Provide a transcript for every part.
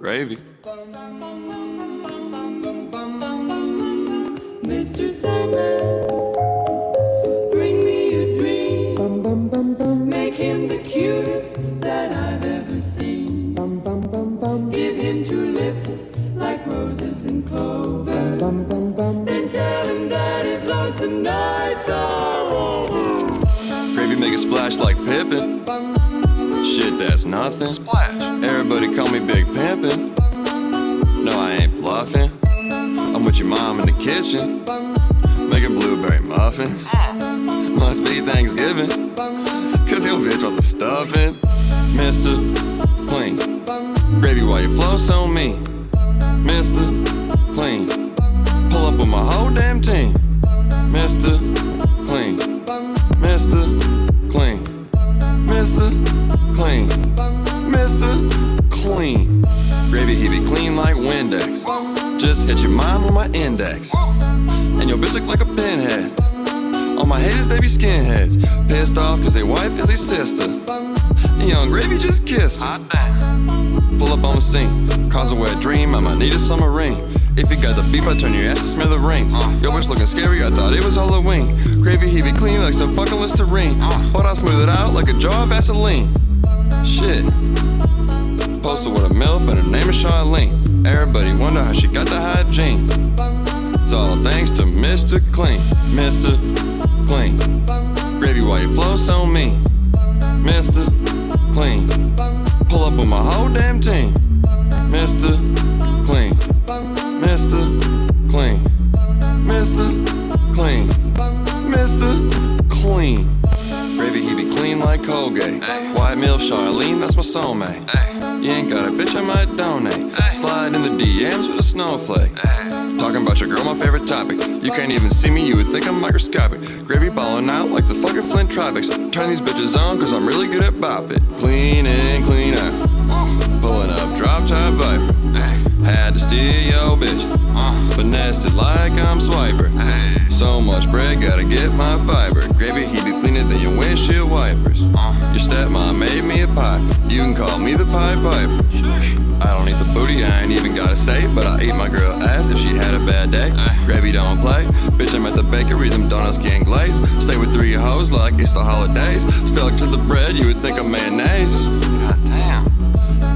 Gravy. Mr. Sandman, bring me a dream. Make him the cutest that I've ever seen. Give him two lips like roses and clover. Then tell him that his lonesome nights are over. Gravy make a splash like Pippin. Shit, that's nothing. Splash. Everybody call me Big Pimpin'. No, I ain't bluffing. I'm with your mom in the kitchen, making blueberry muffins. Must be Thanksgiving, cause your bitch brought the stuffing. Mr. Clean, gravy while you flow so mean. Mr. Clean, pull up with my whole damn team. Mr. Clean, Mr. Clean, Mr. Clean, Mr. Clean. Gravy, he be clean like Windex. Just hit your mom with my index. And your bitch look like a pinhead. All my haters, they be skinheads. Pissed off cause they wife is their sister. And young Gravy just kissed her. Hot damn. Pull up on the scene, cause a wet dream, I might need a summer ring. If you got the beef, I turn your ass to smithereens. Your bitch looking scary, I thought it was Halloween. Gravy, he be clean like some fucking Listerine. But I smooth it out like a jar of Vaseline. Shit. Posted with a MILF and her name is Charlene. Everybody wonder how she got the hygiene. It's all thanks to Mr. Clean. Mr. Clean, gravy while you flow so mean. Mr. Clean, pull up with my whole damn team. Mr. Clean, Mr. Clean, Mr. Clean, Mr. Clean. Gravy, he be clean like Colgate. White MILF Charlene, that's my soulmate. You ain't got a bitch, I might donate. Slide in the DMs with a snowflake. Talking about your girl, my favorite topic. You can't even see me, you would think I'm microscopic. Gravy ballin' out like the fucking Flint Tropics. Turn these bitches on cause I'm really good at bop it. Clean in, clean out. Pulling up drop top Viper. Had to steal your bitch. Finessed it like I'm Swiper. So much bread, gotta get my fiber. Gravy, he be cleaner than your windshield wipers. Your stepmom made me a pie. You can call me the Pie Piper. I don't eat the booty, I ain't even gotta say it, but I eat my girl ass if she had a bad day. Gravy don't play. Bitch, I'm at the bakery, them donuts getting glazed. Stay with 3 hoes like it's the holidays. Stuck to the bread, you would think I'm mayonnaise. God damn.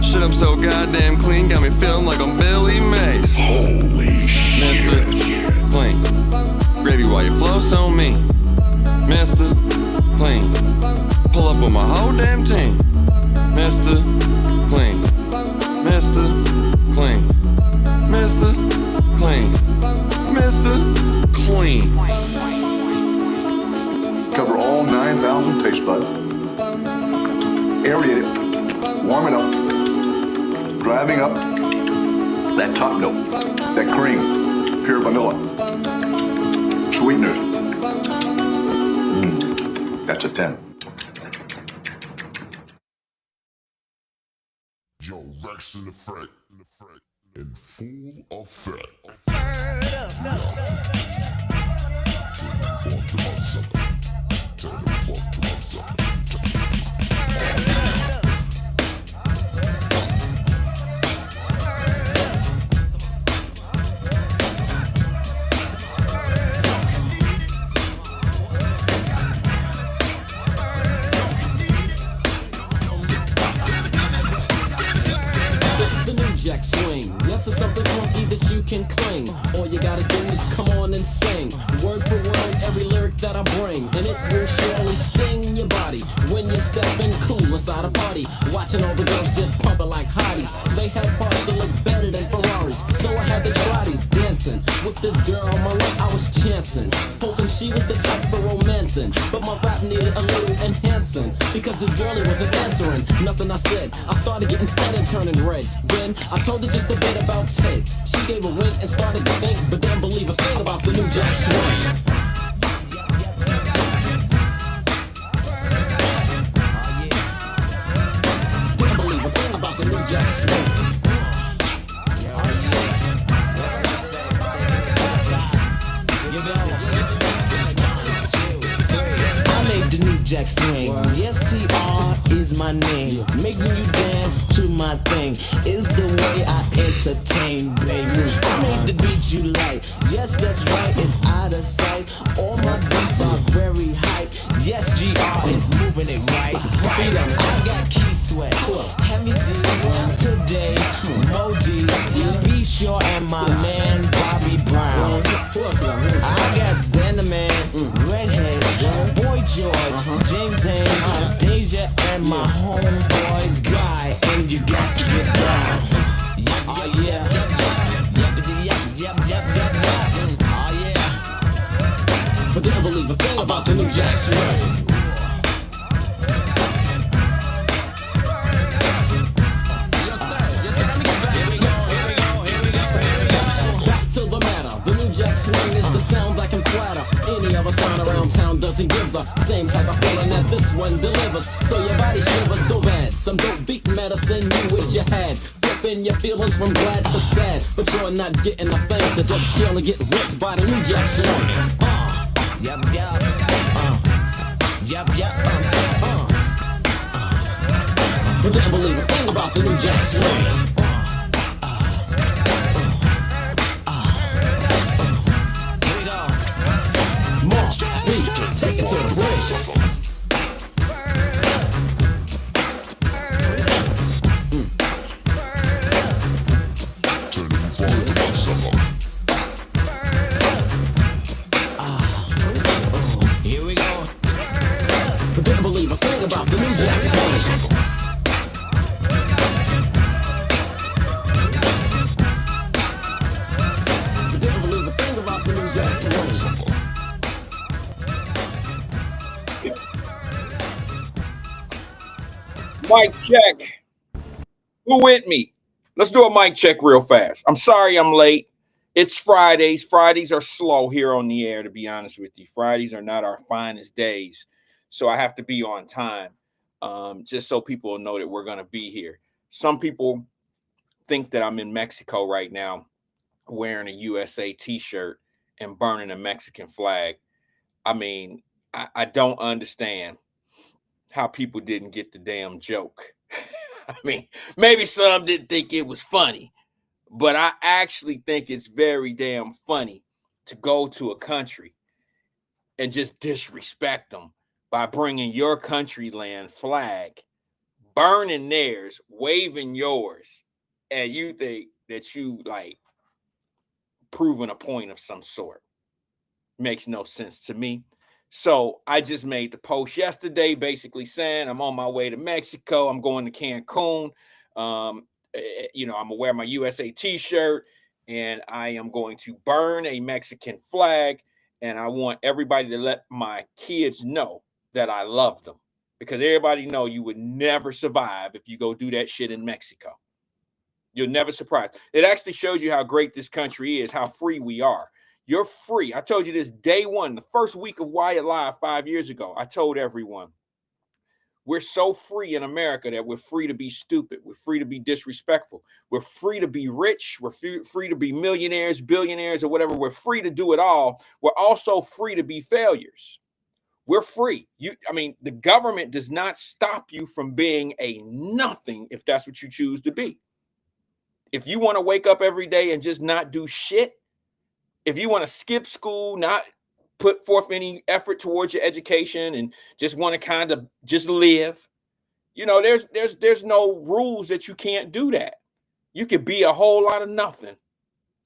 Shit, I'm so goddamn clean, got me feeling like I'm Billy Mays. Holy shit. Mr. Clean, gravy while you flow so mean. Mr. Clean, pull up with my whole damn team. Mr. Clean, Mr. Clean, Mr. Clean, Mr. Clean. Cover all 9,000 taste buds. Aerate it. Warm it up. Driving up that top note, that cream, pure vanilla, sweeteners. That's a 10. Yo, Rex in effect, in full effect. Swing. Yes, it's something funky that you can cling. All you gotta do is come on and sing. Word for word, every lyric that I bring. And it will surely sting your body when you're stepping cool inside a party. Watching all the girls just pumping like hotties. They had parts that look better than Ferraris. So I had to try these dancing. With this girl on my lap, I was chancing. Hoping she was the type for romancing. But my rap needed a little enhancing. Because this girlie wasn't answering nothing I said. I started getting fat and turning red. Then I told her just a bit about Ted. She gave a wink and started to think, but didn't believe a thing about the new jack swing. Didn't believe a thing about the new jack swing. I made the new Jack Swing. Yes, TR is my name. Making you dance to my thing is the way I entertain, baby. I made the beat you like. Yes, that's right, it's out of sight. All my beats are very hype. Yes, GR is moving it right. I got Key Sweat, Heavy D, today, Modi, Be Sure, and my man Bobby Brown. I got Xanaman, Redhead, Boy George, James Haynes, Deja, and my homeboys Guy. And you got to get down. Oh yeah. Yep. Oh yeah. But they don't believe a thing about the new Jack Swing. Swing is the sound that can flatter any other sound around town. Doesn't give the same type of feeling that this one delivers. So your body shivers so bad. Some dope beat medicine you wish you had. Flipping your feelings from glad to sad. But you're not getting the thing, so just chill and get ripped by the new Jack Swing. But they don't believe a thing about the new Jack Swing. Take it to the bridge. Here we go. But didn't believe a thing about the new Jack Swing. But didn't believe a thing about the new Jack Swing. Mic check. Who with me? Let's do a mic check real fast. I'm sorry I'm late. It's Fridays. Fridays are slow here on the air, to be honest with you. Fridays are not our finest days. So I have to be on time just so people will know that we're going to be here. Some people think that I'm in Mexico right now wearing a USA t-shirt and burning a Mexican flag. I mean, I don't understand how people didn't get the damn joke. I mean, maybe some didn't think it was funny, but I actually think it's very damn funny to go to a country and just disrespect them by bringing your country land flag, burning theirs, waving yours, and you think that you like proving a point of some sort. Makes no sense to me. So I just made the post yesterday basically saying I'm on my way to Mexico. I'm going to Cancun. I'm going to wear my USA t-shirt and I am going to burn a Mexican flag. And I want everybody to let my kids know that I love them, because everybody know you would never survive if you go do that shit in Mexico. You'll never surprise. It actually shows you how great this country is, how free we are. You're free. I told you this day one, the first week of Wyatt Live 5 years ago. I told everyone, we're so free in America that we're free to be stupid. We're free to be disrespectful. We're free to be rich. We're free to be millionaires, billionaires, or whatever. We're free to do it all. We're also free to be failures. We're free. The government does not stop you from being a nothing if that's what you choose to be. If you want to wake up every day and just not do shit, if you want to skip school, not put forth any effort towards your education and just want to kind of just live, there's no rules that you can't do that. You could be a whole lot of nothing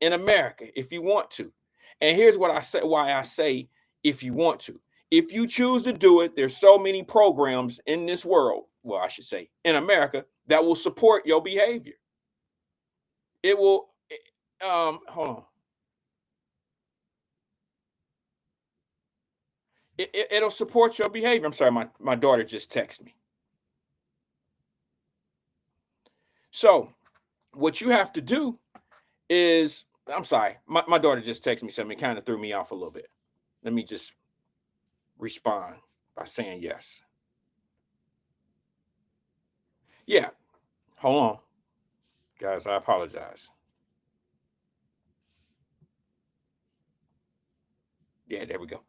in America if you want to. And here's what I say, why I say if you want to. If you choose to do it, there's so many programs in this world, well, I should say in America, that will support your behavior. It will, hold on. It'll support your behavior. I'm sorry, my daughter just texted me. So what you have to do is, I'm sorry, my daughter just texted me something. It kind of threw me off a little bit. Let me just respond by saying yes. Yeah, hold on. Guys, I apologize. Yeah, there we go.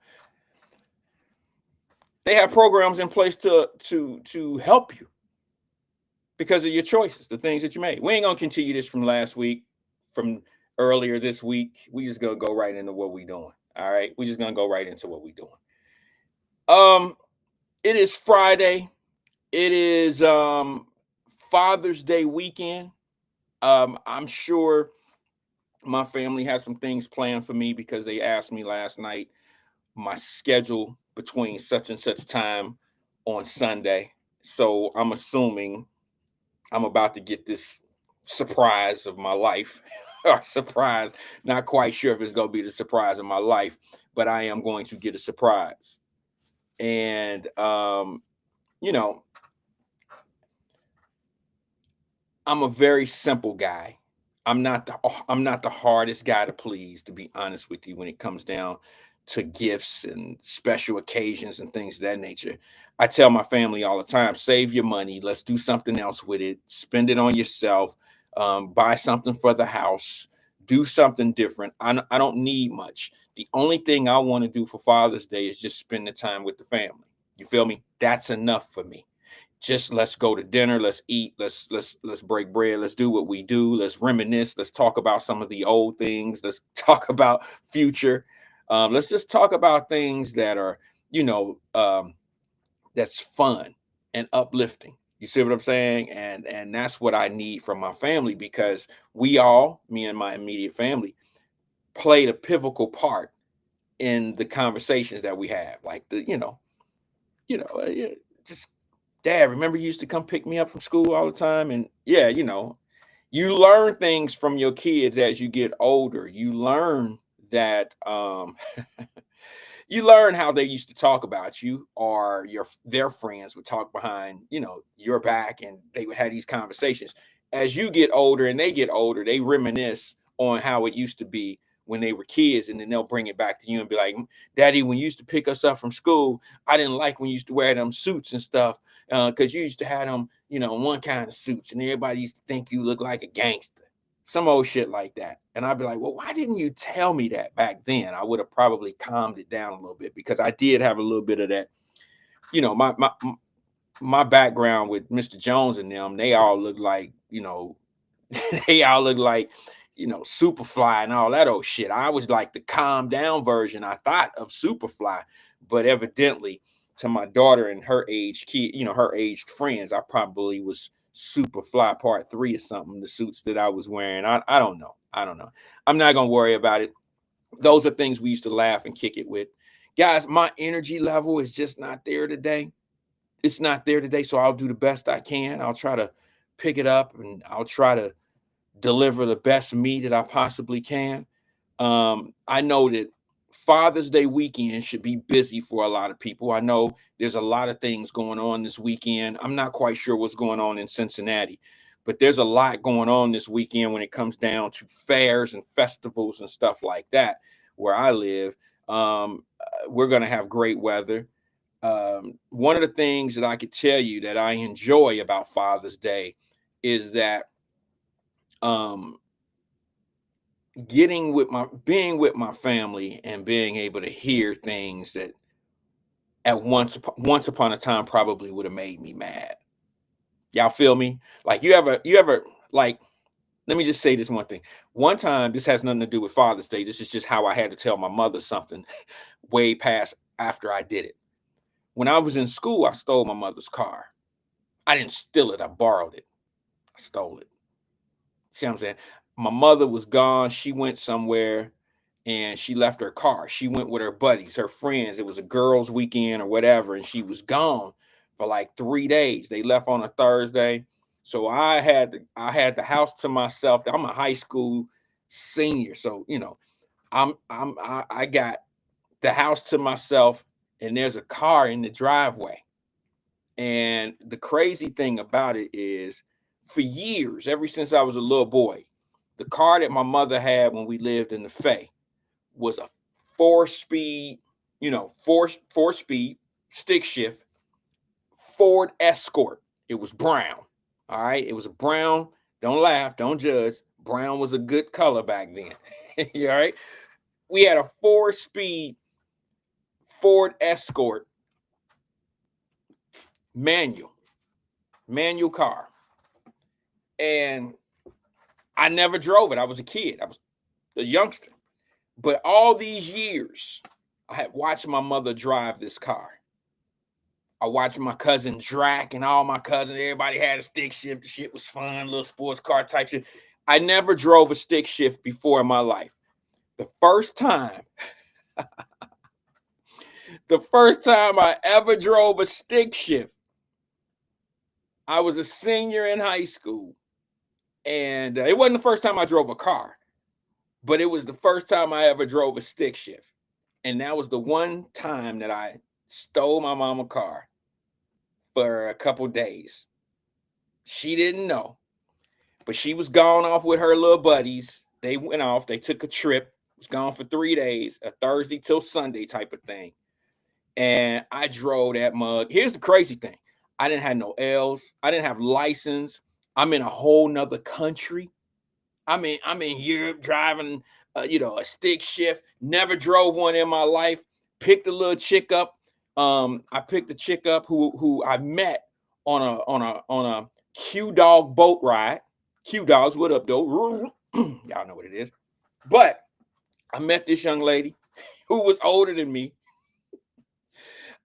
They have programs in place to help you because of your choices, the things that you made. We ain't gonna continue this from last week, from earlier this week. We just gonna go right into what we doing. All right, we just gonna go right into what we doing. It is Friday. It is Father's Day weekend. I'm sure my family has some things planned for me because they asked me last night my schedule between such and such time on Sunday. So I'm assuming I'm about to get this surprise of my life. Or surprise, not quite sure if it's going to be the surprise of my life, but I am going to get a surprise. And you know, I'm a very simple guy. I'm not the hardest guy to please, to be honest with you, when it comes down to gifts and special occasions and things of that nature. I tell my family all the time, save your money, let's do something else with it, spend it on yourself, buy something for the house, do something different. I don't need much. The only thing I want to do for Father's Day is just spend the time with the family. You feel me? That's enough for me. Just let's go to dinner, let's eat, let's break bread, let's do what we do, let's reminisce, let's talk about some of the old things, let's talk about future. Let's just talk about things that are, you know, that's fun and uplifting. You see what I'm saying? And that's what I need from my family, because we all, me and my immediate family, played a pivotal part in the conversations that we have. Like just, Dad, remember you used to come pick me up from school all the time? And yeah, you learn things from your kids as you get older. You learn that you learn how they used to talk about you, or their friends would talk behind, your back, and they would have these conversations. As you get older and they get older, they reminisce on how it used to be when they were kids, and then they'll bring it back to you and be like, Daddy, when you used to pick us up from school, I didn't like when you used to wear them suits and stuff, because you used to have them, one kind of suits, and everybody used to think you look like a gangster, some old shit like that. And I'd be like, well, why didn't you tell me that back then? I would have probably calmed it down a little bit, because I did have a little bit of that, my background with Mr. Jones and them, they all look like, they all look like, Superfly and all that old shit. I was like the calm down version, I thought, of Superfly, but evidently to my daughter and her age kid, her aged friends, I probably was Superfly part 3 or something, the suits that I was wearing. I don't know. I'm not gonna worry about it. Those are things we used to laugh and kick it with. Guys, my energy level is just not there today. It's not there today, so I'll do the best I can. I'll try to pick it up, and I'll try to deliver the best me that I possibly can. I know that Father's Day weekend should be busy for a lot of people. I know there's a lot of things going on this weekend. I'm not quite sure what's going on in Cincinnati, but there's a lot going on this weekend when it comes down to fairs and festivals and stuff like that. Where I live, we're going to have great weather. One of the things that I could tell you that I enjoy about Father's Day is that being with my family and being able to hear things that at once upon a time probably would have made me mad. Y'all feel me? Like you ever like, let me just say this one thing. One time, this has nothing to do with Father's Day. This is just how I had to tell my mother something way past after I did it. When I was in school, I stole my mother's car. I didn't steal it. I borrowed it. I stole it. See what I'm saying? My mother was gone. She went somewhere and she left her car. She went with her buddies, her friends. It was a girls' weekend or whatever, and she was gone for like 3 days. They left on a Thursday. So I had the house to myself. I'm a high school senior. So, I got the house to myself, and there's a car in the driveway. And the crazy thing about it is, for years, ever since I was a little boy, the car that my mother had when we lived in the Faye was a 4-speed, four-speed stick shift Ford Escort. It was brown. All right. It was a brown. Don't laugh. Don't judge. Brown was a good color back then. All right. We had a 4-speed Ford Escort manual car. And I never drove it. I was a kid. I was a youngster. But all these years, I had watched my mother drive this car. I watched my cousin Drac and all my cousins. Everybody had a stick shift. The shit was fun, little sports car type shit. I never drove a stick shift before in my life. The first time I ever drove a stick shift, I was a senior in high school. And it wasn't the first time I drove a car, but it was the first time I ever drove a stick shift. And that was the one time that I stole my mama's car for a couple days. She didn't know, but she was gone off with her little buddies. They went off. They took a trip. Was gone for 3 days, a Thursday till Sunday type of thing. And I drove that mug. Here's the crazy thing. I didn't have no L's. I didn't have license. I'm in a whole nother country. I'm in Europe driving, a stick shift. Never drove one in my life. Picked a little chick up. I picked a chick up who I met on a Q Dog boat ride. Q Dogs, what up, though? Y'all know what it is. But I met this young lady who was older than me.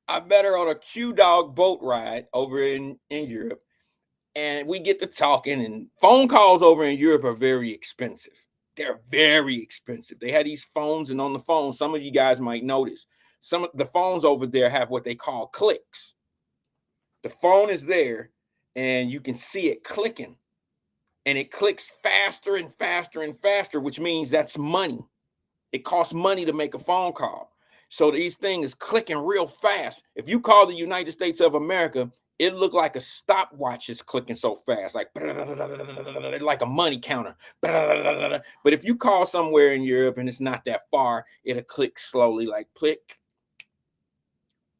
I met her on a Q Dog boat ride over in Europe. And we get to talking, and phone calls over in Europe are very expensive. They're very expensive. They had these phones, and on the phone, some of you guys might notice, some of the phones over there have what they call clicks. The phone is there, and you can see it clicking. And it clicks faster and faster and faster, which means that's money. It costs money to make a phone call. So these things is clicking real fast. If you call the United States of America, it looked like a stopwatch is clicking so fast, like a money counter. But if you call somewhere in Europe and it's not that far, it'll click slowly, like click,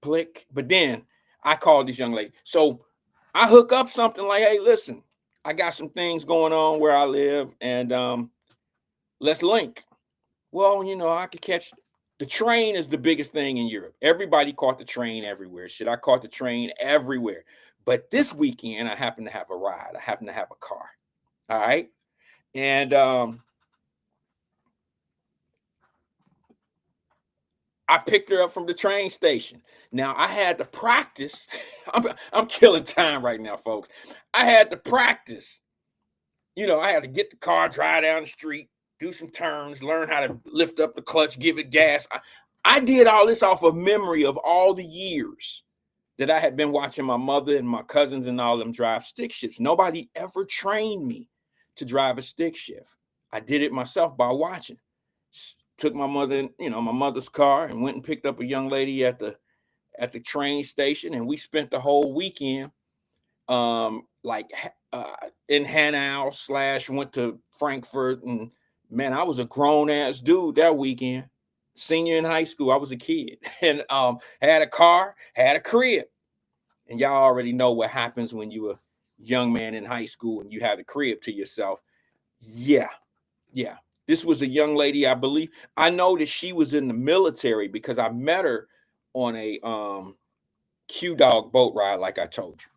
click. But then I called this young lady. So I hook up something like, hey, listen, I got some things going on where I live, and let's link. Well, I could catch the train is the biggest thing in Europe. Everybody caught the train everywhere. Shit, I caught the train everywhere. But this weekend, I happen to have a ride. I happen to have a car. All right. And I picked her up from the train station. Now, I had to practice. I'm killing time right now, folks. I had to practice. I had to get the car, drive down the street, do some turns, learn how to lift up the clutch, give it gas. I did all this off of memory of all the years that I had been watching my mother and my cousins and all them drive stick shifts. Nobody ever trained me to drive a stick shift. I did it myself by watching. Took my mother, my mother's car, and went and picked up a young lady at the train station, and we spent the whole weekend in Hanau / went to Frankfurt. And man, I was a grown ass dude that weekend. Senior in high school, I was a kid, and had a car, had a crib. And y'all already know what happens when you a young man in high school and you have a crib to yourself. Yeah. This was a young lady, I believe. I know that she was in the military because I met her on a Q Dog boat ride, like I told you.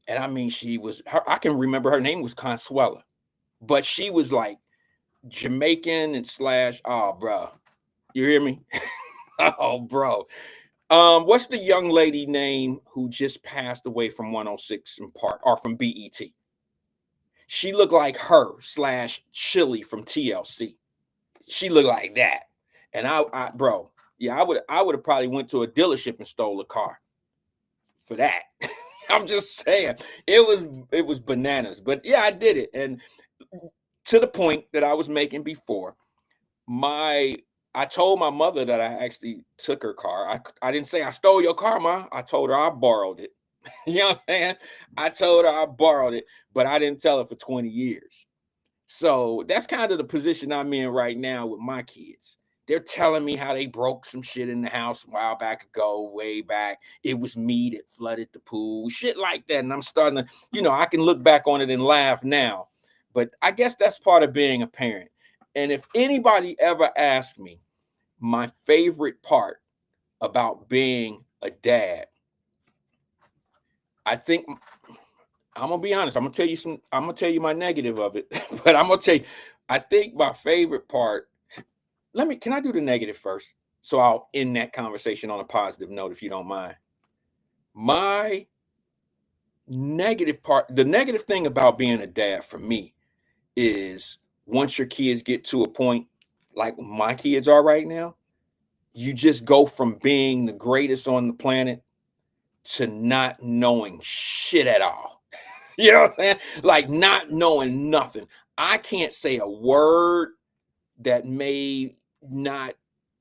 And I mean, I can remember her name was Consuela, but she was like Jamaican and / oh, bro. You hear me? Oh, bro. What's the young lady name who just passed away from 106 in Park or from BET? She looked like her / Chili from TLC. She looked like that. And I would have probably went to a dealership and stole a car for that. I'm just saying it was bananas. But yeah, I did it. And to the point that I was making before, I told my mother that I actually took her car. I didn't say I stole your car, Ma. I told her I borrowed it. You know what I'm saying? I told her I borrowed it, but I didn't tell her for 20 years. So that's kind of the position I'm in right now with my kids. They're telling me how they broke some shit in the house a while back ago, way back. It was me that flooded the pool, shit like that. And I'm starting to, I can look back on it and laugh now. But I guess that's part of being a parent. And if anybody ever asked me my favorite part about being a dad, I think I'm gonna be honest. I'm gonna tell you my negative of it, but I'm gonna tell you, I think my favorite part. Can I do the negative first? So I'll end that conversation on a positive note, if you don't mind. My negative part, the negative thing about being a dad for me is once your kids get to a point like my kids are right now, you just go from being the greatest on the planet to not knowing shit at all. You know what I'm saying? Like not knowing nothing. I can't say a word that may not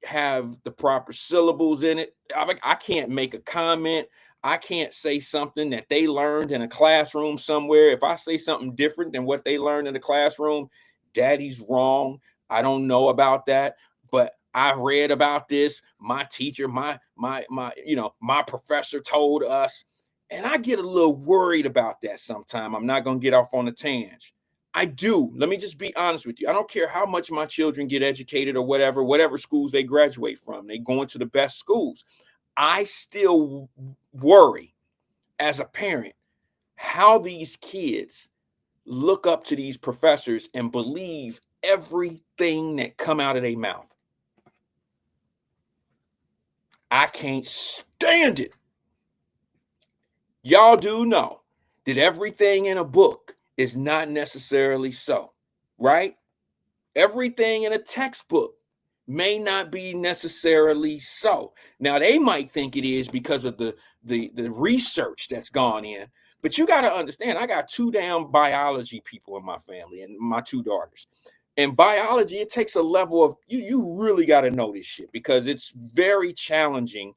have the proper syllables in it. I can't make a comment. I can't say something that they learned in a classroom somewhere. If I say something different than what they learned in the classroom, daddy's wrong. I don't know about that, but I read about this. My teacher, my professor told us, and I get a little worried about that sometime. I'm not going to get off on a tangent. I do. Let me just be honest with you. I don't care how much my children get educated or whatever schools they graduate from. They go into the best schools. I still worry as a parent how these kids look up to these professors and believe everything that come out of their mouth. I can't stand it. Y'all do know that everything in a book is not necessarily so, right? Everything in a textbook may not be necessarily so. Now, they might think it is because of the research that's gone in, but you got to understand, I got 2 damn biology people in my family and my 2 daughters. And biology, it takes a level of, you really got to know this shit because it's very challenging.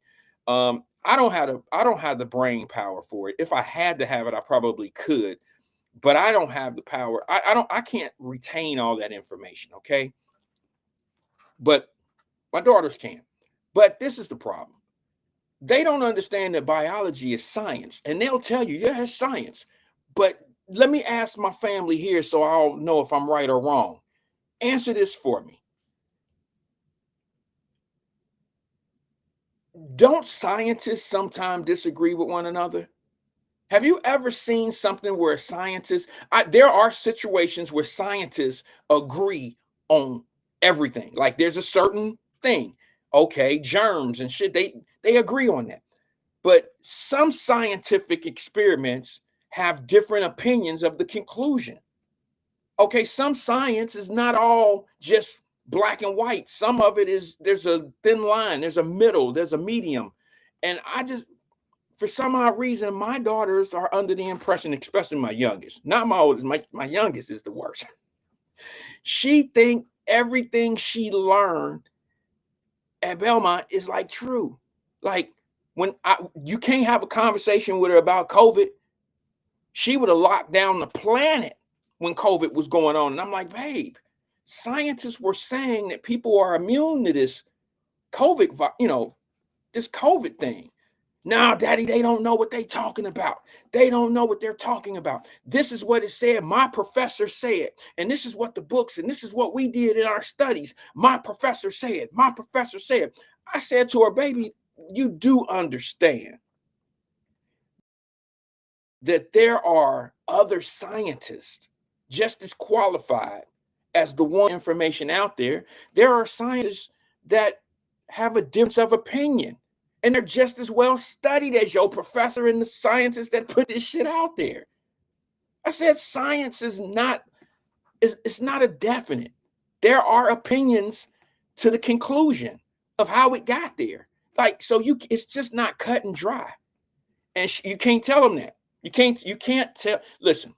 I don't have the brain power for it. If I had to have it, I probably could, but I don't have the power. I can't retain all that information, okay? But my daughters can. But this is the problem. They don't understand that biology is science, and they'll tell you, yeah, it's science. But let me ask my family here so I'll know if I'm right or wrong. Answer this for me. Don't scientists sometimes disagree with one another? Have you ever seen something where there are situations where scientists agree on everything. Like there's a certain thing, okay, germs and shit, they agree on that. But some scientific experiments have different opinions of the conclusion. Okay, some science is not all just black and white. Some of it is, there's a thin line, there's a middle, there's a medium. And for some odd reason, my daughters are under the impression, especially my youngest, not my oldest, my youngest is the worst. She think everything she learned at Belmont is like true. Like you can't have a conversation with her about COVID. She would have locked down the planet when COVID was going on. And I'm like, babe, scientists were saying that people are immune to this COVID, this COVID thing. Now, daddy, they don't know what they're talking about. They don't know what they're talking about. This is what it said. My professor said, and this is what the books, and this is what we did in our studies. My professor said, my professor said. I said to her, baby, you do understand that there are other scientists just as qualified as the one information out there. There are scientists that have a difference of opinion, and they're just as well studied as your professor and the scientists that put this shit out there. I said science is not, it's not a definite. There are opinions to the conclusion of how it got there. Like, so it's just not cut and dry. And you can't tell them that. You can't tell. Listen,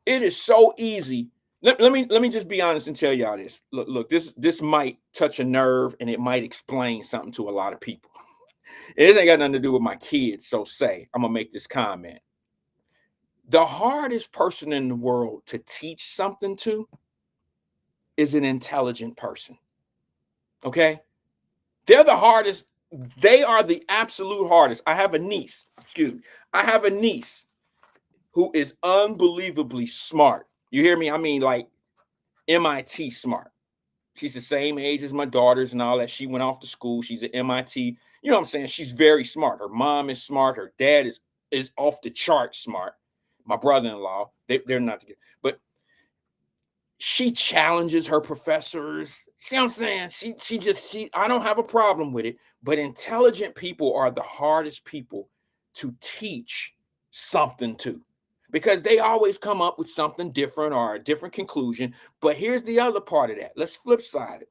it is so easy. Let me just be honest and tell y'all this. Look, this might touch a nerve and it might explain something to a lot of people. It ain't got nothing to do with my kids. So I'm gonna make this comment. The hardest person in the world to teach something to is an intelligent person. Okay? They're the hardest. They are the absolute hardest. I have a niece who is unbelievably smart. You hear me? I mean, like MIT smart. She's the same age as my daughters and all that. She went off to school. She's at MIT. You know what I'm saying? She's very smart. Her mom is smart. Her dad is is off the chart smart. My brother-in-law, they're not together, but she challenges her professors. See what I'm saying? She I don't have a problem with it, but intelligent people are the hardest people to teach something to, because they always come up with something different or a different conclusion. But here's the other part of that. Let's flip side it.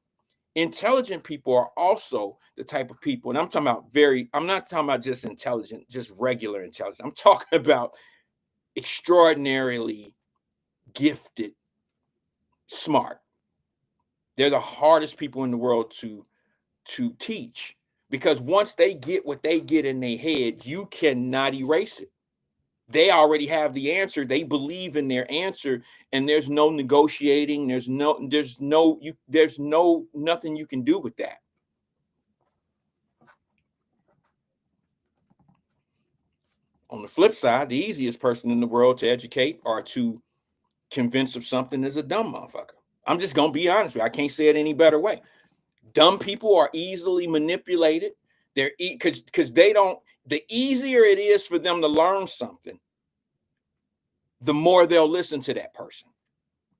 Intelligent people are also the type of people, and I'm not talking about just intelligent, just regular intelligence. I'm talking about extraordinarily gifted, smart. They're the hardest people in the world to teach, because once they get what they get in their head, you cannot erase it. They already have the answer. They believe in their answer, and there's no negotiating. There's nothing you can do with that. On the flip side, the easiest person in the world to educate or to convince of something is a dumb motherfucker. I'm just gonna be honest with you. I can't say it any better way. Dumb people are easily manipulated. They're because they don't. The easier it is for them to learn something, the more they'll listen to that person.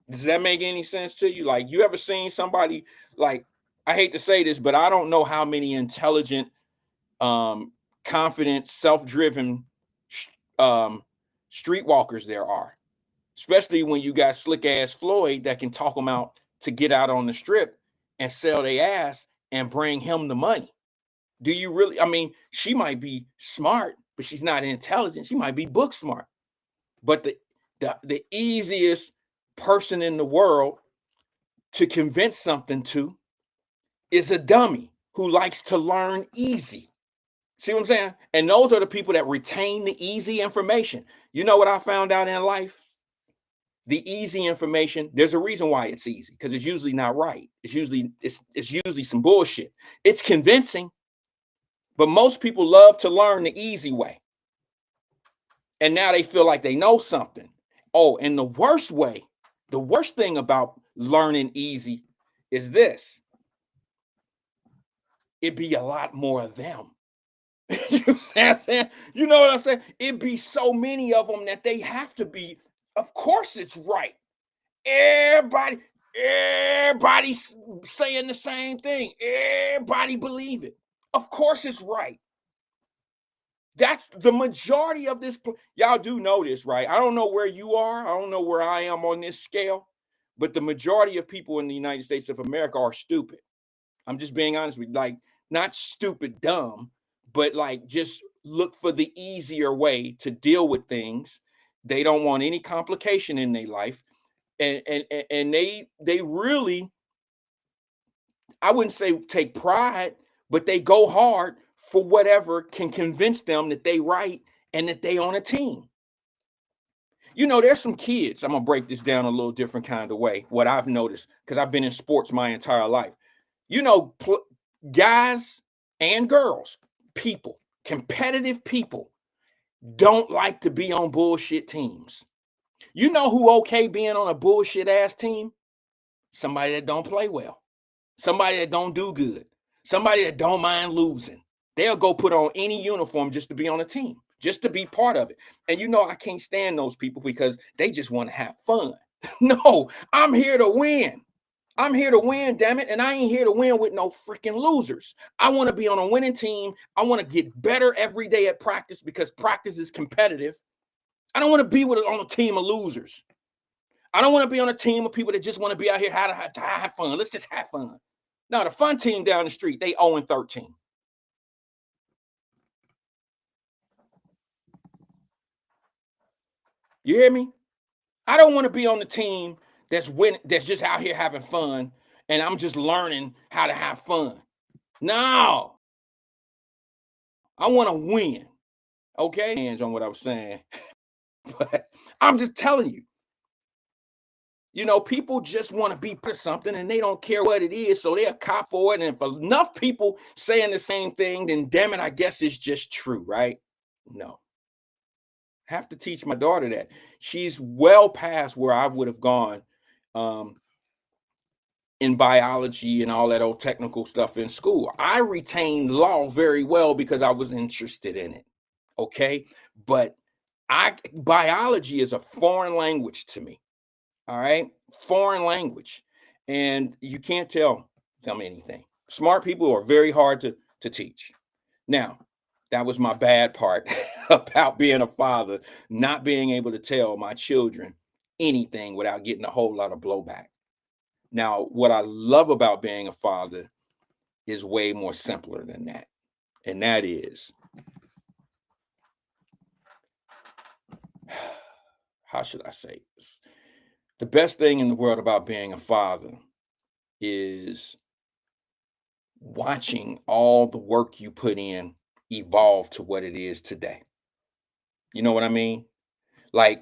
Does that make any sense to you? Like, you ever seen somebody, like, I hate to say this, but I don't know how many intelligent, confident, self-driven streetwalkers there are, especially when you got slick ass Floyd that can talk them out to get out on the strip and sell their ass and bring him the money. Do you really? I mean, she might be smart, but she's not intelligent. She might be book smart. But the easiest person in the world to convince something to is a dummy who likes to learn easy. See what I'm saying? And those are the people that retain the easy information. You know what I found out in life? The easy information, there's a reason why it's easy, because it's usually not right. It's usually some bullshit. It's convincing, but most people love to learn the easy way. And now they feel like they know something. Oh, and the worst thing about learning easy is this. It'd be a lot more of them. You know what I'm saying? You know what I'm saying? It'd be so many of them that they have to be, of course it's right. Everybody's saying the same thing. Everybody believe it. Of course it's right. That's the majority of this. Y'all do know this, right? I don't know where you are. I don't know where I am on this scale, but the majority of people in the United States of America are stupid. I'm just being honest with you. Like, not stupid dumb, but like, just look for the easier way to deal with things. They don't want any complication in their life. And they really, I wouldn't say take pride, but they go hard for whatever can convince them that they right and that they on a team. You know, there's some kids, I'm gonna break this down a little different kind of way, what I've noticed, because I've been in sports my entire life. You know, guys and girls, people, competitive people, don't like to be on bullshit teams. You know who okay being on a bullshit ass team? Somebody that don't play well. Somebody that don't do good. Somebody that don't mind losing. They'll go put on any uniform just to be on a team, just to be part of it. And you know, I can't stand those people because they just want to have fun. No, I'm here to win. I'm here to win, damn it. And I ain't here to win with no freaking losers. I want to be on a winning team. I want to get better every day at practice because practice is competitive. I don't want to be on a team of losers. I don't want to be on a team of people that just want to be out here to have fun. Let's just have fun. Now, the fun team down the street, they 0-13. You hear me? I don't want to be on the team that's just out here having fun, and I'm just learning how to have fun. No. I want to win. Okay? Hands on what I was saying. But I'm just telling you. You know, people just want to be part of something and they don't care what it is, so they'll cop for it. And if enough people saying the same thing, then damn it, I guess it's just true, right? No. Have to teach my daughter that. She's well past where I would have gone in biology and all that old technical stuff in school. I retained law very well because I was interested in it. okay? But biology is a foreign language to me. All right, foreign language, and you can't tell them anything. Smart people are very hard to teach. Now, that was my bad part about being a father, not being able to tell my children anything without getting a whole lot of blowback. Now, what I love about being a father is way more simpler than that. And that is, how should I say this? The best thing in the world about being a father is watching all the work you put in evolve to what it is today. You know what I mean? Like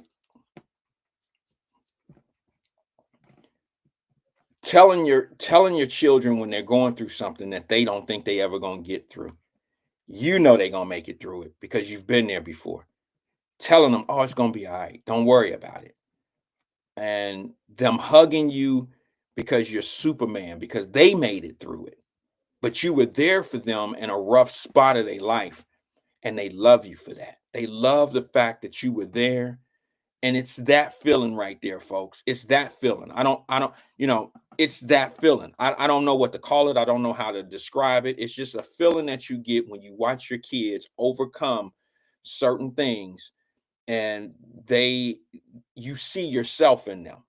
telling your children when they're going through something that they don't think they ever gonna get through. You know they're gonna make it through it because you've been there before. Telling them, oh, it's gonna be all right. Don't worry about it. And them hugging you because you're Superman, because they made it through it. But you were there for them in a rough spot of their life, and they love you for that. They love the fact that you were there. And it's that feeling right there, folks. It's that feeling. It's that feeling. I don't know what to call it. I don't know how to describe it. It's just a feeling that you get when you watch your kids overcome certain things and you see yourself in them.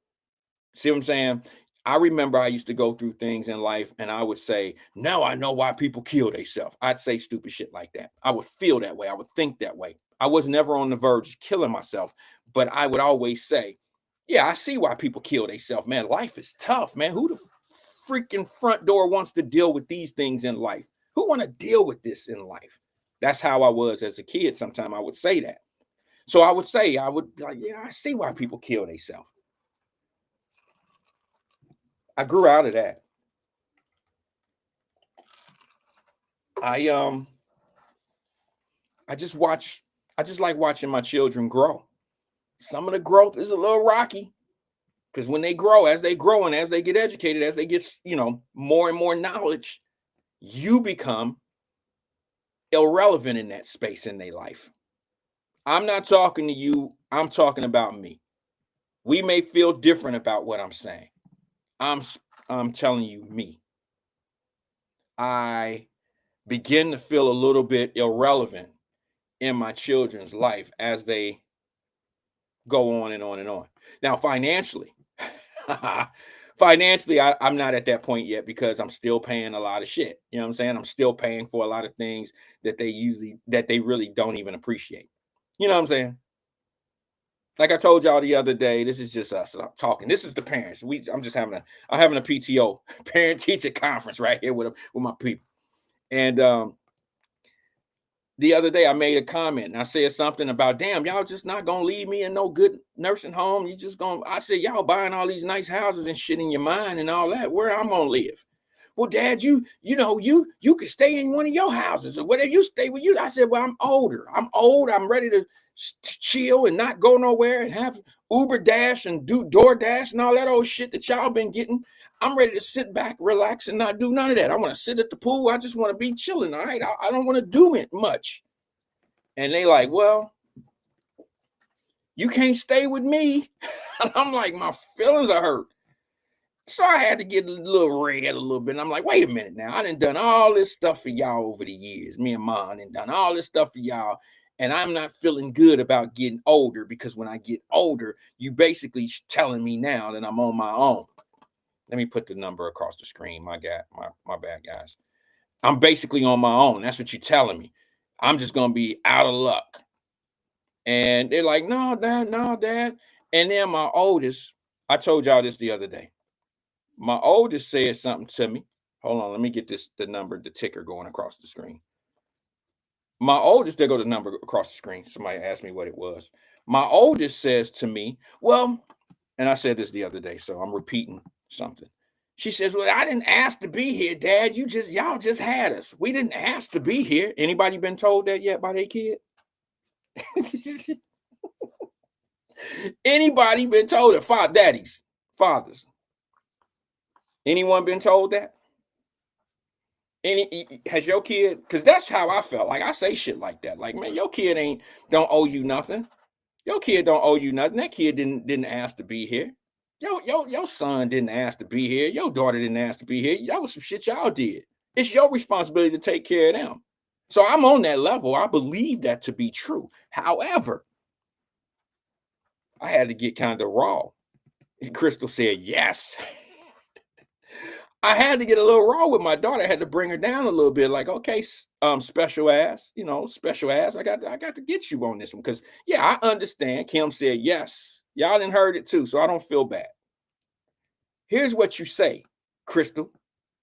See what I'm saying? I remember I used to go through things in life and I would say, now I know why people kill themselves. I'd say stupid shit like that. I would feel that way. I would think that way. I was never on the verge of killing myself, but I would always say, yeah, I see why people kill themselves, man. Life is tough, man. Who the freaking front door wants to deal with these things in life? Who want to deal with this in life? That's how I was as a kid. Sometimes I would say that. So I would say, yeah, I see why people kill themselves. I grew out of that. I just like watching my children grow. Some of the growth is a little rocky because when they grow, as they grow and as they get educated, as they get, more and more knowledge, you become irrelevant in that space in their life. I'm not talking to you. I'm talking about me. We may feel different about what I'm saying. I'm telling you me. I begin to feel a little bit irrelevant in my children's life as they go on and on and on. Now, financially, I'm not at that point yet because I'm still paying a lot of shit. You know what I'm saying? I'm still paying for a lot of things that they really don't even appreciate. You know what I'm saying? Like I told y'all the other day, this is just us talking. This is the parents. I'm having a PTO parent teacher conference right here with my people. And the other day I made a comment and I said something about, damn, y'all just not gonna leave me in no good nursing home. I said, y'all buying all these nice houses and shit in your mind and all that. Where I'm gonna live? Well, Dad, you could stay in one of your houses or whatever. You stay with you. I said, well, I'm older. I'm old. I'm ready to chill and not go nowhere and have Uber Dash and do DoorDash and all that old shit that y'all been getting. I'm ready to sit back, relax, and not do none of that. I want to sit at the pool. I just want to be chilling. All right. I don't want to do it much. And they like, well, you can't stay with me. And I'm like, my feelings are hurt. So I had to get a little red a little bit. And I'm like, wait a minute now. I done all this stuff for y'all over the years. Me and Mom done all this stuff for y'all. And I'm not feeling good about getting older because when I get older, you basically telling me now that I'm on my own. Let me put the number across the screen. My bad, guys. I'm basically on my own. That's what you're telling me. I'm just going to be out of luck. And they're like, no, Dad. And then my oldest, I told y'all this the other day. My oldest said something to me. Hold on, let me get the ticker going across the screen. My oldest, there go the number across the screen. Somebody asked me what it was. My oldest says to me, well, and I said this the other day, so I'm repeating something. She says, well, I didn't ask to be here, Dad. Y'all just had us. We didn't ask to be here. Anybody been told that yet by their kid? Anybody been told it? Fathers. Anyone been told that? Has your kid? Because that's how I felt. Like I say shit like that. Like, man, your kid don't owe you nothing. Your kid don't owe you nothing. That kid didn't ask to be here. Your son didn't ask to be here. Your daughter didn't ask to be here. That was some shit y'all did. It's your responsibility to take care of them. So I'm on that level. I believe that to be true. However, I had to get kind of raw. Crystal said yes. I had to get a little raw with my daughter. I had to bring her down a little bit. Like, okay, special ass, special ass. I got to get you on this one because yeah, I understand. Kim said yes. Y'all didn't heard it too, so I don't feel bad. Here's what you say, Crystal.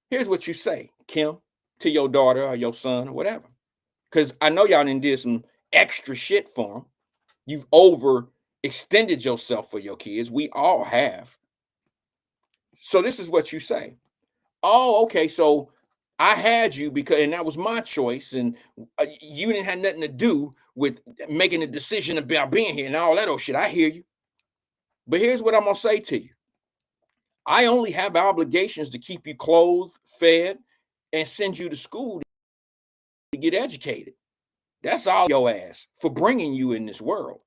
Here's what you say, Kim, to your daughter or your son or whatever. Because I know y'all did some extra shit for them. You've overextended yourself for your kids. We all have. So this is what you say. Oh, okay. So I had you and that was my choice, and you didn't have nothing to do with making a decision about being here and all that old shit. I hear you. But here's what I'm going to say to you. I only have obligations to keep you clothed, fed, and send you to school to get educated. That's all your ass for bringing you in this world.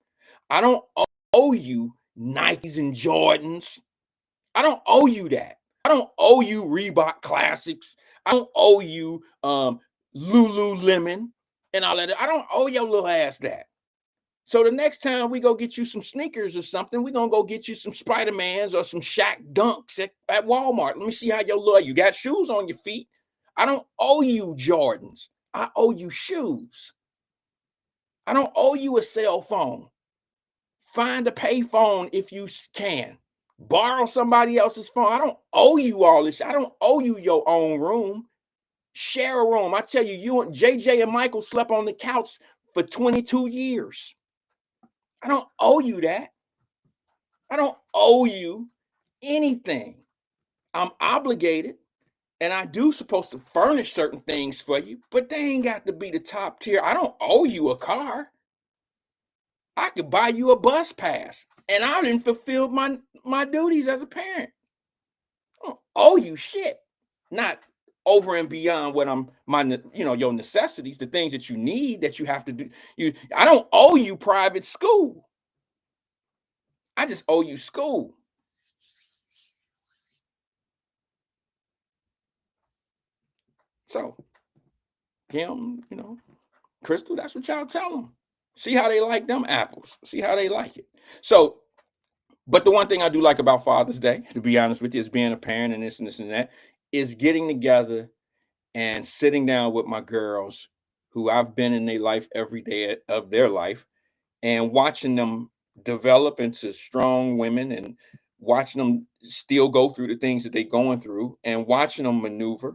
I don't owe you Nikes and Jordans. I don't owe you that. I don't owe you Reebok Classics. I don't owe you Lululemon and all that. I don't owe your little ass that. So the next time we go get you some sneakers or something, we're going to go get you some Spider-Mans or some Shaq Dunks at Walmart. Let me see how you got shoes on your feet. I don't owe you Jordans. I owe you shoes. I don't owe you a cell phone. Find a pay phone if you can. Borrow somebody else's phone. I don't owe you all this. I don't owe you your own room. Share a room. I tell you, you and JJ and Michael slept on the couch for 22 years. I don't owe you that. I don't owe you anything. I'm obligated, and I do supposed to furnish certain things for you, but they ain't got to be the top tier. I don't owe you a car. I could buy you a bus pass, and I didn't fulfill my duties as a parent. I don't owe you shit. Not over and beyond what your necessities, the things that you need that you have to do. I don't owe you private school. I just owe you school. So, Kim, Crystal, that's what y'all tell them. See how they like them apples. See how they like it. So, but the one thing I do like about Father's Day, to be honest with you, is being a parent and this and this and that, is getting together and sitting down with my girls who I've been in their life every day of their life and watching them develop into strong women and watching them still go through the things that they're going through and watching them maneuver.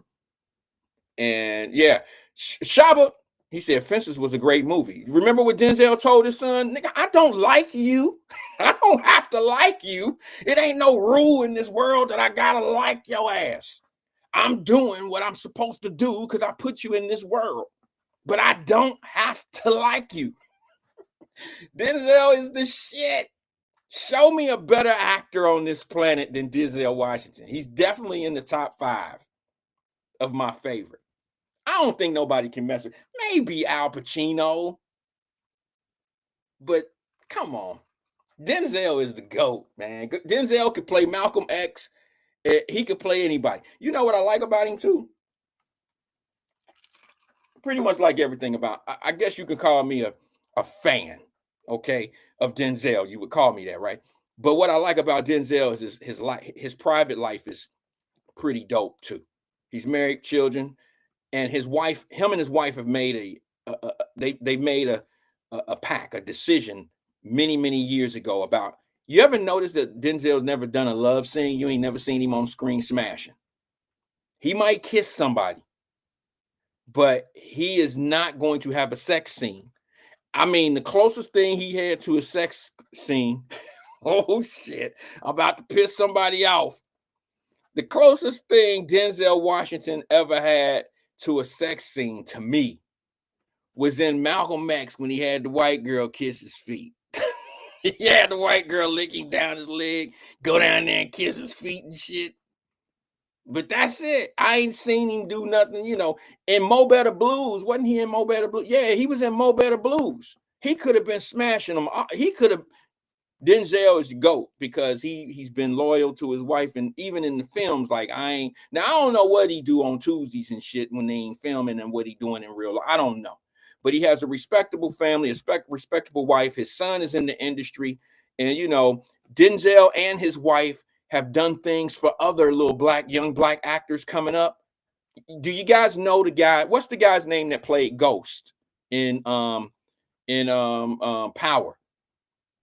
And yeah, Shaba, he said Fences was a great movie. Remember what Denzel told his son? Nigga, I don't like you. I don't have to like you. It ain't no rule in this world that I gotta like your ass. I'm doing what I'm supposed to do because I put you in this world. But I don't have to like you. Denzel is the shit. Show me a better actor on this planet than Denzel Washington. He's definitely in the top 5 of my favorite. I don't think nobody can mess with. Maybe Al Pacino. But come on. Denzel is the GOAT, man. Denzel could play Malcolm X. He could play anybody. You know what I like about him too? Pretty much like everything about, I guess you could call me a fan, okay, of Denzel. You would call me that, right? But what I like about Denzel is his life, his private life is pretty dope too. He's married, children, and his wife, him and his wife have made they made a pact, a decision many years ago about. You ever notice that Denzel's never done a love scene? You ain't never seen him on screen smashing. He might kiss somebody, but he is not going to have a sex scene. I mean, the closest thing he had to a sex scene, oh shit, I'm about to piss somebody off. The closest thing Denzel Washington ever had to a sex scene to me was in Malcolm X when he had the white girl kiss his feet. He had the white girl licking down his leg, go down there and kiss his feet and shit. But that's it. I ain't seen him do nothing, In Mo Better Blues, wasn't he in Mo Better Blues? Yeah, he was in Mo Better Blues. He could have been smashing them. He could have. Denzel is the GOAT because he's been loyal to his wife, and even in the films, like I don't know what he do on Tuesdays and shit when they ain't filming and what he doing in real life. I don't know, but he has a respectable family, a respectable wife. His son is in the industry, and Denzel and his wife have done things for other young black actors coming up. Do you guys know the guy? What's the guy's name that played Ghost in Power?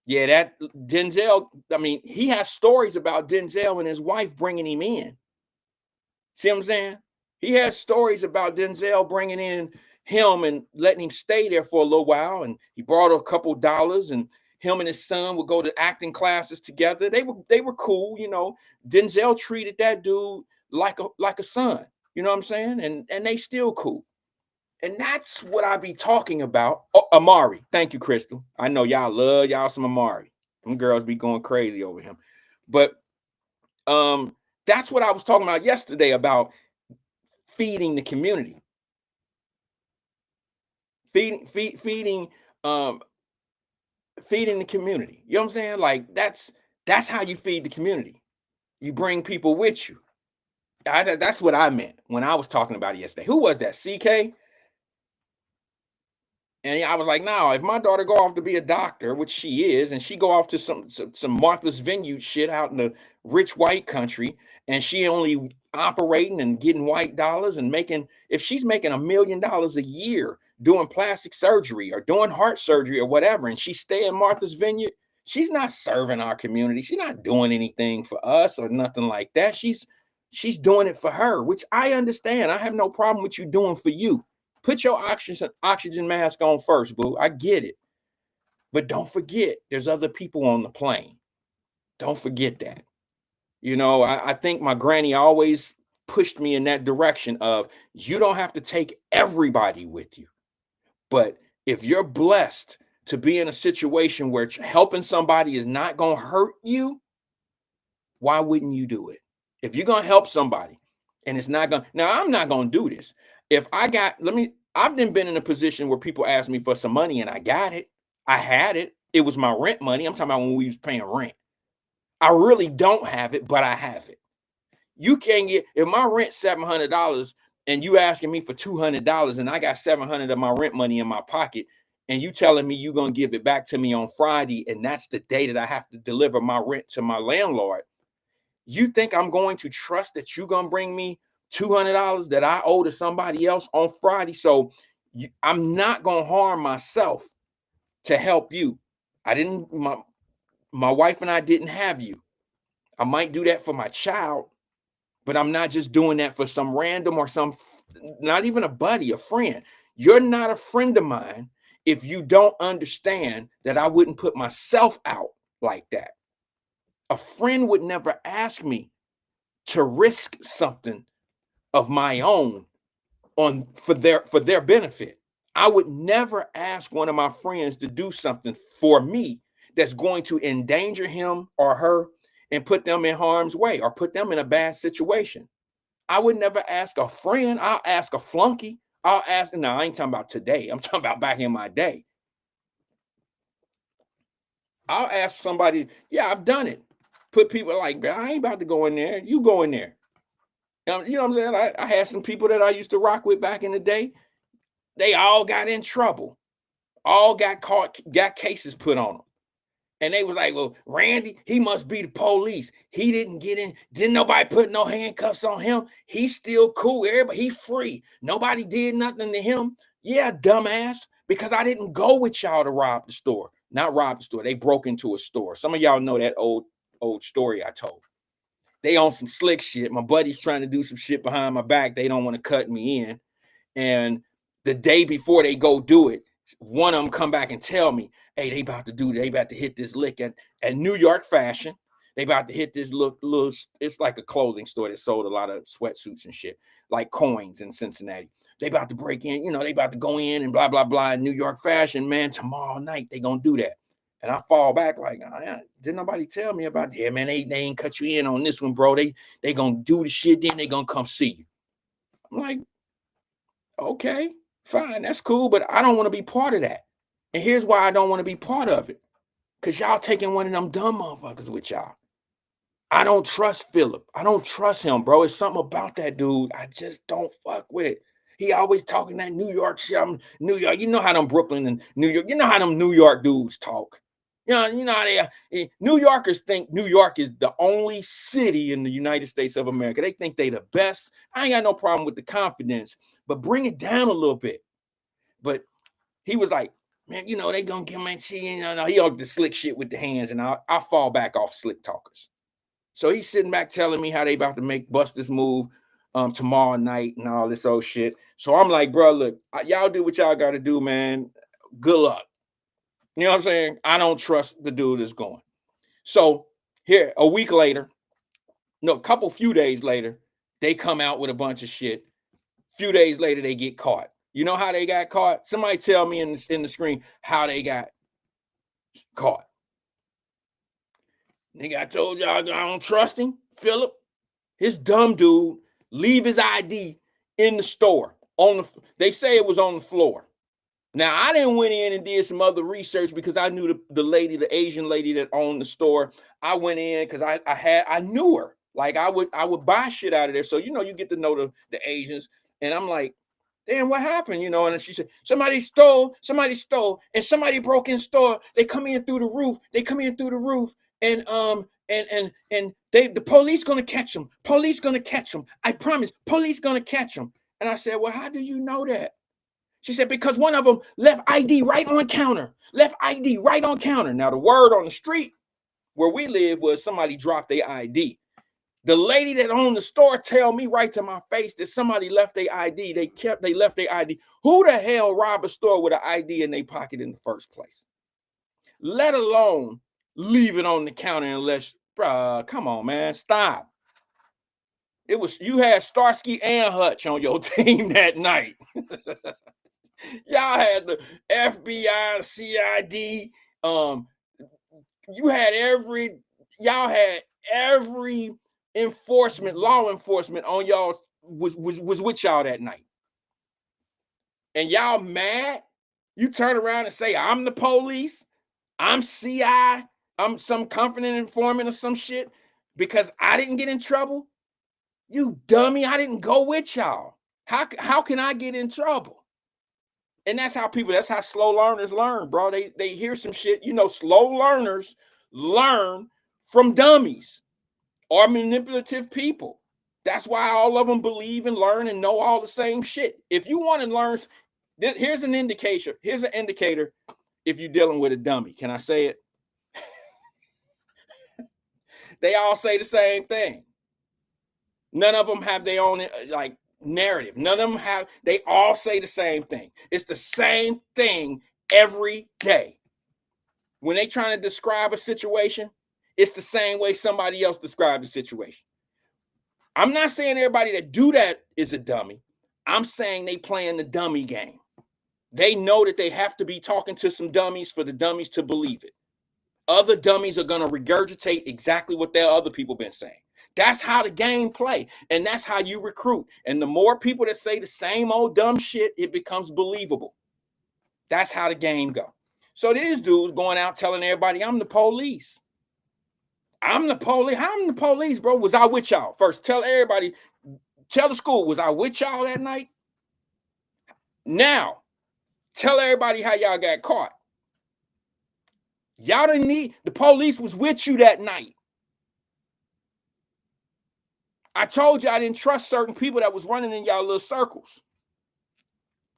Yeah, that Denzel, I mean, he has stories about Denzel and his wife bringing him in. See what I'm saying? He has stories about Denzel bringing in him and letting him stay there for a little while. And he brought a couple dollars, and him and his son would go to acting classes together. They were cool, Denzel treated that dude like a son. You know what I'm saying? And they still cool. And that's what I be talking about. Oh, Amari. Thank you, Crystal. I know y'all love y'all some Amari. Them girls be going crazy over him. But that's what I was talking about yesterday about feeding the community. Feeding the community. You know what I'm saying? Like that's how you feed the community. You bring people with you. That's what I meant when I was talking about it yesterday. Who was that? CK? And I was like, no, if my daughter go off to be a doctor, which she is, and she go off to some Martha's Vineyard shit out in the rich white country, and she only operating and getting white dollars and if she's making $1 million a year doing plastic surgery or doing heart surgery or whatever, and she stay in Martha's Vineyard, she's not serving our community. She's not doing anything for us or nothing like that. She's doing it for her, which I understand. I have no problem with you doing for you. Put your oxygen mask on first, boo. I get it. But don't forget, there's other people on the plane. Don't forget that. I think my granny always pushed me in that direction of you don't have to take everybody with you. But if you're blessed to be in a situation where helping somebody is not going to hurt you, why wouldn't you do it? If you're going to help somebody and it's not going to, now I'm not going to do this. If I've been in a position where people asked me for some money and I got it. I had it. It was my rent money. I'm talking about when we was paying rent. I really don't have it, but I have it. You can't get, if my rent's $700 and you asking me for $200 and I got $700 of my rent money in my pocket and you telling me you're going to give it back to me on Friday and that's the day that I have to deliver my rent to my landlord, you think I'm going to trust that you're going to bring me $200 that I owe to somebody else on Friday? So I'm not going to harm myself to help you. My wife and I didn't have you. I might do that for my child, but I'm not just doing that for some random or not even a buddy, a friend. You're not a friend of mine if you don't understand that I wouldn't put myself out like that. A friend would never ask me to risk something of my own for their benefit. I would never ask one of my friends to do something for me that's going to endanger him or her and put them in harm's way or put them in a bad situation. I would never ask a friend. I'll ask a flunky. I ain't talking about today. I'm talking about back in my day. I'll ask somebody, yeah, I've done it. Put people like, I ain't about to go in there. You go in there. You know what I'm saying? I had some people that I used to rock with back in the day. They all got in trouble. All got caught, got cases put on them. And they was like, well, Randy, he must be the police. He didn't get in. Didn't nobody put no handcuffs on him. He's still cool. Everybody, he free. Nobody did nothing to him. Yeah, dumbass. Because I didn't go with y'all to rob the store. Not rob the store. They broke into a store. Some of y'all know that old story I told. They on some slick shit. My buddy's trying to do some shit behind my back. They don't want to cut me in. And the day before they go do it, one of them come back and tell me, hey, they about to hit this lick at New York Fashion. They about to hit this little, it's like a clothing store that sold a lot of sweatsuits and shit, like coins in Cincinnati. They about to break in, they about to go in and blah, blah, blah. New York Fashion, man, tomorrow night they gonna do that. And I fall back like, didn't nobody tell me about? Yeah, man, they ain't cut you in on this one, bro. They gonna do the shit, then they gonna come see you. I'm like, okay, fine, that's cool, but I don't want to be part of that. And here's why I don't want to be part of it. Because y'all taking one of them dumb motherfuckers with y'all. I don't trust Philip. I don't trust him, bro. It's something about that dude I just don't fuck with. He always talking that New York shit. I'm New York. You know how them Brooklyn and New York, you know how them New York dudes talk. You know how New Yorkers think New York is the only city in the United States of America. They think they the best. I ain't got no problem with the confidence, but bring it down a little bit. But he was like, man, you know, they gonna give me shit. He all the slick shit with the hands, and I fall back off slick talkers. So he's sitting back telling me how they about to bust this move tomorrow night and all this old shit. So I'm like, bro, look, y'all do what y'all got to do, man. Good luck. You know what I'm saying? I don't trust the dude that's going. So here, a few days later, they come out with a bunch of shit. Few days later, they get caught. You know how they got caught? Somebody tell me in the screen how they got caught. Nigga, I told y'all I don't trust him. Philip, his dumb dude, leave his ID in the store. They say it was on the floor. Now, I didn't went in and did some other research because I knew the Asian lady that owned the store. I went in because I knew her. Like I would buy shit out of there. So, you know, you get to know the Asians. And I'm like, damn, what happened? You know, and she said, somebody stole, and somebody broke in store. They come in through the roof. And the police gonna catch them. I promise, police gonna catch them. And I said, well, how do you know that? She said, because one of them left ID right on counter. Now, the word on the street where we live was somebody dropped their ID. The lady that owned the store tell me right to my face that somebody left their ID. They left their ID. Who the hell robbed a store with an ID in their pocket in the first place? Let alone leave it on the counter unless, come on, man, stop. You had Starsky and Hutch on your team that night. Y'all had the FBI, CID. Y'all had every law enforcement on y'all was with y'all that night. And y'all mad? You turn around and say, I'm the police, I'm CI, I'm some confident informant or some shit because I didn't get in trouble. You dummy, I didn't go with y'all. How can I get in trouble? And that's how slow learners learn, bro. They hear some shit. You know, slow learners learn from dummies or manipulative people. That's why all of them believe and learn and know all the same shit. If you want to learn, here's an indicator. Here's an indicator if you're dealing with a dummy. Can I say it? They all say the same thing. None of them have their own narrative. None of them they all say the same thing. It's the same thing every day. When they trying to describe a situation, it's the same way somebody else described the situation. I'm not saying everybody that do that is a dummy. I'm saying they playing the dummy game. They know that they have to be talking to some dummies for the dummies to believe it. Other dummies are going to regurgitate exactly what their other people been saying. That's how the game play, and that's how you recruit. And the more people that say the same old dumb shit, it becomes believable. That's how the game go. So these dudes going out telling everybody, I'm the police. I'm the police, bro. Was I with y'all? First, tell everybody, tell the school, was I with y'all that night? Now, tell everybody how y'all got caught. Y'all didn't need, the police was with you that night. I told you I didn't trust certain people that was running in y'all little circles.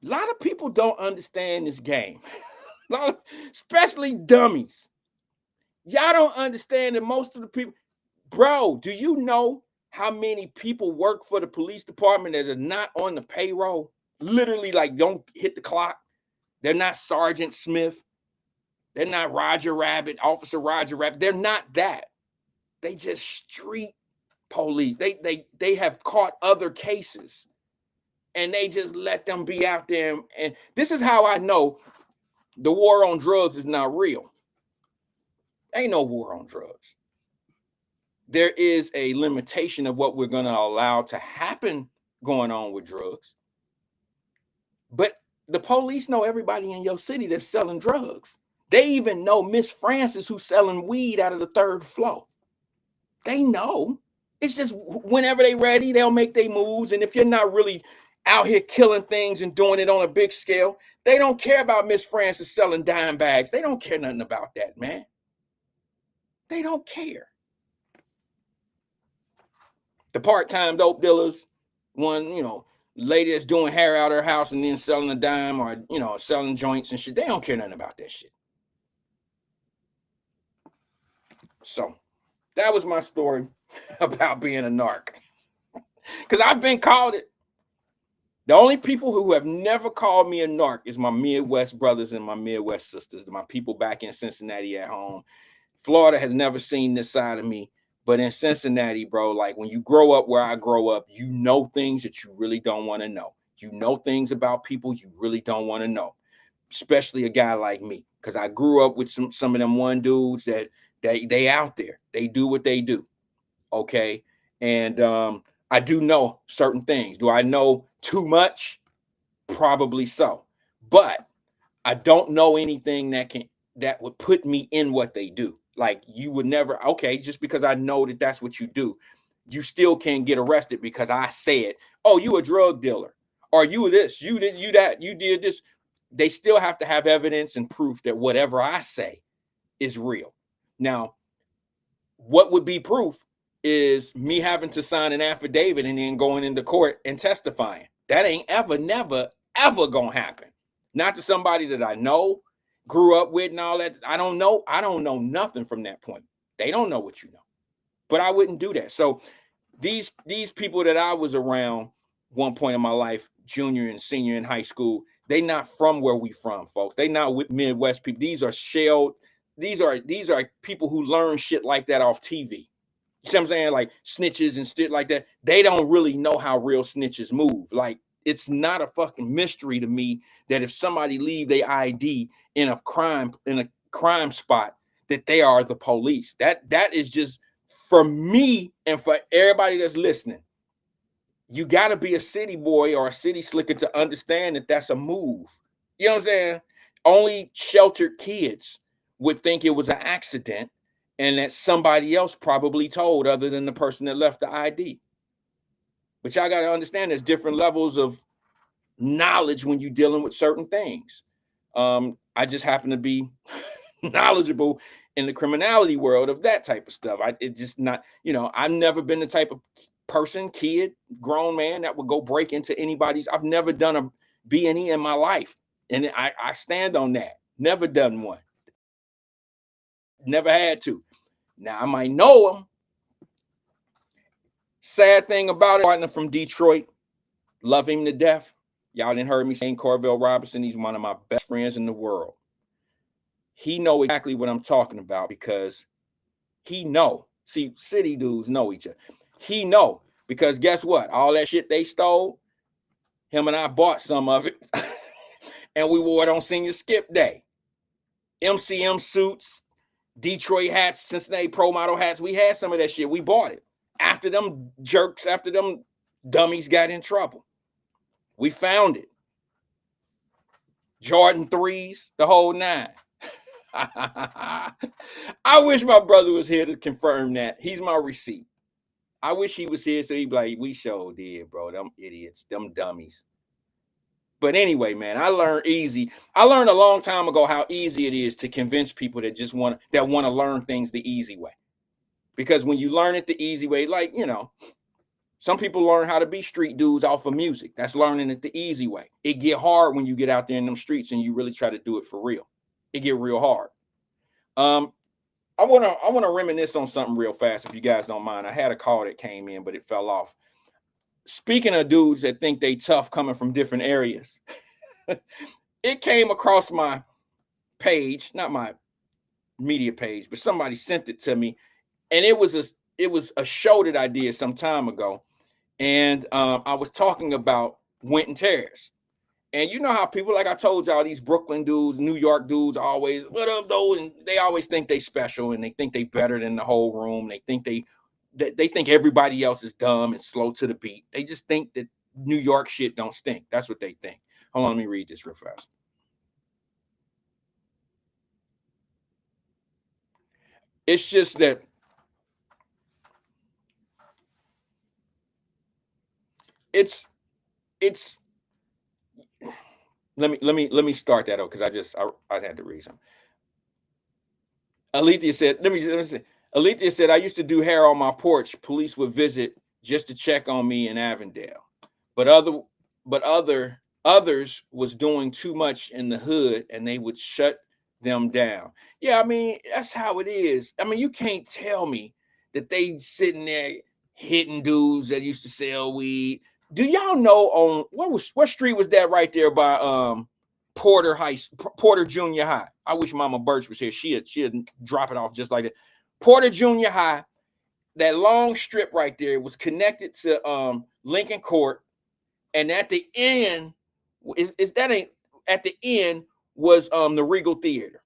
A lot of people don't understand this game. Especially dummies. Y'all don't understand that most of the people, bro, do you know how many people work for the police department that are not on the payroll? Literally, like, don't hit the clock. They're not Sergeant Smith. They're not Roger Rabbit, Officer Roger Rabbit. They're not that. They just street police. They have caught other cases, and they just let them be out there. And this is how I know the war on drugs is not real. Ain't no war on drugs. There is a limitation of what we're going to allow to happen going on with drugs. But the police know everybody in your city that's selling drugs. They even know Miss Francis who's selling weed out of the third floor. They know. It's just whenever they ready, they'll make their moves. And if you're not really out here killing things and doing it on a big scale, they don't care about Miss Francis selling dime bags. They don't care nothing about that, man. They don't care. The part-time dope dealers, one, lady that's doing hair out of her house and then selling a dime or, selling joints and shit, they don't care nothing about that shit. So that was my story about being a narc. Because I've been called it. The only people who have never called me a narc is my Midwest brothers and my Midwest sisters, my people back in Cincinnati at home. Florida has never seen this side of me. But in Cincinnati, bro, like when you grow up where I grow up, you know things that you really don't want to know. You know things about people you really don't want to know, especially a guy like me, because I grew up with some of them one dudes that they out there. They do what they do, okay? And I do know certain things. Do I know too much? Probably so. But I don't know anything that would put me in what they do. Like you would never, okay, just because I know that that's what you do, you still can't get arrested because I said, oh, you a drug dealer, or you this, you did, you that, you did this. They still have to have evidence and proof that whatever I say is real. Now, what would be proof is me having to sign an affidavit and then going into court and testifying. That ain't never, ever gonna happen. Not to somebody that I know, grew up with and all that. I don't know nothing from that point. They don't know what you know, but I wouldn't do that. So these people that I was around one point in my life, junior and senior in high school, they not from where we from, folks. They not with Midwest people. These are shelled. These are people who learn shit like that off TV. You see what I'm saying? Like snitches and shit like that. They don't really know how real snitches move. Like it's not a fucking mystery to me that if somebody leave their ID in a crime spot, that they are the police. That is just for me and for everybody that's listening. You got to be a city boy or a city slicker to understand that that's a move. You know what I'm saying? Only sheltered kids would think it was an accident and that somebody else probably told other than the person that left the ID. But y'all got to understand there's different levels of knowledge when you're dealing with certain things. I just happen to be knowledgeable in the criminality world of that type of stuff. It just not, I've never been the type of person, kid, grown man that would go break into anybody's. I've never done a B&E in my life. And I stand on that. Never done one. Never had to. Now I might know him. Sad thing about it, partner from Detroit, love him to death. Y'all didn't heard me saying Corvell Robinson. He's one of my best friends in the world. He know exactly what I'm talking about because he know. See, city dudes know each other. He know because guess what? All that shit they stole, him and I bought some of it, and we wore it on Senior Skip Day. MCM suits, Detroit hats, Cincinnati Pro Model hats. We had some of that shit. We bought it. After them jerks, after them dummies got in trouble. We found it. Jordan 3s, the whole 9. I wish my brother was here to confirm that. He's my receipt. I wish he was here so he'd be like, we sure did, bro. Them idiots, them dummies. But anyway, man, I learned easy. I learned a long time ago how easy it is to convince people that just want to learn things the easy way. Because when you learn it the easy way, like, some people learn how to be street dudes off of music. That's learning it the easy way. It get hard when you get out there in them streets and you really try to do it for real. It get real hard. I want to reminisce on something real fast, if you guys don't mind. I had a call that came in, but it fell off. Speaking of dudes that think they tough coming from different areas, it came across my page, not my media page, but somebody sent it to me, and it was a show that I did some time ago, and I was talking about Winton Terrace, And you know how people, like I told y'all, these Brooklyn dudes, New York dudes, always, what up, those? And they always think they special and they think they better than the whole room. They think they think everybody else is dumb and slow to the beat. They just think that New York shit don't stink. That's what they think. Hold on, let me read this real fast. It's just that it's let me start that out because I had to read something. Alethea said, let me say, Alethea said, I used to do hair on my porch. Police would visit just to check on me in Avondale. But others was doing too much in the hood and they would shut them down. Yeah, I mean, that's how it is. I mean, you can't tell me that they sitting there hitting dudes that used to sell weed. Do y'all know on what street was that right there by Porter Junior High? I wish Mama Birch was here. She'd drop it off just like that. Porter Junior High, that long strip right there was connected to Lincoln Court, and at the end at the end was the Regal Theater.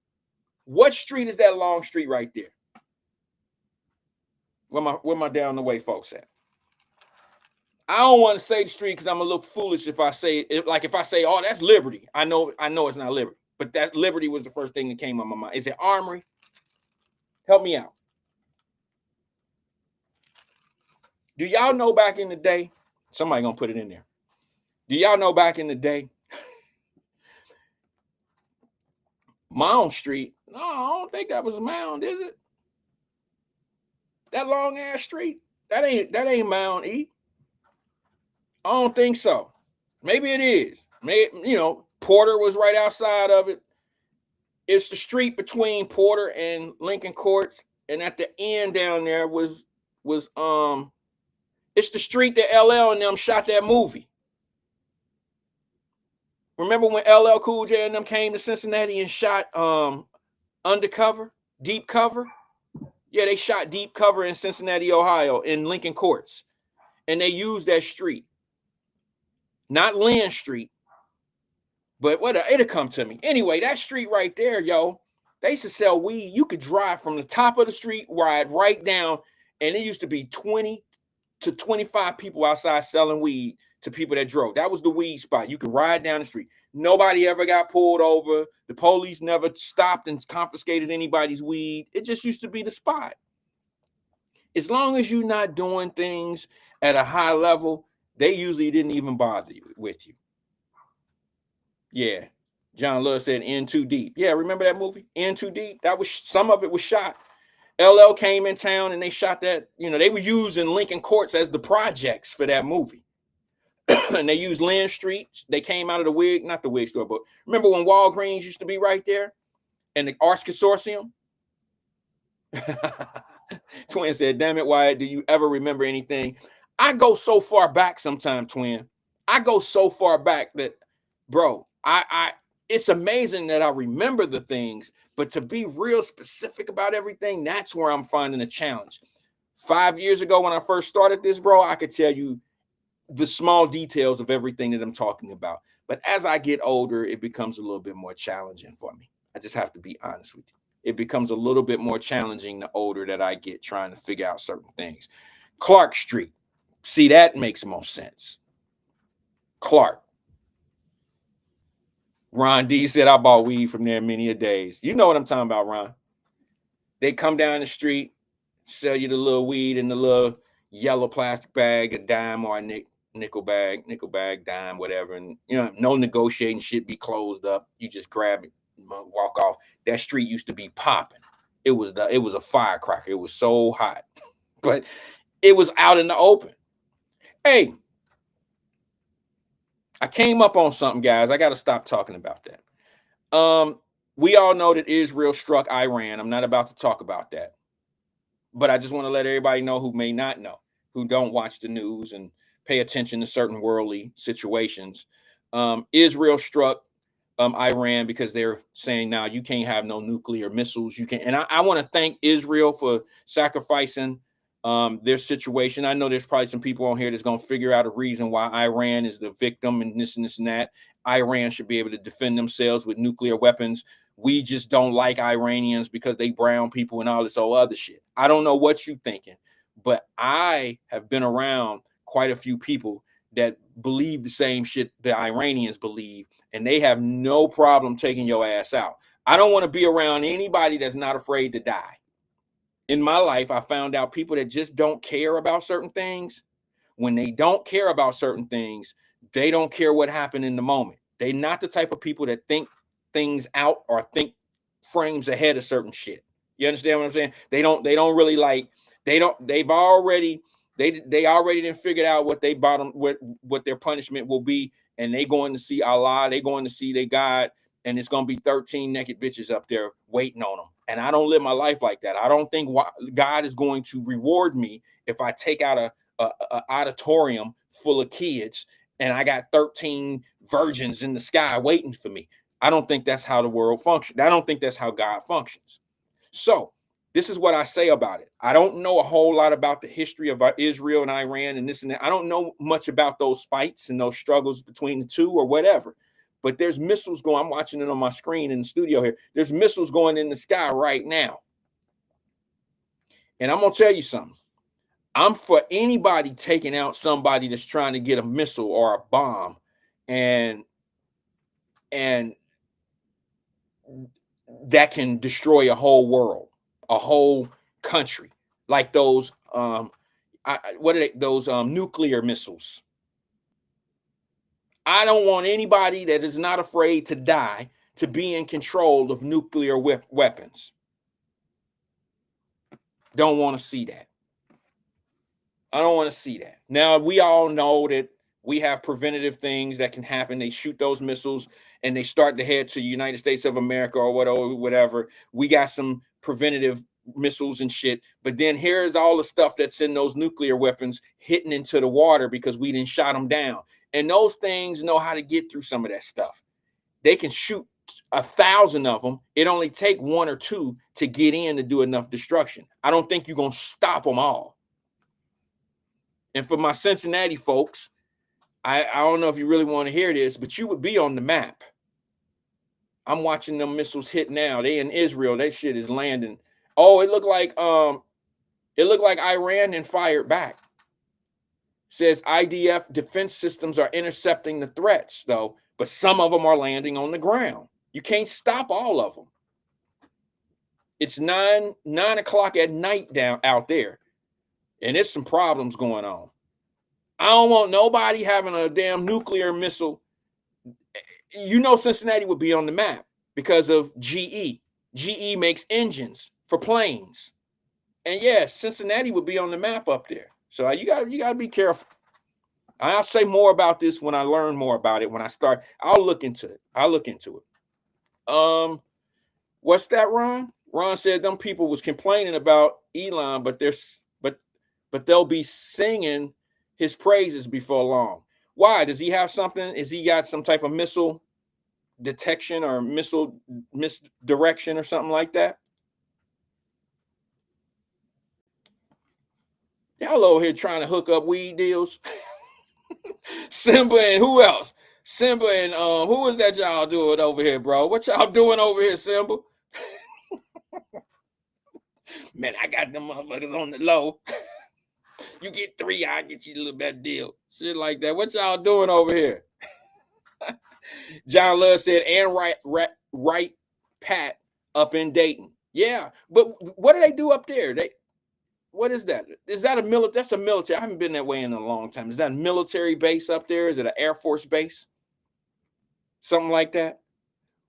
What street is that long street right there? Where my down the way folks at? I don't want to say the street because I'm gonna look foolish if I say it. Like if I say, "Oh, that's Liberty," I know it's not Liberty, but that Liberty was the first thing that came on my mind. Is it Armory? Help me out. Do y'all know back in the day? Somebody gonna put it in there. Do y'all know back in the day? Mound Street. No, I don't think that was Mound, is it? That long ass street. That ain't Mound E. I don't think so. Maybe it is. Maybe, Porter was right outside of it. It's the street between Porter and Lincoln Courts, and at the end down there was it's the street that LL and them shot that movie. Remember when LL Cool J and them came to Cincinnati and shot Undercover, Deep Cover? Yeah, they shot Deep Cover in Cincinnati, Ohio, in Lincoln Courts, and they used that street. Not Lynn Street, but it'll come to me. Anyway, that street right there, yo, they used to sell weed. You could drive from the top of the street, ride right down, and it used to be 20 to 25 people outside selling weed to people that drove. That was the weed spot. You could ride down the street. Nobody ever got pulled over. The police never stopped and confiscated anybody's weed. It just used to be the spot. As long as you're not doing things at a high level, they usually didn't even bother with you. Yeah. John Love said In Too Deep. Yeah, remember that movie? In Too Deep? Some of it was shot. LL came in town and they shot that. They were using Lincoln Courts as the projects for that movie. And they used Lynn Street. They came out of not the wig store, but remember when Walgreens used to be right there? And the Arts Consortium? Twin said, damn it, Wyatt, do you ever remember anything? I go so far back sometimes, Twin. I go so far back that, bro, it's amazing that I remember the things, but to be real specific about everything, that's where I'm finding a challenge. 5 years ago when I first started this, bro, I could tell you the small details of everything that I'm talking about. But as I get older, it becomes a little bit more challenging for me. I just have to be honest with you. It becomes a little bit more challenging the older that I get trying to figure out certain things. Clark Street. See, that makes more sense. Clark. Ron D said, I bought weed from there many a days. You know what I'm talking about, Ron. They come down the street, sell you the little weed in the little yellow plastic bag, a dime or a nickel bag, dime, whatever. And, no negotiating, shit be closed up. You just grab it, walk off. That street used to be popping. It was a firecracker. It was so hot, but it was out in the open. Hey, I came up on something, guys. I got to stop talking about that. We all know that Israel struck Iran. I'm not about to talk about that, but I just want to let everybody know who may not know, who don't watch the news and pay attention to certain worldly situations. Israel struck Iran because they're saying now you can't have no nuclear missiles. You can't. And I want to thank Israel for sacrificing their situation. I know there's probably some people on here that's going to figure out a reason why Iran is the victim and this and that. Iran should be able to defend themselves with nuclear weapons. We just don't like Iranians because they brown people and all this old other shit. I don't know what you're thinking, but I have been around quite a few people that believe the same shit the Iranians believe, and they have no problem taking your ass out. I don't want to be around anybody that's not afraid to die. In my life, I found out people that just don't care about certain things. When they don't care about certain things, they don't care what happened in the moment. They're not the type of people that think things out or think frames ahead of certain shit. You understand what I'm saying? They don't really like, they already done figured out what they bottom, what their punishment will be, and they going to see Allah, they going to see their God, and it's going to be 13 naked bitches up there waiting on them. And I don't live my life like that. I don't think God is going to reward me if I take out a auditorium full of kids and I got 13 virgins in the sky waiting for me. I don't think that's how the world functions. I don't think that's how God functions. So this is what I say about it. I don't know a whole lot about the history of Israel and Iran and this and that. I don't know much about those fights and those struggles between the two or whatever. But there's missiles going. I'm watching it on my screen in the studio here. There's missiles going in the sky right now. And I'm going to tell you something. I'm for anybody taking out somebody that's trying to get a missile or a bomb and that can destroy a whole world, a whole country, like those nuclear missiles. I don't want anybody that is not afraid to die to be in control of nuclear weapons. Don't want to see that. I don't want to see that. Now, we all know that we have preventative things that can happen. They shoot those missiles and they start to head to the United States of America or whatever. We got some preventative missiles and shit. But then here's all the stuff that's in those nuclear weapons hitting into the water because we didn't shot them down. And those things know how to get through some of that stuff. They can shoot 1,000 of them. It only take 1 or 2 to get in to do enough destruction. I don't think you're going to stop them all. And for my Cincinnati folks, I don't know if you really want to hear this, but you would be on the map. I'm watching them missiles hit now. They in Israel. That shit is landing. Oh, it looked like Iran and fired back. Says IDF defense systems are intercepting the threats, though, but some of them are landing on the ground. You can't stop all of them. It's 9 o'clock at night down out there, and there's some problems going on. I don't want nobody having a damn nuclear missile. You know, Cincinnati would be on the map because of GE. GE makes engines for planes, and yes, Cincinnati would be on the map up there. So you got to be careful. I'll say more about this when I learn more about it. When I start, I'll look into it. What's that, Ron? Ron said them people was complaining about Elon, but they'll be singing his praises before long. Why? Does he have something? Is he got some type of missile detection or missile misdirection or something like that? Y'all over here trying to hook up weed deals. Simba and who else? Simba and who is that y'all doing over here, bro? What y'all doing over here, Simba? Man, I got them motherfuckers on the low. You get 3, I get you a little better deal. Shit like that. What y'all doing over here? John Love said, and right Pat up in Dayton. Yeah, but what do they do up there? What is that? Is that a military? That's a military. I haven't been that way in a long time. Is that a military base up there? Is it an Air Force base? Something like that?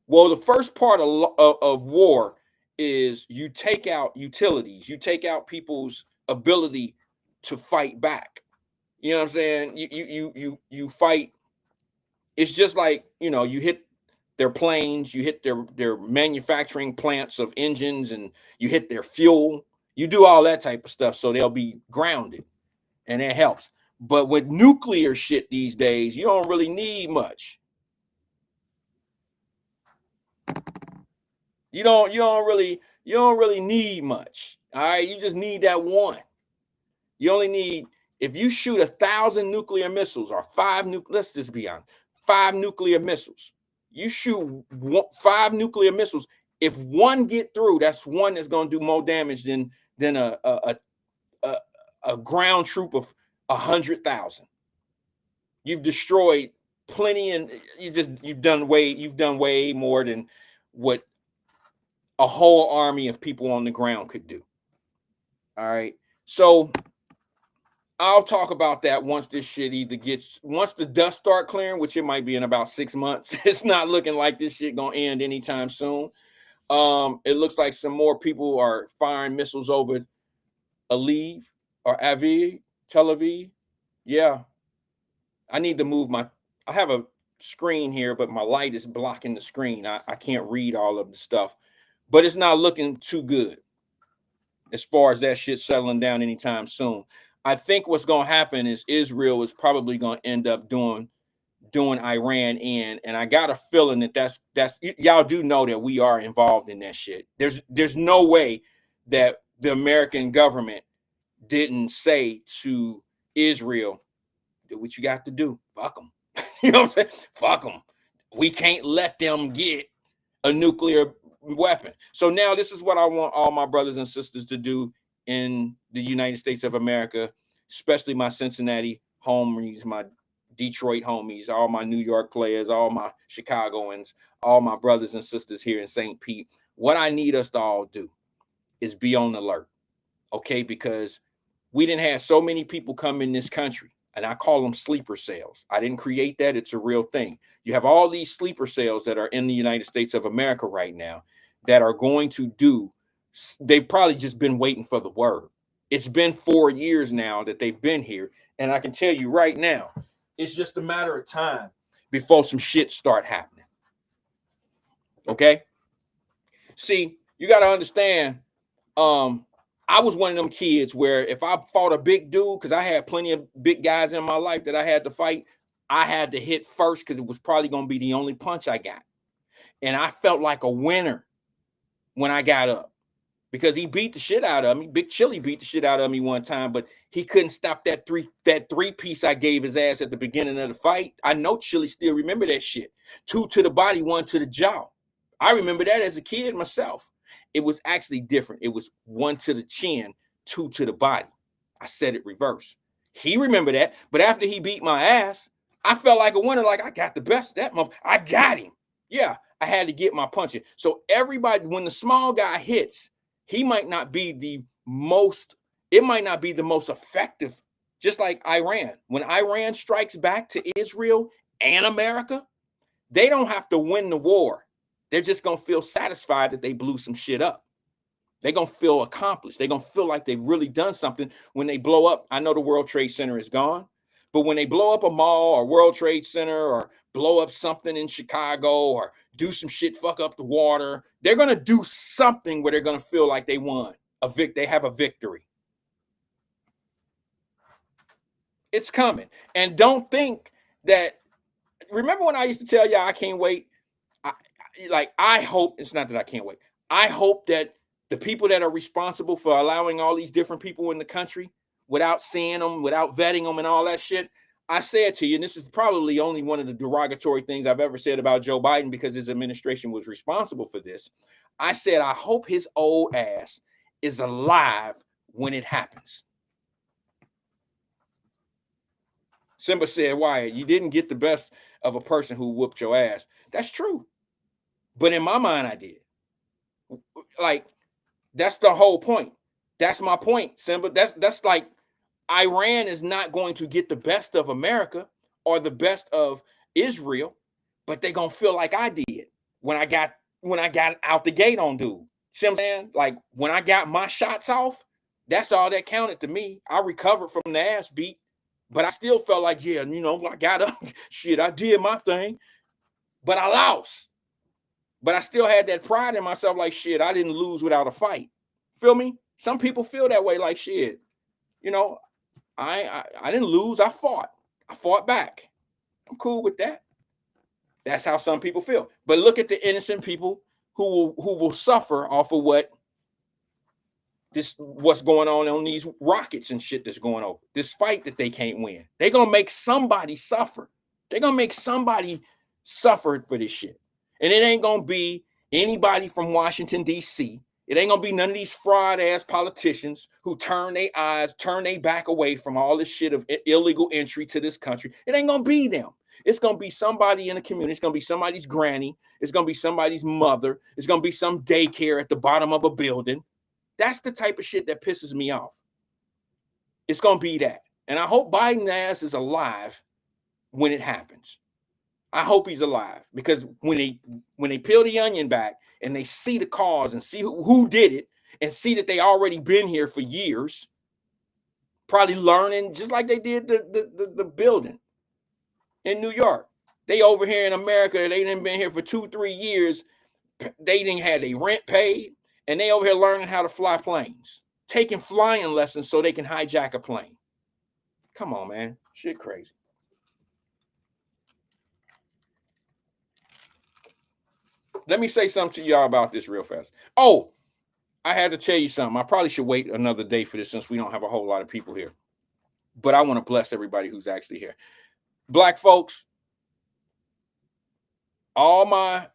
Well, the first part of war is you take out utilities. You take out people's ability to fight back. You know what I'm saying? You fight. It's just like, you know, you hit their planes, you hit their manufacturing plants of engines, and you hit their fuel. You do all that type of stuff so they'll be grounded, and that helps. But with nuclear shit these days, you don't really need much. You don't really need much. All right, you just need that one. You only need, if you shoot 1,000 nuclear missiles or 5 let's just be honest, 5 nuclear missiles. You shoot 5 nuclear missiles. If one get through, that's one that's going to do more damage than a ground troop of 100,000. You've destroyed plenty, and you've done way more than what a whole army of people on the ground could do. All right. So I'll talk about that once this shit once the dust start clearing, which it might be in about 6 months. It's not looking like this shit gonna end anytime soon. It looks like some more people are firing missiles over Tel Aviv. Yeah. I need to move I have a screen here, but my light is blocking the screen. I can't read all of the stuff, but it's not looking too good as far as that shit settling down anytime soon. I think what's going to happen is Israel is probably going to end up doing Iran in, and I got a feeling that that's y'all do know that we are involved in that shit. There's no way that the American government didn't say to Israel, do what you got to do. Fuck them. You know what I'm saying? Fuck them. We can't let them get a nuclear weapon. So now this is what I want all my brothers and sisters to do in the United States of America, especially my Cincinnati homies, my Detroit homies, all my New York players, all my Chicagoans, all my brothers and sisters here in St. Pete. What I need us to all do is be on alert, okay? Because we didn't have so many people come in this country, and I call them sleeper cells. I didn't create that. It's a real thing. You have all these sleeper cells that are in the United States of America right now that are going to do, they've probably just been waiting for the word. It's been 4 years now that they've been here. And I can tell you right now, it's just a matter of time before some shit start happening. Okay? See, you got to understand, I was one of them kids where if I fought a big dude, because I had plenty of big guys in my life that I had to fight, I had to hit first because it was probably going to be the only punch I got. And I felt like a winner when I got up because he beat the shit out of me. Big Chili beat the shit out of me one time, but he couldn't stop that three piece I gave his ass at the beginning of the fight. I know Chili still remember that shit. 2 to the body, 1 to the jaw. I remember that as a kid myself. It was actually different. It was 1 to the chin, 2 to the body. I said it reverse. He remembered that, but after he beat my ass, I felt like a winner. Like I got the best of that motherfucker. I got him. Yeah, I had to get my punching. So everybody, when the small guy hits, he might not be the most. It might not be the most effective. Just like Iran. When Iran strikes back to Israel and America, they don't have to win the war. They're just going to feel satisfied that they blew some shit up. They're going to feel accomplished. They're going to feel like they've really done something when they blow up. I know the World Trade Center is gone, but when they blow up a mall or World Trade Center or blow up something in Chicago or do some shit, fuck up the water, they're going to do something where they're going to feel like they won. They have a victory. It's coming. And don't think that, remember when I used to tell y'all I can't wait? I hope, it's not that I can't wait. I hope that the people that are responsible for allowing all these different people in the country without seeing them, without vetting them and all that shit, I said to you, and this is probably only one of the derogatory things I've ever said about Joe Biden because his administration was responsible for this. I said, I hope his old ass is alive when it happens. Simba said, Wyatt, you didn't get the best of a person who whooped your ass. That's true. But in my mind, I did. Like, that's the whole point. That's my point, Simba. That's like Iran is not going to get the best of America or the best of Israel, but they're gonna feel like I did when I got out the gate on dude. See what I'm saying? Like when I got my shots off, that's all that counted to me. I recovered from the ass beat, but I still felt like, yeah, I got up. Shit, I did my thing, but I lost. But I still had that pride in myself, like, shit, I didn't lose without a fight. Feel me? Some people feel that way, like, shit, I didn't lose. I fought back. I'm cool with that. That's how some people feel. But look at the innocent people who will suffer off of what's going on these rockets and shit that's going over. This fight that they can't win. They're going to make somebody suffer. They're going to make somebody suffer for this shit. And it ain't going to be anybody from Washington, D.C. It ain't going to be none of these fraud-ass politicians who turn their back away from all this shit of illegal entry to this country. It ain't going to be them. It's going to be somebody in the community. It's going to be somebody's granny. It's going to be somebody's mother. It's going to be some daycare at the bottom of a building. That's the type of shit that pisses me off. It's going to be that. And I hope Biden's ass is alive when it happens. I hope he's alive, because when they peel the onion back and they see the cause and see who did it and see that they already been here for years, probably learning just like they did the building in New York. They over here in America, they didn't been here for 2-3 years. They didn't have their rent paid, and they over here learning how to fly planes, taking flying lessons so they can hijack a plane. Come on, man. Shit crazy. Let me say something to y'all about this real fast. Oh, I had to tell you something. I probably should wait another day for this since we don't have a whole lot of people here. But I want to bless everybody who's actually here. Black folks, all my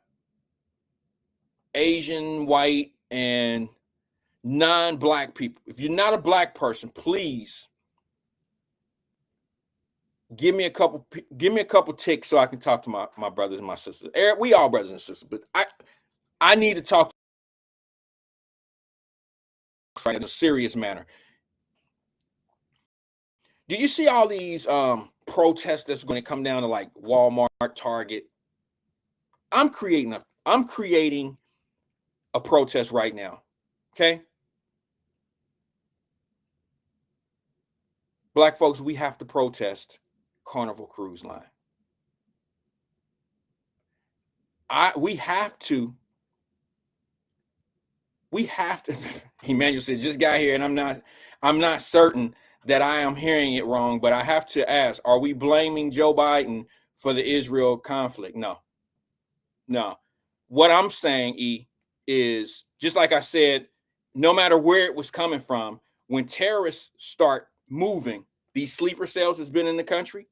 Asian, white, and non-black people, if you're not a black person, please give me a couple ticks so I can talk to my brothers and my sisters. We all brothers and sisters, but I need to talk in a serious manner. Do you see all these protests that's going to come down to like Walmart, Target? I'm creating a protest right now. Okay? Black folks, we have to protest Carnival Cruise Line. We have to. Emmanuel said, just got here, and I'm not certain that I am hearing it wrong, but I have to ask, are we blaming Joe Biden for the Israel conflict? No. What I'm saying, is just like I said, no matter where it was coming from, when terrorists start moving, these sleeper cells has been in the country,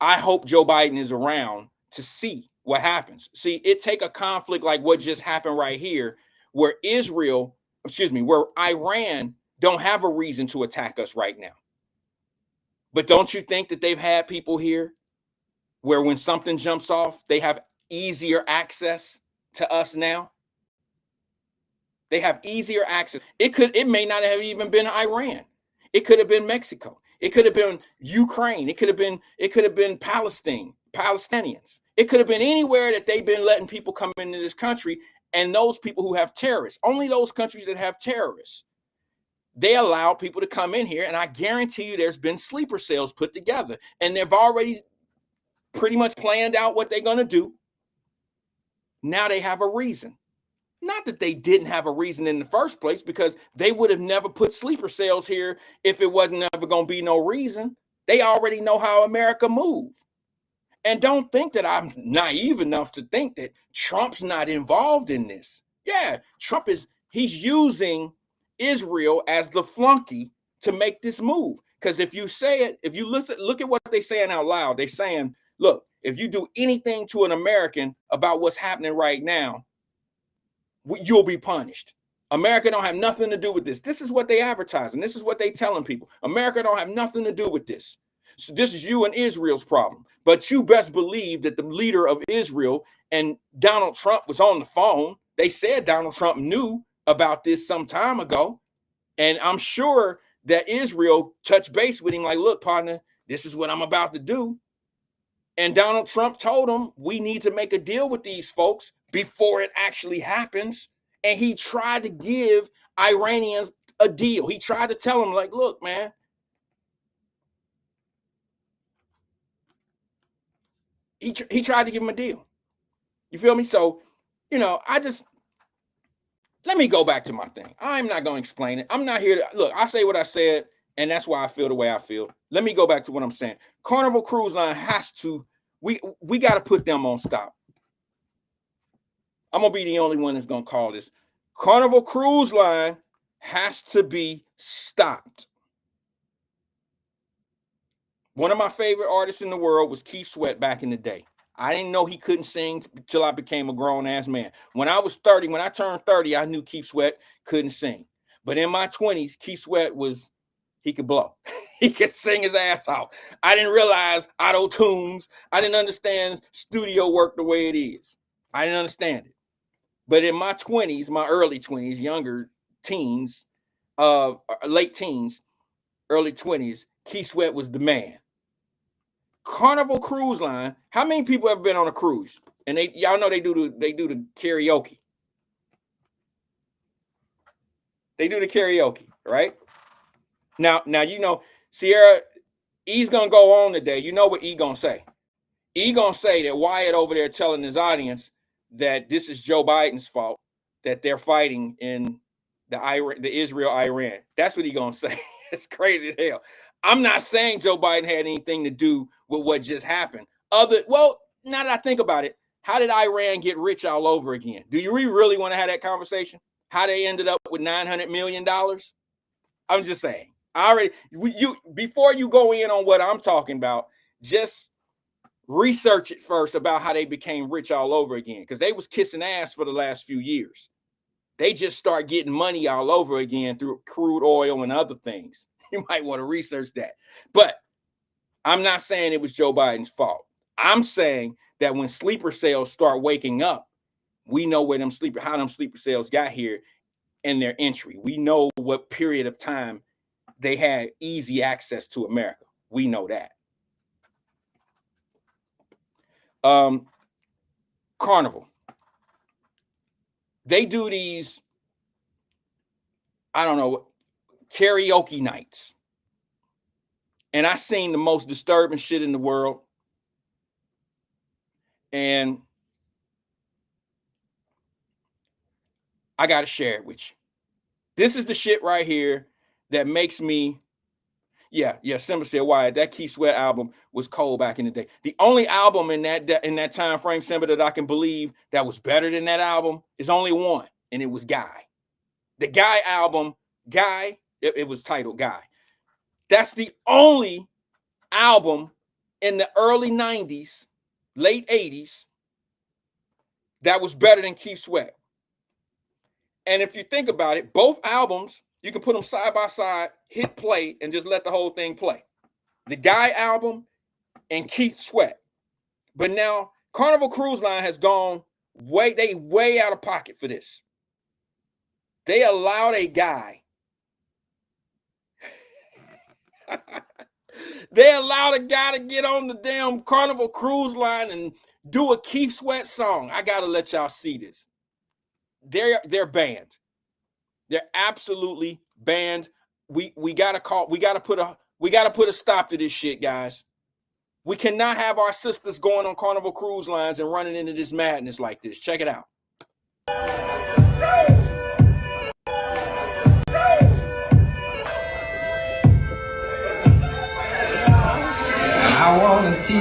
I hope Joe Biden is around to see what happens. See, it take a conflict like what just happened right here, where where Iran don't have a reason to attack us right now. But don't you think that they've had people here where when something jumps off, they have easier access to us now? They have easier access. It may not have even been Iran. It could have been Mexico. It could have been Ukraine. It could have been Palestinians. It could have been anywhere that they've been letting people come into this country, and those people who have terrorists, only those countries that have terrorists, they allow people to come in here, and I guarantee you there's been sleeper cells put together, and they've already pretty much planned out what they're going to do. Now they have a reason. Not that they didn't have a reason in the first place, because they would have never put sleeper cells here if it wasn't ever going to be no reason. They already know how America moves. And don't think that I'm naive enough to think that Trump's not involved in this. Yeah, he's using Israel as the flunky to make this move. Because if you look at what they're saying out loud, they're saying, look, if you do anything to an American about what's happening right now, you'll be punished. America don't have nothing to do with this. This is what they advertise, and this is what they telling people. America don't have nothing to do with this. So this is you and Israel's problem. But you best believe that the leader of Israel and Donald Trump was on the phone. They said Donald Trump knew about this some time ago. And I'm sure that Israel touched base with him like, look, partner, this is what I'm about to do. And Donald Trump told him, we need to make a deal with these folks before it actually happens. And he tried to give Iranians a deal. He tried to tell them, like, look, man, he tried to give him a deal. You feel me? So, let me go back to my thing. I'm not going to explain it. I'm not here to, look, I say what I said, and that's why I feel the way I feel. Let me go back to what I'm saying. Carnival Cruise Line we got to put them on stop. I'm going to be the only one that's going to call this. Carnival Cruise Line has to be stopped. One of my favorite artists in the world was Keith Sweat back in the day. I didn't know he couldn't sing until I became a grown-ass man. When I was 30, when I turned 30, I knew Keith Sweat couldn't sing. But in my 20s, Keith Sweat he could blow. He could sing his ass off. I didn't realize auto-tunes. I didn't understand studio work the way it is. I didn't understand it. But in my 20s, my early 20s, younger teens, late teens, early 20s, Keith Sweat was the man. Carnival Cruise Line. How many people have been on a cruise? And y'all know they do the karaoke. They do the karaoke, right? Now you know, Sierra, E's gonna go on today. You know what E gonna say? E gonna say that Wyatt over there telling his audience that this is Joe Biden's fault that they're fighting in the Israel-Iran. That's what he gonna say. It's crazy as hell. I'm not saying Joe Biden had anything to do with what just happened. Well, now that I think about it, how did Iran get rich all over again? Do you really want to have that conversation? How they ended up with $900 million? I'm just saying. Before you go in on what I'm talking about, just research it first about how they became rich all over again, because they was kissing ass for the last few years. They just start getting money all over again through crude oil and other things. You might want to research that. But I'm not saying it was Joe Biden's fault. I'm saying that when sleeper cells start waking up, we know how them sleeper cells got here and their entry. We know what period of time they had easy access to America. We know that. Carnival. They do these, I don't know, karaoke nights. And I seen the most disturbing shit in the world. And I got to share it with you. This is the shit right here that makes me, Simba said, Wyatt, that Keith Sweat album was cold back in the day. The only album in that time frame, Simba, that I can believe that was better than that album is only one, and it was Guy. The Guy album, it was titled Guy. That's the only album in the early 90s, late 80s, that was better than Keith Sweat. And if you think about it, both albums, you can put them side by side, hit play, and just let the whole thing play. The Guy album and Keith Sweat. But now Carnival Cruise Line has gone way out of pocket for this. They allowed a guy. They allowed a guy to get on the damn Carnival Cruise Line and do a Keith Sweat song. I gotta let y'all see this. They're banned. They're absolutely banned. We gotta put a stop to this shit, guys. We cannot have our sisters going on Carnival Cruise Lines and running into this madness like this. Check it out. I wanna tease you.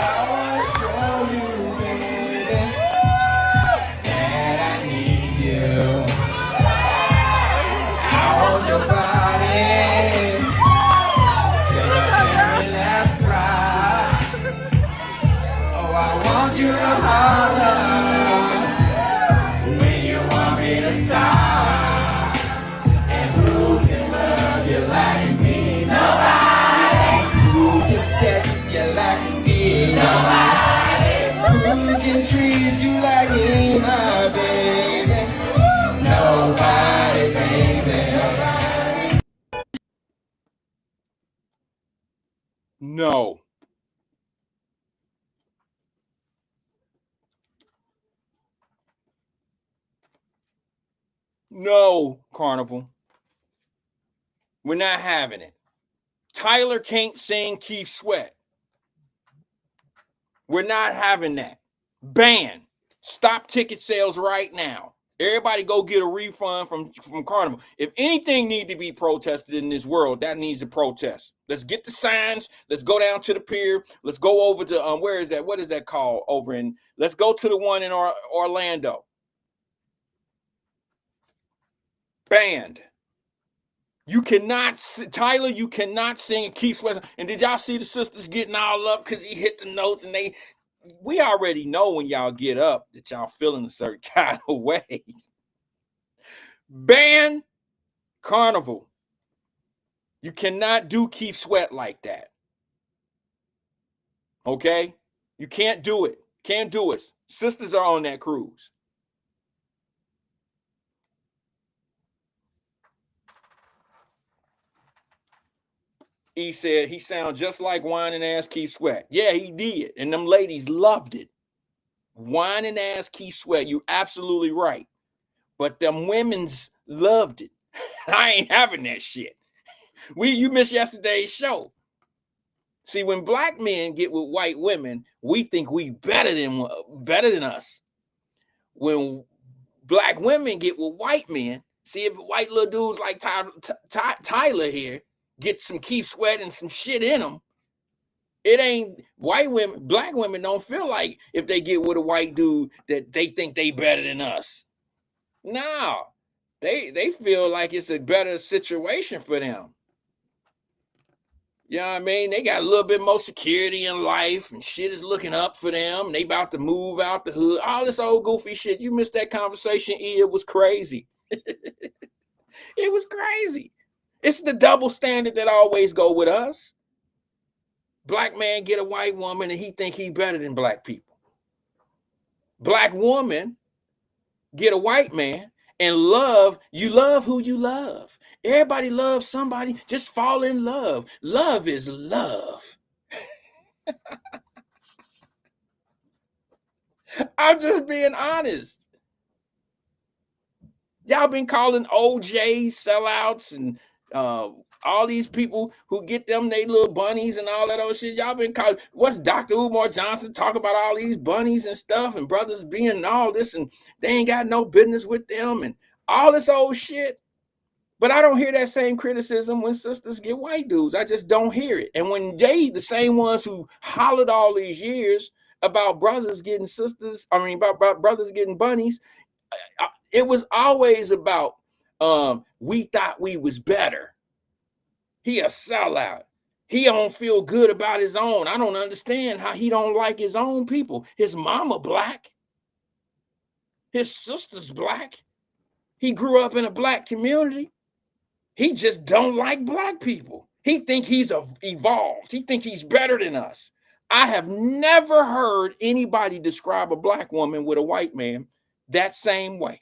I wanna show you, baby, that I need you. I want your body till the very last cry. Oh, I want you to holler when you want me to stop. Like me, nobody. Who can sex you like me? Nobody. Who can treat you like me, my baby? Nobody, baby. No. No, Carnival. We're not having it. Tyler can't sing Keith Sweat. We're not having that. Ban. Stop ticket sales right now. Everybody go get a refund from Carnival. If anything needs to be protested in this world, that needs to protest. Let's get the signs. Let's go down to the pier. Let's go over to, where is that? What is that called? Let's go to the one in Orlando. Banned. You cannot, Tyler, you cannot sing and keep sweating. And did y'all see the sisters getting all up because he hit the notes? And we already know when y'all get up that y'all feeling a certain kind of way. Ban Carnival. You cannot do Keith Sweat like that. Okay? You can't do it. Can't do it. Sisters are on that cruise. He said he sounds just like whining ass Keith Sweat. Yeah, he did. And them ladies loved it. Whining ass Keith Sweat. You absolutely right. But them women's loved it. I ain't having that shit. You missed yesterday's show. See, when black men get with white women, we think we better than us. When black women get with white men, see if white little dudes like Tyler here get some Keith Sweat and some shit in them, it ain't white women. Black women don't feel like if they get with a white dude that they think they better than us. No, they feel like it's a better situation for them. You know what I mean? They got a little bit more security in life and shit is looking up for them. They about to move out the hood. All this old goofy shit. You missed that conversation, E. It was crazy. It was crazy. It's the double standard that always go with us. Black man get a white woman and he think he better than black people. Black woman get a white man and you love who you love. Everybody loves somebody. Just fall in love. Love is love. I'm just being honest. Y'all been calling OJ sellouts and all these people who get them they little bunnies and all that old shit. Y'all been calling. What's Dr. Umar Johnson talk about all these bunnies and stuff and brothers being all this and they ain't got no business with them and all this old shit. But I don't hear that same criticism when sisters get white dudes. I just don't hear it. And when they, the same ones who hollered all these years about brothers getting sisters, about brothers getting bunnies, it was always about we thought we was better. He a sellout. He don't feel good about his own. I don't understand how he don't like his own people. His mama black. His sister's black. He grew up in a black community. He just don't like black people. He think he's evolved. He think he's better than us. I have never heard anybody describe a black woman with a white man that same way.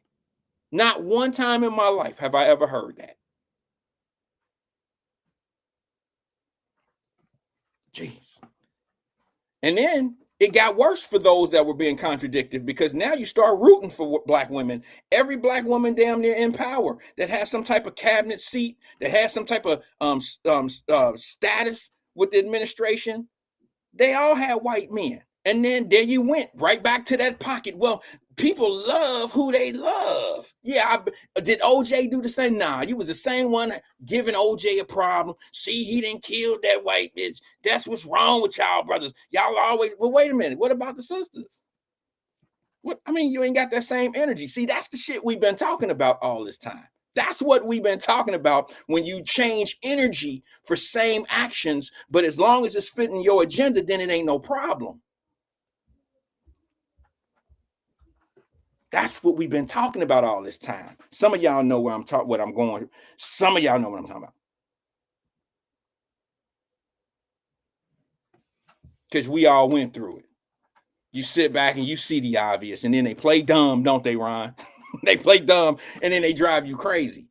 Not one time in my life have I ever heard that. Jeez. And then it got worse for those that were being contradicted because now you start rooting for black women. Every black woman damn near in power that has some type of cabinet seat, that has some type of status with the administration, they all had white men. And then there you went, right back to that pocket. Well, people love who they love. Yeah, did OJ do the same? Nah, you was the same one giving OJ a problem. See, he didn't kill that white bitch. That's what's wrong with y'all brothers. Y'all always, well, wait a minute. What about the sisters? What? I mean, you ain't got that same energy. See, that's the shit we've been talking about all this time. That's what we've been talking about when you change energy for same actions, but as long as it's fitting your agenda, then it ain't no problem. That's what we've been talking about all this time. Some of y'all know what I'm going. Some of y'all know what I'm talking about. Because we all went through it. You sit back and you see the obvious, and then they play dumb, don't they, Ron? They play dumb, and then they drive you crazy.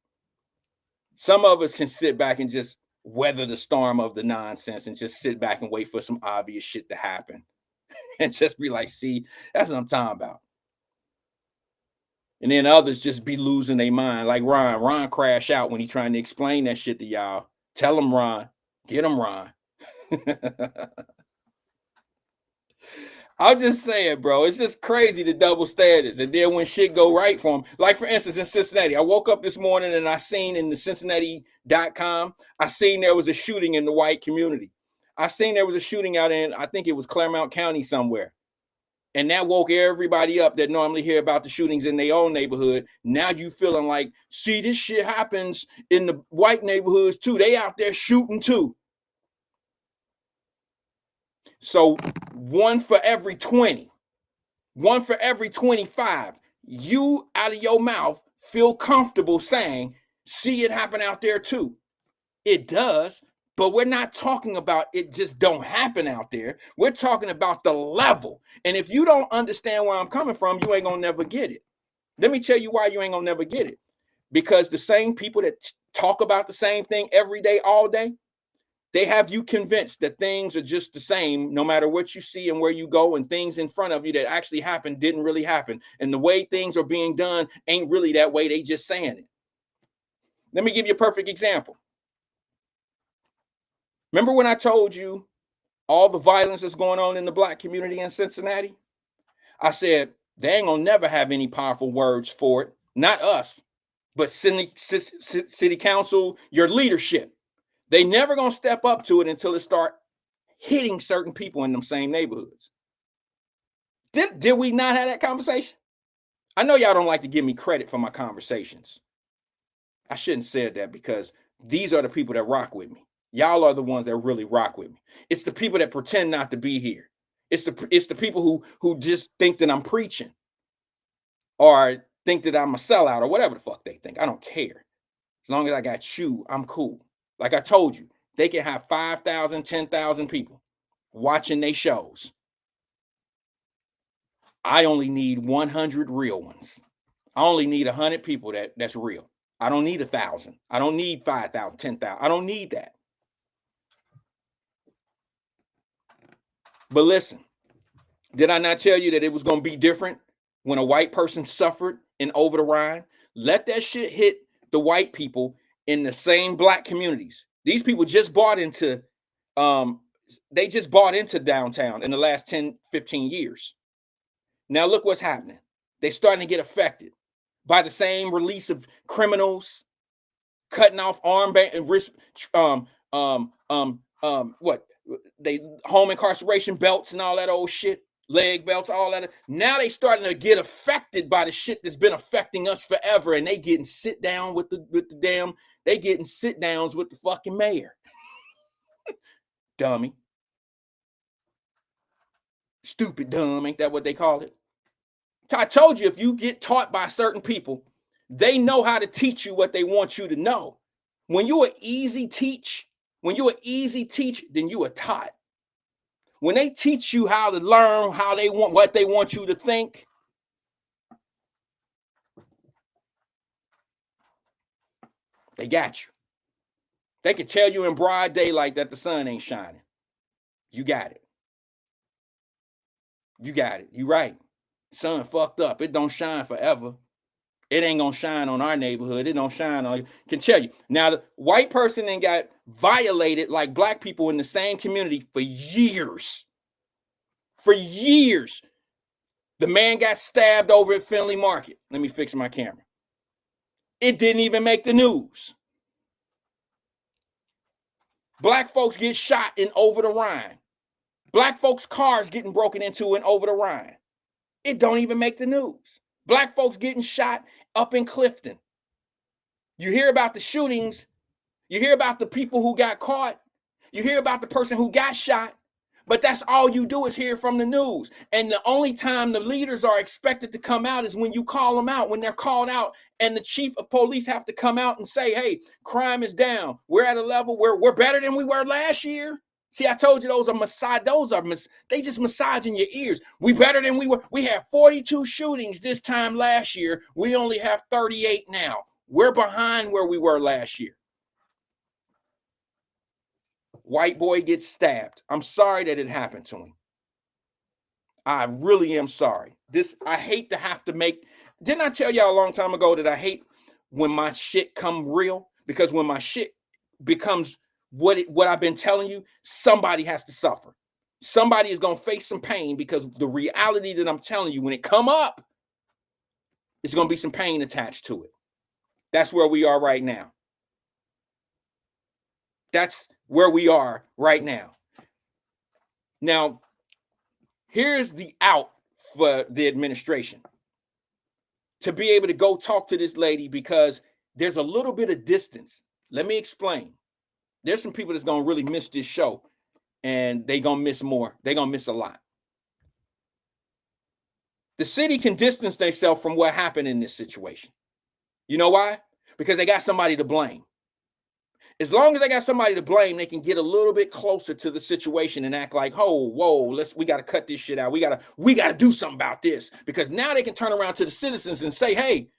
Some of us can sit back and just weather the storm of the nonsense and just sit back and wait for some obvious shit to happen. And just be like, see, that's what I'm talking about. And then others just be losing their mind. Like Ron. Ron crash out when he trying to explain that shit to y'all. Tell him, Ron. Get him, Ron. I'm just saying, bro. It's just crazy the double standards. And then when shit go right for them, like for instance in Cincinnati, I woke up this morning and I seen in the Cincinnati.com, I seen there was a shooting in the white community. I seen there was a shooting out in, I think it was Claremont County somewhere. And that woke everybody up that normally hear about the shootings in their own neighborhood. Now you feeling like, see, this shit happens in the white neighborhoods too. They out there shooting too. So 1 for every 20, 1 for every 25, you out of your mouth feel comfortable saying, see it happen out there too. It does, but we're not talking about it just don't happen out there. We're talking about the level. And if you don't understand where I'm coming from, you ain't gonna never get it. Let me tell you why you ain't gonna never get it. Because the same people that talk about the same thing every day, all day, they have you convinced that things are just the same no matter what you see and where you go, and things in front of you that actually happened didn't really happen. And the way things are being done ain't really that way. They just saying it. Let me give you a perfect example. Remember when I told you all the violence that's going on in the black community in Cincinnati? I said, they ain't gonna never have any powerful words for it. Not us, but city council, your leadership. They never gonna step up to it until it start hitting certain people in them same neighborhoods. Did we not have that conversation? I know y'all don't like to give me credit for my conversations. I shouldn't have said that, because these are the people that rock with me. Y'all are the ones that really rock with me. It's the people that pretend not to be here. It's the people who just think that I'm preaching, or think that I'm a sellout, or whatever the fuck they think. I don't care. As long as I got you, I'm cool. Like I told you, they can have 5,000, 10,000 people watching their shows. I only need 100 real ones. I only need 100 people that's real. I don't need 1,000. I don't need 5,000, 10,000. I don't need that. But listen, did I not tell you that it was going to be different when a white person suffered in Over the Rhine? Let that shit hit the white people in the same black communities. These people just bought into, they just bought into downtown in the last 10, 15 years. Now look what's happening. They're starting to get affected by the same release of criminals, cutting off armband and wrist, what they home incarceration belts and all that old shit, leg belts, all that. Now they starting to get affected by the shit that's been affecting us forever, and they getting sit down with the damn. They getting sit downs with the fucking mayor. Dummy. Stupid dumb, ain't that what they call it? I told you, if you get taught by certain people, they know how to teach you what they want you to know. When you an easy teach, then you are taught. When they teach you how to learn, what they want you to think, they got you. They can tell you in broad daylight that the sun ain't shining. You got it. You got it. You right. Sun fucked up. It don't shine forever. It ain't gonna shine on our neighborhood. It don't shine on you. Can tell you. Now, the white person then got violated like black people in the same community for years. For years. The man got stabbed over at Finley Market. Let me fix my camera. It didn't even make the news. Black folks get shot in Over the Rhine. Black folks' cars getting broken into in Over the Rhine. It don't even make the news. Black folks getting shot up in Clifton. You hear about the shootings. You hear about the people who got caught. You hear about the person who got shot. But that's all you do is hear from the news. And the only time the leaders are expected to come out is when you call them out, when they're called out, and the chief of police have to come out and say, hey, crime is down. We're at a level where we're better than we were last year. See, I told you they just massaging your ears. We better than we were. We had 42 shootings this time last year. We only have 38 now. We're behind where we were last year. White boy gets stabbed. I'm sorry that it happened to him. I really am sorry. I hate to have to make. Didn't I tell y'all a long time ago that I hate when my shit come real? Because when my shit becomes what I've been telling you, somebody has to suffer. Somebody is going to face some pain, because the reality that I'm telling you, when it come up, it's going to be some pain attached to it. That's where we are right now. That's where we are right now. Now, here's the out for the administration to be able to go talk to this lady, because there's a little bit of distance. Let me explain. There's some people that's going to really miss this show, and they're going to miss more. They're going to miss a lot. The city can distance themselves from what happened in this situation. You know why? Because they got somebody to blame. As long as they got somebody to blame, they can get a little bit closer to the situation and act like, oh, whoa, we got to cut this shit out. We got to do something about this, because now they can turn around to the citizens and say, hey,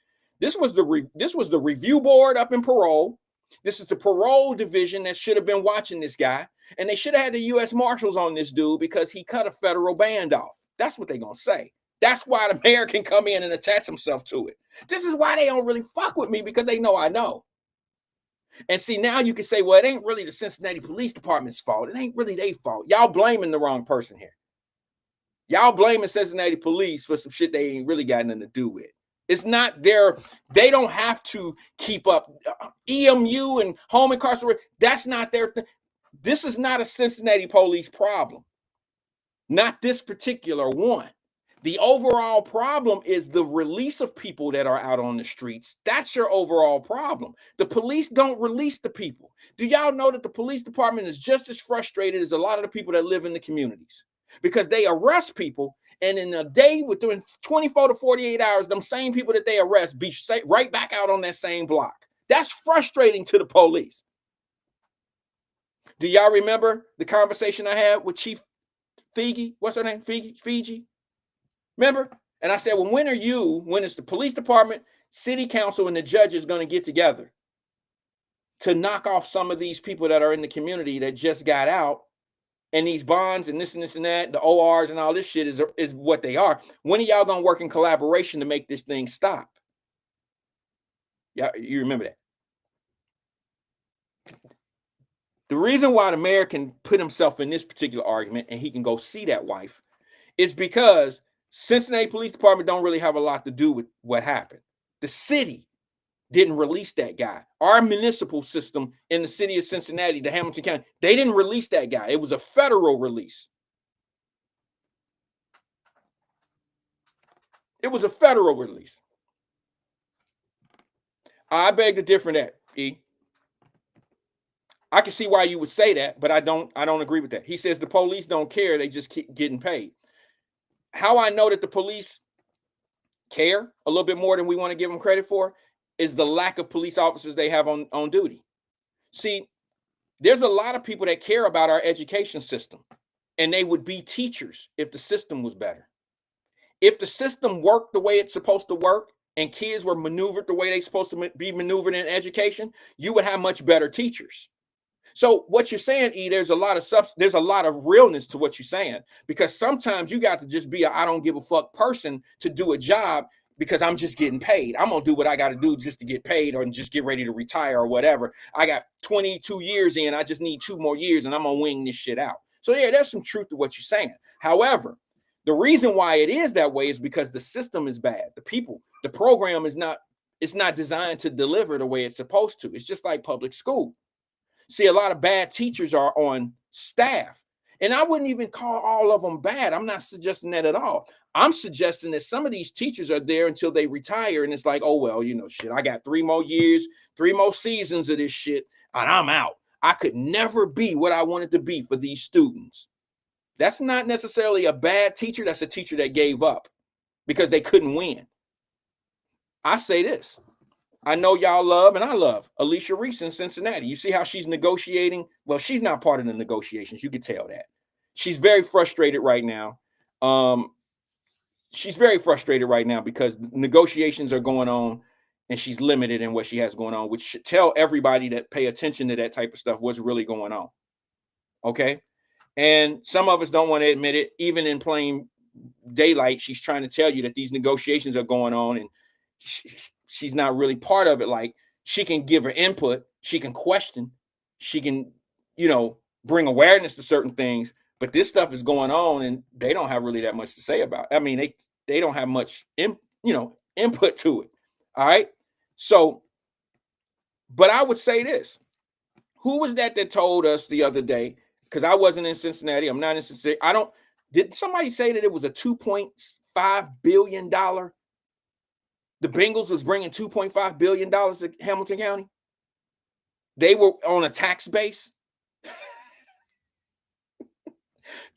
this was the review board up in parole. This is the parole division that should have been watching this guy, and they should have had the U.S. Marshals on this dude because he cut a federal band off. That's what they're going to say. That's why the mayor can come in and attach himself to it. This is why they don't really fuck with me, because they know I know. And see, now you can say, well, it ain't really the Cincinnati Police Department's fault. It ain't really their fault. Y'all blaming the wrong person here. Y'all blaming Cincinnati Police for some shit they ain't really got nothing to do with. It's not their, they don't have to keep up EMU and home incarceration. That's not their thing. This is not a Cincinnati police problem. Not this particular one. The overall problem is the release of people that are out on the streets. That's your overall problem. The police don't release the people. Do y'all know that the police department is just as frustrated as a lot of the people that live in the communities? Because they arrest people, and in a day, within 24 to 48 hours, them same people that they arrest be right back out on that same block. That's frustrating to the police. Do y'all remember the conversation I had with Chief Fiji? What's her name? Fiji? Remember? And I said, well, when is the police department, city council, and the judges going to get together to knock off some of these people that are in the community that just got out, and these bonds and this and this and that, the ORs and all this shit is what they are. When are y'all going to work in collaboration to make this thing stop? Yeah, you remember that. The reason why the mayor can put himself in this particular argument and he can go see that wife is because Cincinnati Police Department don't really have a lot to do with what happened. The city didn't release that guy. Our municipal system in the city of Cincinnati, the Hamilton County, they didn't release that guy. It was a federal release. It was a federal release. I beg to differ that, E. I can see why you would say that, but I don't agree with that. He says the police don't care, they just keep getting paid. How I know that the police care a little bit more than we want to give them credit for is the lack of police officers they have on duty. See, there's a lot of people that care about our education system, and they would be teachers if the system was better. If the system worked the way it's supposed to work and kids were maneuvered the way they're supposed to be maneuvered in education, you would have much better teachers. So what you're saying, E, there's a lot of realness to what you're saying, because sometimes you got to just be a I don't give a fuck person to do a job because I'm just getting paid. I'm going to do what I got to do just to get paid or just get ready to retire or whatever. I got 22 years in. I just need 2 more years and I'm going to wing this shit out. So yeah, there's some truth to what you're saying. However, the reason why it is that way is because the system is bad. The program is not, it's not designed to deliver the way it's supposed to. It's just like public school. See, a lot of bad teachers are on staff, and I wouldn't even call all of them bad. I'm not suggesting that at all. I'm suggesting that some of these teachers are there until they retire, and it's like, oh, well, shit, I got 3 more years, 3 more seasons of this shit, and I'm out. I could never be what I wanted to be for these students. That's not necessarily a bad teacher. That's a teacher that gave up because they couldn't win. I say this. I know y'all love, and I love Alicia Reese in Cincinnati. You see how she's negotiating? Well, she's not part of the negotiations. You can tell that. She's very frustrated right now. She's very frustrated right now because negotiations are going on and she's limited in what she has going on, which should tell everybody that pay attention to that type of stuff what's really going on. Okay? And some of us don't want to admit it. Even in plain daylight, she's trying to tell you that these negotiations are going on, and she's not really part of it. Like, she can give her input, she can question, she can, bring awareness to certain things, but this stuff is going on and they don't have really that much to say about it. I mean, they don't have much input to it. All right. So, but I would say this. Who was that told us the other day? Because I wasn't in Cincinnati. I'm not in Cincinnati. Did somebody say that it was a 2.5 $2.5 billion. The Bengals was bringing $2.5 billion to Hamilton County. They were on a tax base.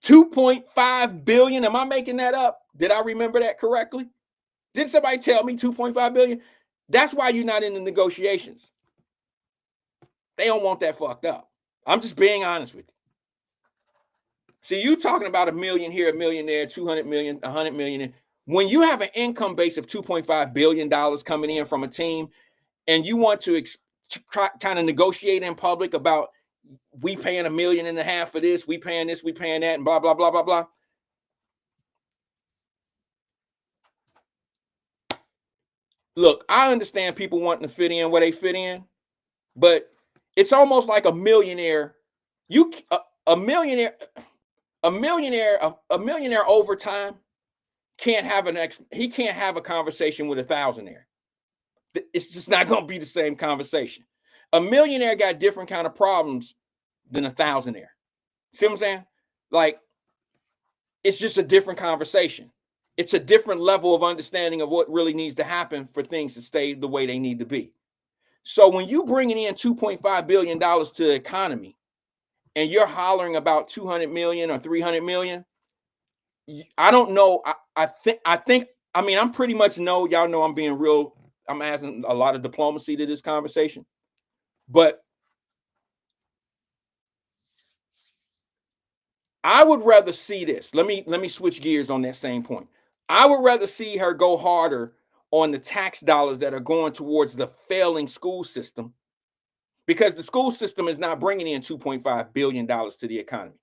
2.5 billion. Am I making that up? Did I remember that correctly? Did somebody tell me 2.5 billion? That's why you're not in the negotiations. They don't want that fucked up. I'm just being honest with you. See, you talking about $1 million here, $1 million there, 200 million, 100 million. When you have an income base of $2.5 billion coming in from a team, and you want to kind of negotiate in public about we paying $1.5 million for this, we paying this, we paying that, and blah, blah, blah, blah, blah. Look, I understand people wanting to fit in where they fit in, but it's almost like a millionaire. A millionaire overtime can't have he can't have a conversation with a thousandaire. It's just not going to be the same conversation. A millionaire got different kind of problems than a thousandaire. See what I'm saying? Like, it's just a different conversation. It's a different level of understanding of what really needs to happen for things to stay the way they need to be. So when you bringing in $2.5 billion to the economy and you're hollering about 200 million or 300 million, I don't know. I think, I mean, I'm pretty much y'all know I'm being real. I'm adding a lot of diplomacy to this conversation, but I would rather see this. Let me switch gears on that same point. I would rather see her go harder on the tax dollars that are going towards the failing school system, because the school system is not bringing in $2.5 billion to the economy.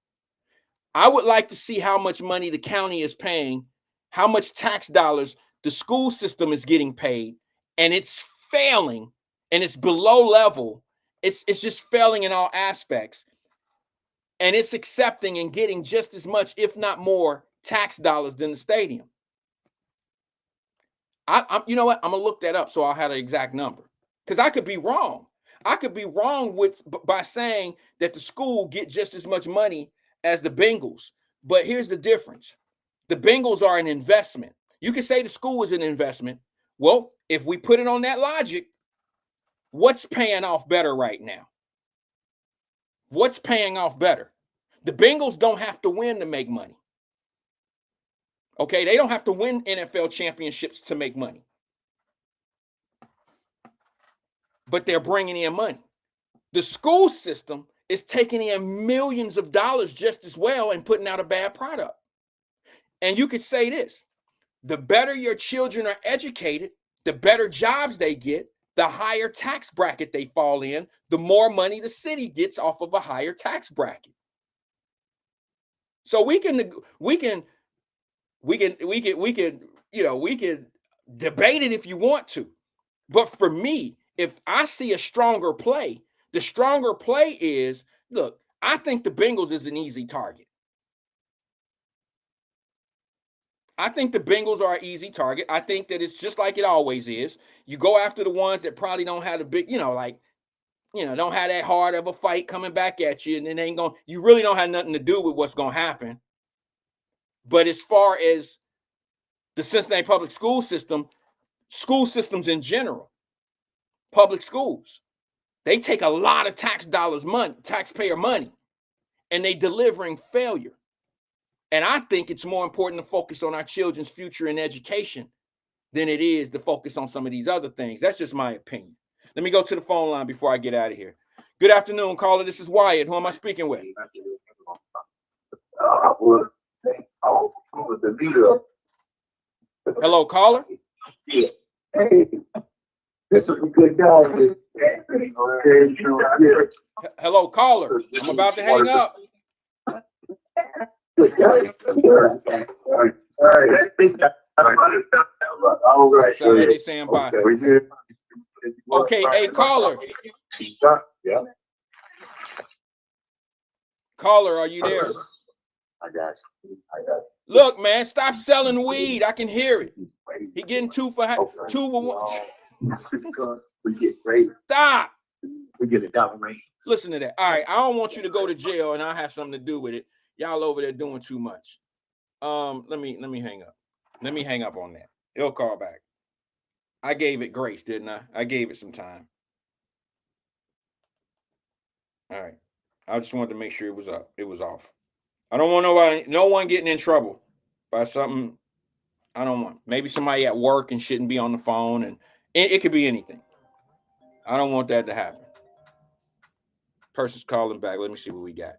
I would like to see how much money the county is paying, how much tax dollars the school system is getting paid, and it's failing, and it's below level. It's just failing in all aspects. And it's accepting and getting just as much, if not more, tax dollars than the stadium. You know what? I'm gonna look that up so I'll have the exact number, because I could be wrong. I could be wrong by saying that the school get just as much money as the Bengals. But here's the difference: the Bengals are an investment. You can say the school is an investment. Well, if we put it on that logic, what's paying off better right now? What's paying off better? The Bengals don't have to win to make money. Okay, they don't have to win NFL championships to make money. But they're bringing in money. The school system is taking in millions of dollars just as well and putting out a bad product. And you could say this: the better your children are educated, the better jobs they get, the higher tax bracket they fall in, the more money the city gets off of a higher tax bracket. So we can debate it if you want to. But for me, if I see a stronger play, the stronger play is, look, I think the Bengals is an easy target. I think the Bengals are an easy target. I think that it's just like it always is. You go after the ones that probably don't have the big, don't have that hard of a fight coming back at you, and then you really don't have nothing to do with what's going to happen. But as far as the Cincinnati public school system, school systems in general, public schools, they take a lot of taxpayer money, and they delivering failure. And I think it's more important to focus on our children's future and education than it is to focus on some of these other things. That's just my opinion. Let me go to the phone line before I get out of here. Good afternoon, caller. This is Wyatt. Who am I speaking with? Hello, caller. Yeah. Hey, this is a good guy. Hello, caller. I'm about to hang up. All right. Somebody saying bye. Okay, hey, caller. Yeah. Caller, are you there? I got you. Look, man, stop selling weed. I can hear it. He getting two for one. We get great. Stop. We get $1 range. Listen to that. All right, I don't want you to go to jail, and I have something to do with it. Y'all over there doing too much. Let me hang up. Let me hang up on that. He'll call back. I gave it grace, didn't I? I gave it some time. All right. I just wanted to make sure it was up. It was off. I don't want no one getting in trouble by something. I don't want. Maybe somebody at work and shouldn't be on the phone, and it could be anything. I don't want that to happen. Person's calling back. Let me see what we got.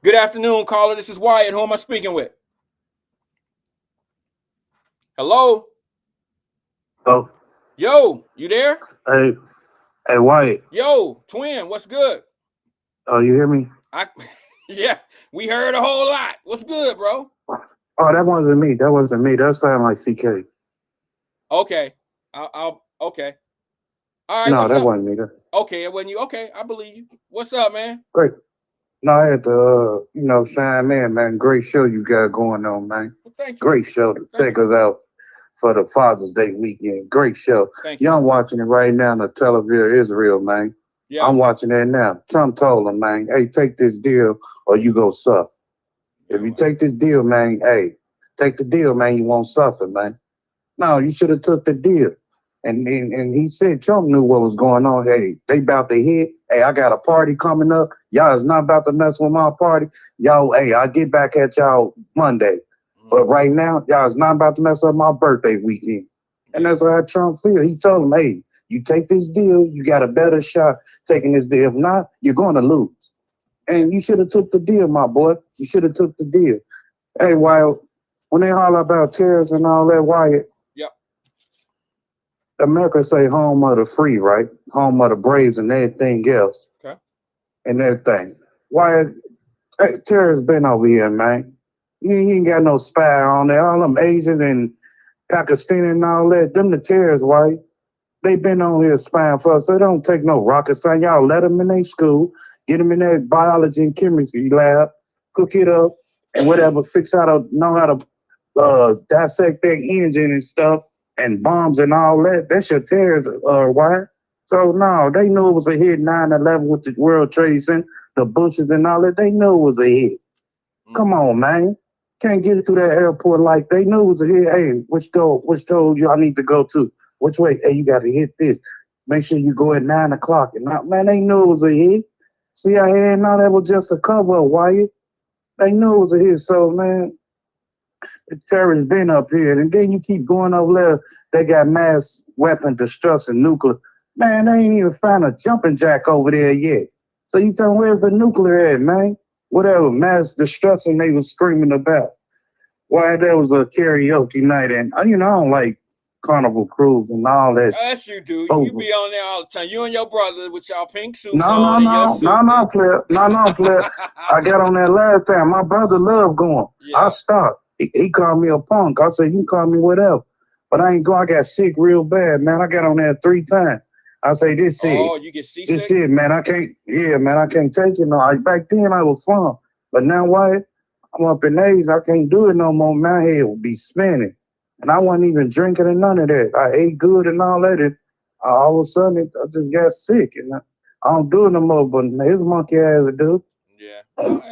Good afternoon, caller. This is Wyatt. Who am I speaking with? Hello? Oh, Yo, you there? hey, Wyatt. Yo, twin, what's good? Oh, you hear me? Yeah, we heard a whole lot. What's good, bro? Oh, that wasn't me. That wasn't me. That sounded like CK. Okay. I'll okay. All right, No, what's that up? wasn't me. Okay, it wasn't you. Okay, I believe you. What's up, man? Great. No, I had to, chime in, man. Great show you got going on, man. Well, thank you. Great show to Thank take us out for the Father's Day weekend. Great show. Thank you. I'm watching it right now on the Tel Aviv, Israel, man. Yeah. I'm watching that now. Trump told him, man, hey, take this deal or you go suffer. If you take this deal, man, hey, take the deal, man, you won't suffer, man. No, you should have took the deal. And he said Trump knew what was going on. Hey, they about to hit. Hey, I got a party coming up. Y'all is not about to mess with my party. Y'all, hey, I'll get back at y'all Monday. But right now, y'all is not about to mess up my birthday weekend. And that's how Trump feel. He told him, hey, you take this deal, you got a better shot taking this deal. If not, you're going to lose. And you should have took the deal, my boy. You should have took the deal. Hey, Wyatt, when they holler about tariffs and all that, Wyatt, Yep. America say home of the free, right? Home of the braves and everything else. Okay. And everything. Wyatt, hey, terrorists been over here, man. You ain't got no spy on there. All them Asian and Pakistani and all that, them the terrorists, Wyatt. They been on here spying for us. They don't take no rocket science. Y'all let them in their school, get them in their biology and chemistry lab, cook it up, and whatever, know how to dissect their engine and stuff, and bombs and all that. That's your terrorists, Wyatt. So, no, they knew it was a hit, 9/11 with the World Trade Center, the Bushes and all that. They knew it was a hit. Come on, man. Can't get through that airport like they knew it was a hit. Hey, which door y'all need to go to? Which way? Hey, you got to hit this. Make sure you go at 9 o'clock. And now, man, they knew it was a hit. CIA and all that was just a cover, Wyatt. They knew it was a hit. So, man, the terrorists been up here. And then you keep going over there. They got mass weapon destruction, nuclear. Man, they ain't even found a jumping jack over there yet. So you tell me, where's the nuclear at, man? Whatever, mass destruction they was screaming about. Why, there was a karaoke night. And, I don't like Carnival Cruise and all that. Yes, you do. Oh. You be on there all the time. You and your brother with y'all pink suits No, on and your suit. Flip. No, Flip. I got on that last time. My brother loved going. Yeah. I stopped. He called me a punk. I said, you can call me whatever. But I ain't go. I got sick real bad, man. I got on there 3 times. I say, this shit. Oh, you get seasick? This shit, man. I can't take it. No, back then I was fun. But now what? I'm up in age. I can't do it no more. My head will be spinning. And I wasn't even drinking and none of that. I ate good and all that. And all of a sudden, I just got sick. And I don't do it no more. But his monkey ass dude. Yeah.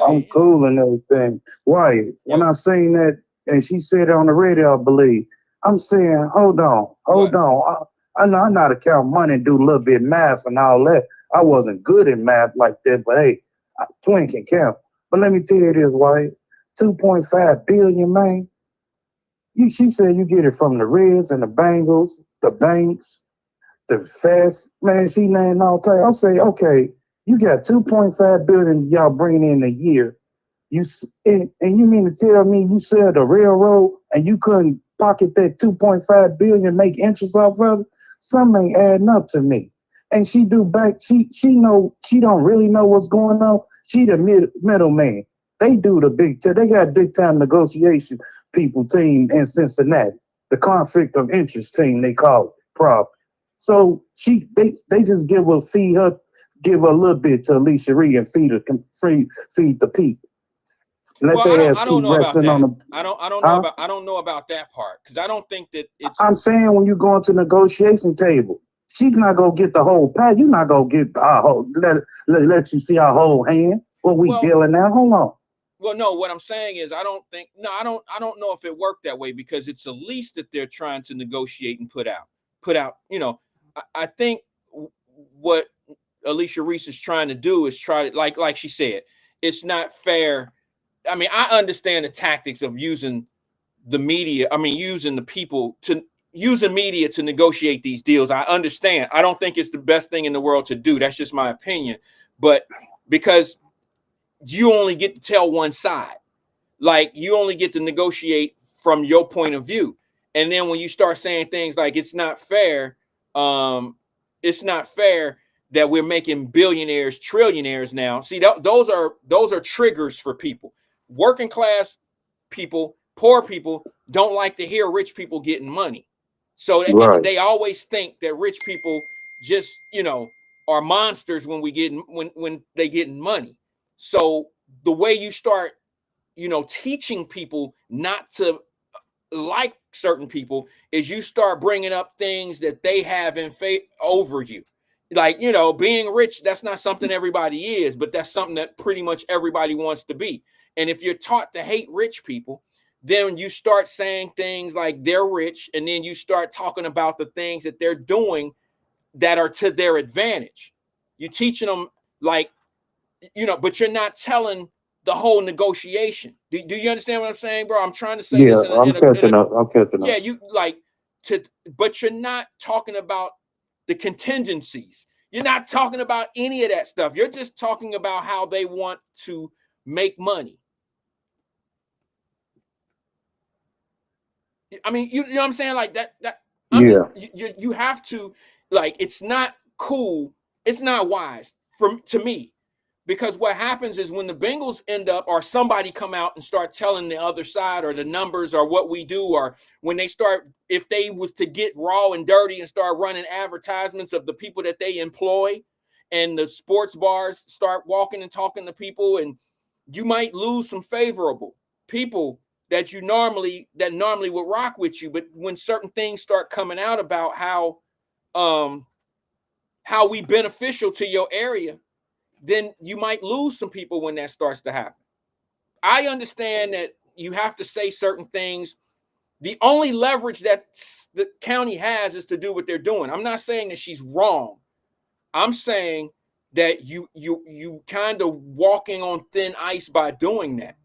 I'm cool and everything. Why? When I seen that, and she said it on the radio, I believe, I'm saying, hold on. I know I'm not account money and do a little bit of math and all that. I wasn't good at math like that, but hey, twin can count. But let me tell you this, Wyatt, 2.5 billion, man. She said you get it from the Reds and the Bengals, the banks, the Feds. Man, she named all time. I'll say, okay, you got 2.5 billion y'all bringing in a year. And you mean to tell me you sell the railroad and you couldn't pocket that 2.5 billion, make interest off of it? Something ain't adding up to me. And she do back. She don't really know what's going on. She the middleman. They do the they got big time negotiation people team in Cincinnati. The conflict of interest team they call it, prob. So they just give her a little bit to Alicia Reed and feed the people. I don't know about that. I don't know about that part because I don't think that it's. I'm saying when you go into negotiation table, she's not gonna get the whole pack. You're not gonna get our whole let you see our whole hand. What we dealing now? Hold on. Well, no, what I'm saying is I don't know if it worked that way, because it's a lease that they're trying to negotiate and put out. I think what Alicia Reese is trying to do is try to, like she said, it's not fair. I mean, I understand the tactics of using the media. I mean, using media to negotiate these deals. I understand. I don't think it's the best thing in the world to do. That's just my opinion. But because you only get to tell one side, like you only get to negotiate from your point of view. And then when you start saying things like it's not fair that we're making billionaires trillionaires now. See, those are triggers for people. Working class people, poor people don't like to hear rich people getting money. So Right. they always think that rich people just, are monsters when they getting money. So the way you start, teaching people not to like certain people is you start bringing up things that they have in faith over you. Like, being rich, that's not something everybody is, but that's something that pretty much everybody wants to be. And if you're taught to hate rich people, then you start saying things like they're rich, and then you start talking about the things that they're doing that are to their advantage. You're teaching them, like, but you're not telling the whole negotiation. Do you understand what I'm saying, bro? I'm trying to say Yeah, this I'm catching up. I'm catching up. yeah, you like but you're not talking about the contingencies. You're not talking about any of that stuff. You're just talking about how they want to make money. I mean, you know what I'm saying? Like that. You have to, like, it's not cool. It's not wise to me, because what happens is when the Bengals end up, or somebody come out and start telling the other side or the numbers or what we do, or when they start, if they was to get raw and dirty and start running advertisements of the people that they employ, and the sports bars start walking and talking to people, and you might lose some favorable people that normally would rock with you. But when certain things start coming out about how we beneficial to your area, then you might lose some people when that starts to happen. I understand that you have to say certain things. The only leverage that the county has is to do what they're doing. I'm not saying that she's wrong. I'm saying that you kind of walking on thin ice by doing that,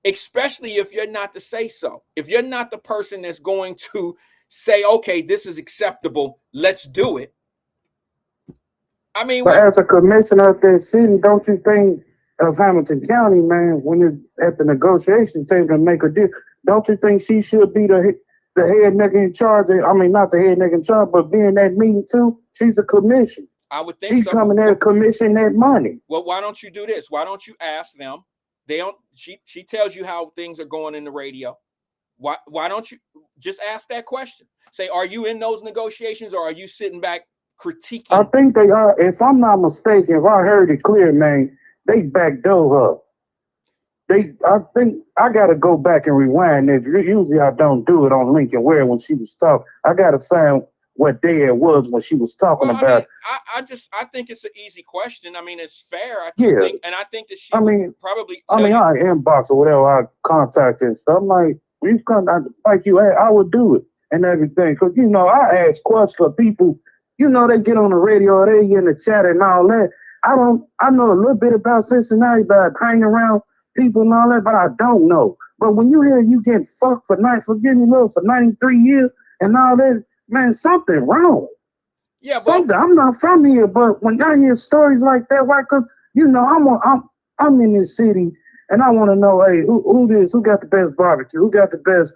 especially if you're not the say so. If you're not the person that's going to say, okay, this is acceptable, let's do it. I mean, but as a commissioner of this city, don't you think of Hamilton County, man, when it's at the negotiation table to make a deal, don't you think she should be the head nigga in charge? I mean, not the head nigga in charge, but being that meeting too. She's a commission. I would think she's coming there to commission that money. Well, why don't you do this? Why don't you ask them? They don't. She tells you how things are going in the radio. Why don't you just ask that question? Say, are you in those negotiations, or are you sitting back critiquing? I think they are. If I'm not mistaken, if I heard it clear, man, they backdoor her. I think I got to go back and rewind this. Usually I don't do it on Lincoln Ware when she was talking. I got to find what day it was when she was talking about. I think it's an easy question. I mean, it's fair. I think that she probably. I inbox or whatever, I contact and stuff. I'm like, when you come like you, I would do it and everything. Cause I ask questions for people. They get on the radio, they get in the chat and all that. I know a little bit about Cincinnati, about hanging around people and all that, but I don't know. But when you hear you get fucked for 93 years and all that, man, something wrong. Yeah, something. I'm not from here, but when I hear stories like that, why? Cause I'm in this city and I want to know, hey, who got the best barbecue? Who got the best,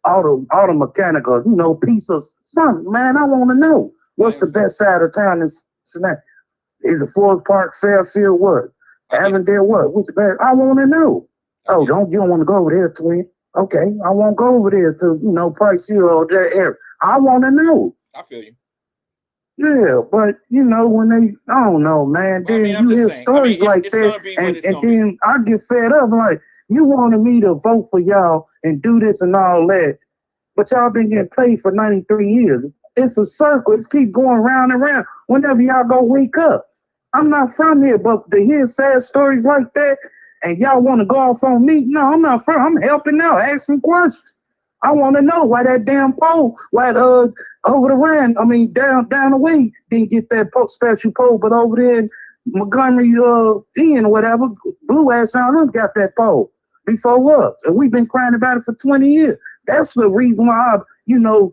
auto mechanical, piece of something, man. I want to know what's the best side of town in Cincinnati. Is it Forest Park, Fairfield, what? Avondale, what? What's the best? I want to know. You don't want to go over there, twin. Okay, I won't go over there to, Price Hill or that area. I want to know. I feel you. Yeah, but, when they, I don't know, man. Then you hear stories like that, and then I get fed up. Like, you wanted me to vote for y'all and do this and all that, but y'all been getting paid for 93 years. It's a circle. It's keep going round and round. Whenever y'all go wake up, I'm not from here, but to hear sad stories like that, and y'all want to go off on me? No, I'm not from. I'm helping out, asking questions. I want to know why that damn pole, why over the rand, I mean down the way, didn't get that special pole, but over there in Montgomery, Ian, whatever, Blue ass on them got that pole before us, and we've been crying about it for 20 years. That's the reason why I,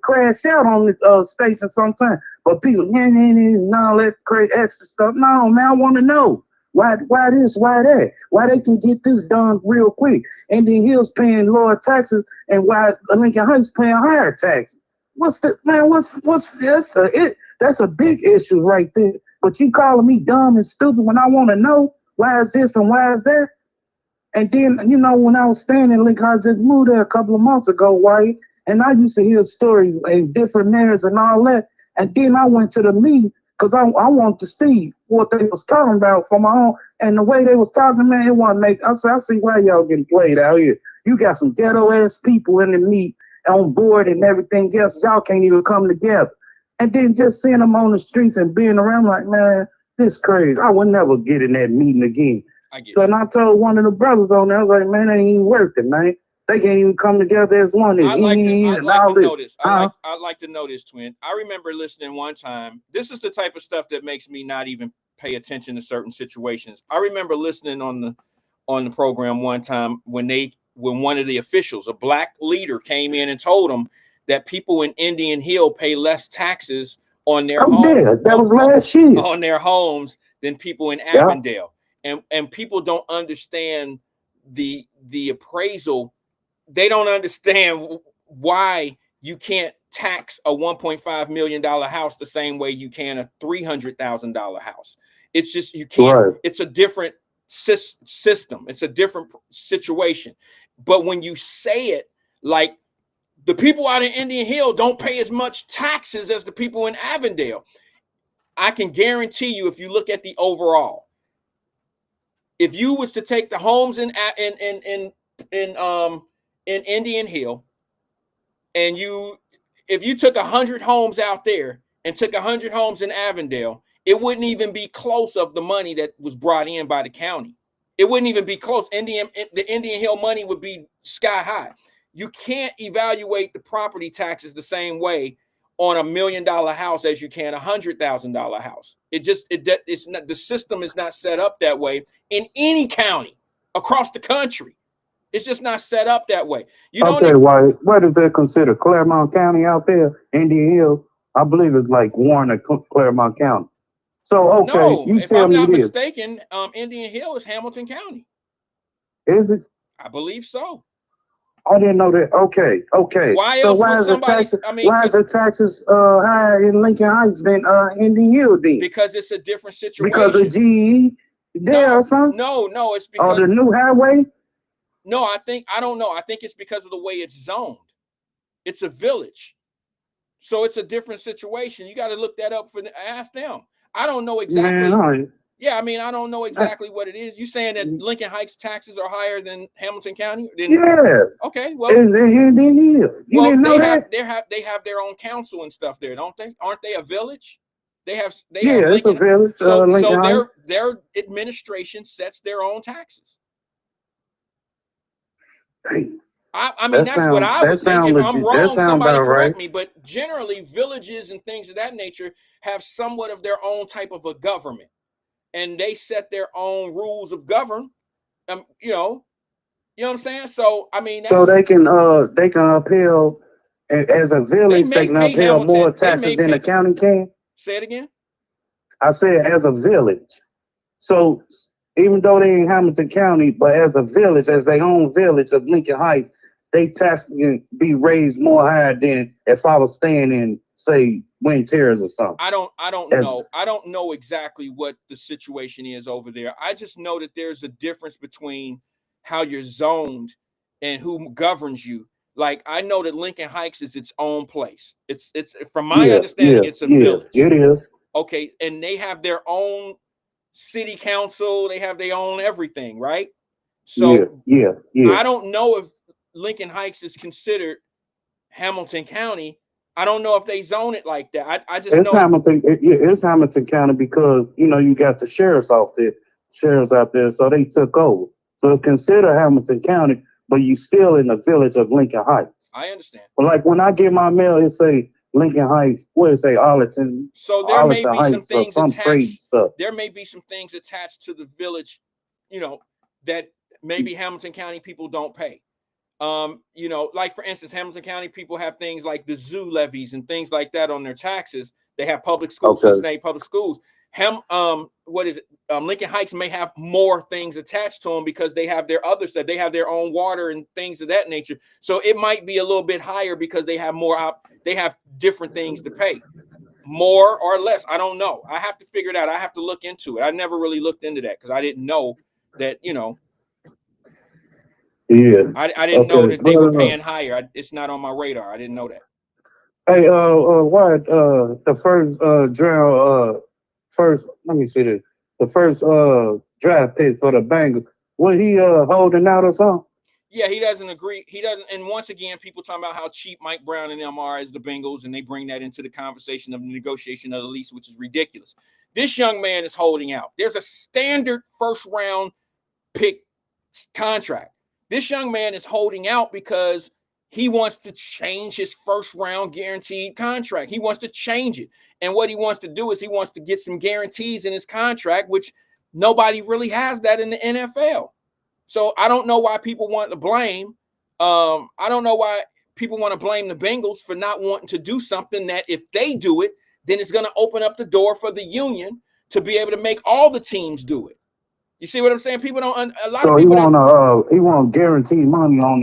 crash out on this station sometimes. But people, and all that crazy extra stuff. No, man, I want to know why this, why that, why they can get this done real quick. Indian Hills paying lower taxes, and why Lincoln Heights paying higher taxes. What's that's a big issue right there. But you calling me dumb and stupid when I want to know why is this and why is that? And then, when I was staying in Lincoln, I just moved there a couple of months ago, Wyatt, and I used to hear stories and different mayors and all that. And then I went to the meeting because I wanted to see what they was talking about for my own. And the way they was talking, man, it wasn't make. I said, I see why y'all getting played out here. You got some ghetto ass people in the meet on board and everything else. Y'all can't even come together. And then just seeing them on the streets and being around, like, man, this crazy. I would never get in that meeting again. So and I told one of the brothers on there, I was like, man, they ain't even worth it, man. They can't even come together as one. I'd like to know this. I'd like to know this, twin. I remember listening one time. This is the type of stuff that makes me not even pay attention to certain situations. I remember listening on the program one time when one of the officials, a black leader, came in and told them that people in Indian Hill pay less taxes on their homes. That was last year. On their homes than people in Avondale. And people don't understand the appraisal. They don't understand why you can't tax a $1.5 million house the same way you can a $300,000 house. It's just you can't. Right. It's a different system. It's a different situation. But when you say it like the people out in Indian Hill don't pay as much taxes as the people in Avondale, I can guarantee you, if you look at the overall, if you was to take the homes in Indian Hill, and if you took 100 homes out there and took 100 homes in Avondale, it wouldn't even be close of the money that was brought in by the county. It wouldn't even be close. The Indian Hill money would be sky high. You can't evaluate the property taxes the same way on $1 million house as you can $100,000 house. It's not, the system is not set up that way in any county across the country. It's just not set up that way. What is they consider? Claremont County out there, Indian Hill? I believe it's like Warren or Claremont County. So if I'm not mistaken, Indian Hill is Hamilton County. Is it? I believe so. I didn't know that. Okay. Why else would somebody? Why is the taxes higher in Lincoln Heights than Indian Hill? Then? Because it's a different situation. Because of GE there or something? No, it's because the new highway. No, I don't know. I think it's because of the way it's zoned. It's a village, so it's a different situation. You got to look that up ask them. I don't know exactly. Man, I don't know exactly what it is. You saying that Lincoln Heights taxes are higher than Hamilton County? Yeah. Okay. Well, they have their own council and stuff there, don't they? Aren't they a village? They have it's a village. So their administration sets their own taxes. That's what I would think. If I'm wrong, somebody correct me. But generally, villages and things of that nature have somewhat of their own type of a government, and they set their own rules of govern. You know what I'm saying? So so they can appeal as a village. They can appeal more taxes than the county can. Say it again. I said as a village. So even though they ain't Hamilton County, but as a village, as their own village of Lincoln Heights, they tax can be raised more higher than if I was staying in, say, Twin Terrace or something. I don't know. I don't know exactly what the situation is over there. I just know that there's a difference between how you're zoned and who governs you. Like, I know that Lincoln Heights is its own place. It's from my understanding, it's a village. It is. Okay, and they have their own city council, they have their own everything, right? So I don't know if Lincoln Heights is considered Hamilton County. I don't know if they zone it like that. I just It's know. Hamilton. It's Hamilton County because you got the sheriffs out there, so they took over. So it's considered Hamilton County, but you still in the village of Lincoln Heights. I understand. But like when I get my mail, it say Lincoln Heights. What it say? Arlington. So there may be some Heights or things some crazy attached. stuff. There may be some things attached to the village, that maybe Hamilton County people don't pay. Like for instance, Hamilton County people have things like the zoo levies and things like that on their taxes. They have public schools, Okay. Cincinnati public schools. Lincoln Heights may have more things attached to them because they have their other stuff. They have their own water and things of that nature. So it might be a little bit higher because they have they have different things to pay, more or less. I don't know. I have to figure it out. I have to look into it. I never really looked into that because I didn't know that, Yeah. I didn't know that they were paying higher. It's not on my radar. I didn't know that. Hey, what? The let me see this. The first draft pick for the Bengals. Was he holding out or something? Yeah, he doesn't agree. He doesn't. And once again, people talking about how cheap Mike Brown and them are as the Bengals, and they bring that into the conversation of the negotiation of the lease, which is ridiculous. This young man is holding out. There's a standard first round pick contract. This young man is holding out because he wants to change his first round guaranteed contract. He wants to change it. And what he wants to do is he wants to get some guarantees in his contract, which nobody really has that in the NFL. So I don't know why people want to blame. I don't know why people want to blame the Bengals for not wanting to do something that if they do it, then it's going to open up the door for the union to be able to make all the teams do it. You see what I'm saying? People don't. A lot of people. He want guaranteed money on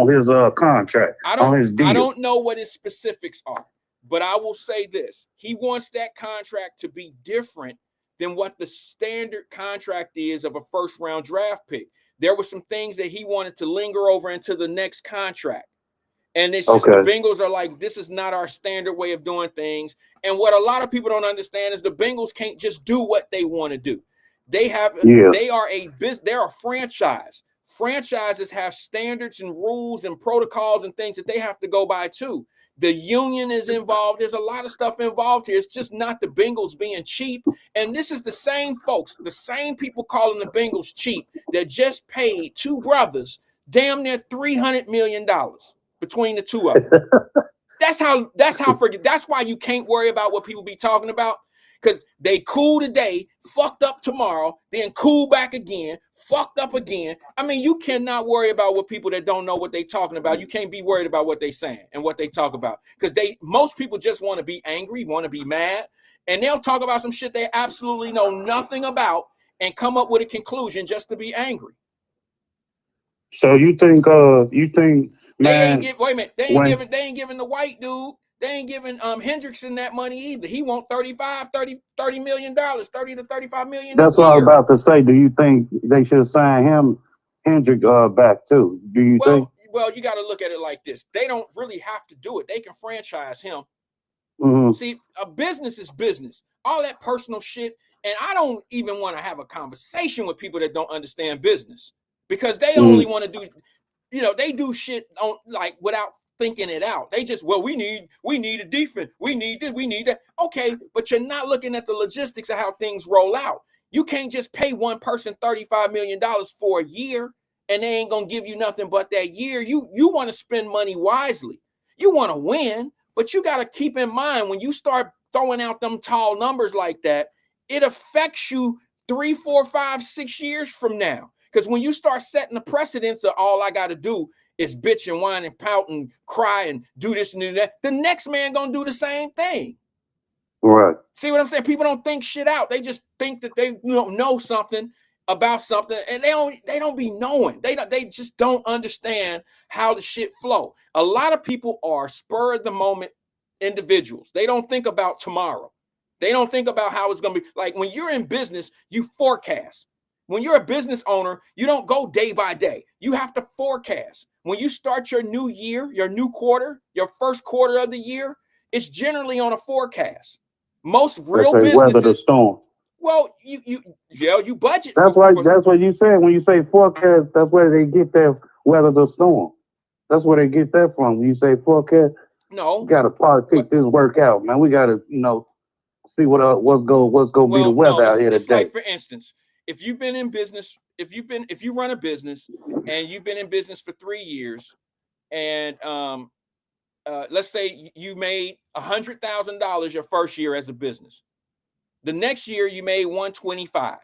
his contract. On his deal. I don't know what his specifics are, but I will say this: he wants that contract to be different than what the standard contract is of a first round draft pick. There were some things that he wanted to linger over into the next contract. And it's just the Bengals are like, this is not our standard way of doing things. And what a lot of people don't understand is the Bengals can't just do what they want to do. They are a franchise. Franchises have standards and rules and protocols and things that they have to go by too. The union is involved. There's a lot of stuff involved here. It's just not the Bengals being cheap. And this is the same folks, the same people calling the Bengals cheap that just paid two brothers damn near $300 million between the two of them. That's why you can't worry about what people be talking about. Because they cool today, fucked up tomorrow, then cool back again, fucked up again. I mean, you cannot worry about what people that don't know what they talking about. You can't be worried about what they saying and what they talk about. Because most people just want to be angry, want to be mad, and they'll talk about some shit they absolutely know nothing about and come up with a conclusion just to be angry. So you think they ain't giving the white dude. They ain't giving Hendrickson that money either. He want $30 million, $30 to $35 million. That's what I was about to say. Do you think they should sign Hendrick back too? Do you think? Well, you got to look at it like this. They don't really have to do it. They can franchise him. Mm-hmm. See, a business is business. All that personal shit, and I don't even want to have a conversation with people that don't understand business because they only want to do, they do shit on like without thinking it out. They just, we need a defense. We need this, we need that. Okay, but you're not looking at the logistics of how things roll out. You can't just pay one person $35 million for a year and they ain't gonna give you nothing but that year. You want to spend money wisely. You want to win, but you got to keep in mind when you start throwing out them tall numbers like that, it affects you 3, 4, 5, 6 years from now. Because when you start setting the precedence of all I got to do is bitch and whine and pout and cry and do this and do that, the next man gonna do the same thing. Right. See what I'm saying? People don't think shit out. They just think that they know something about something, and they don't be knowing. They just don't understand how the shit flow. A lot of people are spur of the moment individuals. They don't think about tomorrow. They don't think about how it's gonna be. Like when you're in business, you forecast. When you're a business owner, you don't go day by day. You have to forecast. When you start your new year, your new quarter, your first quarter of the year, it's generally on a forecast. Most real businesses weather the storm. Well, you budget. That's what you said when you say forecast. That's where they get their weather the storm. That's where they get that from. When you say forecast. No. We gotta politic this work out, man. We gotta, see what's gonna be the weather out here it's today. like, for instance, if you've been in business, if you run a business and you've been in business for 3 years, and let's say you made $100,000 your first year as a business. The next year you made 125.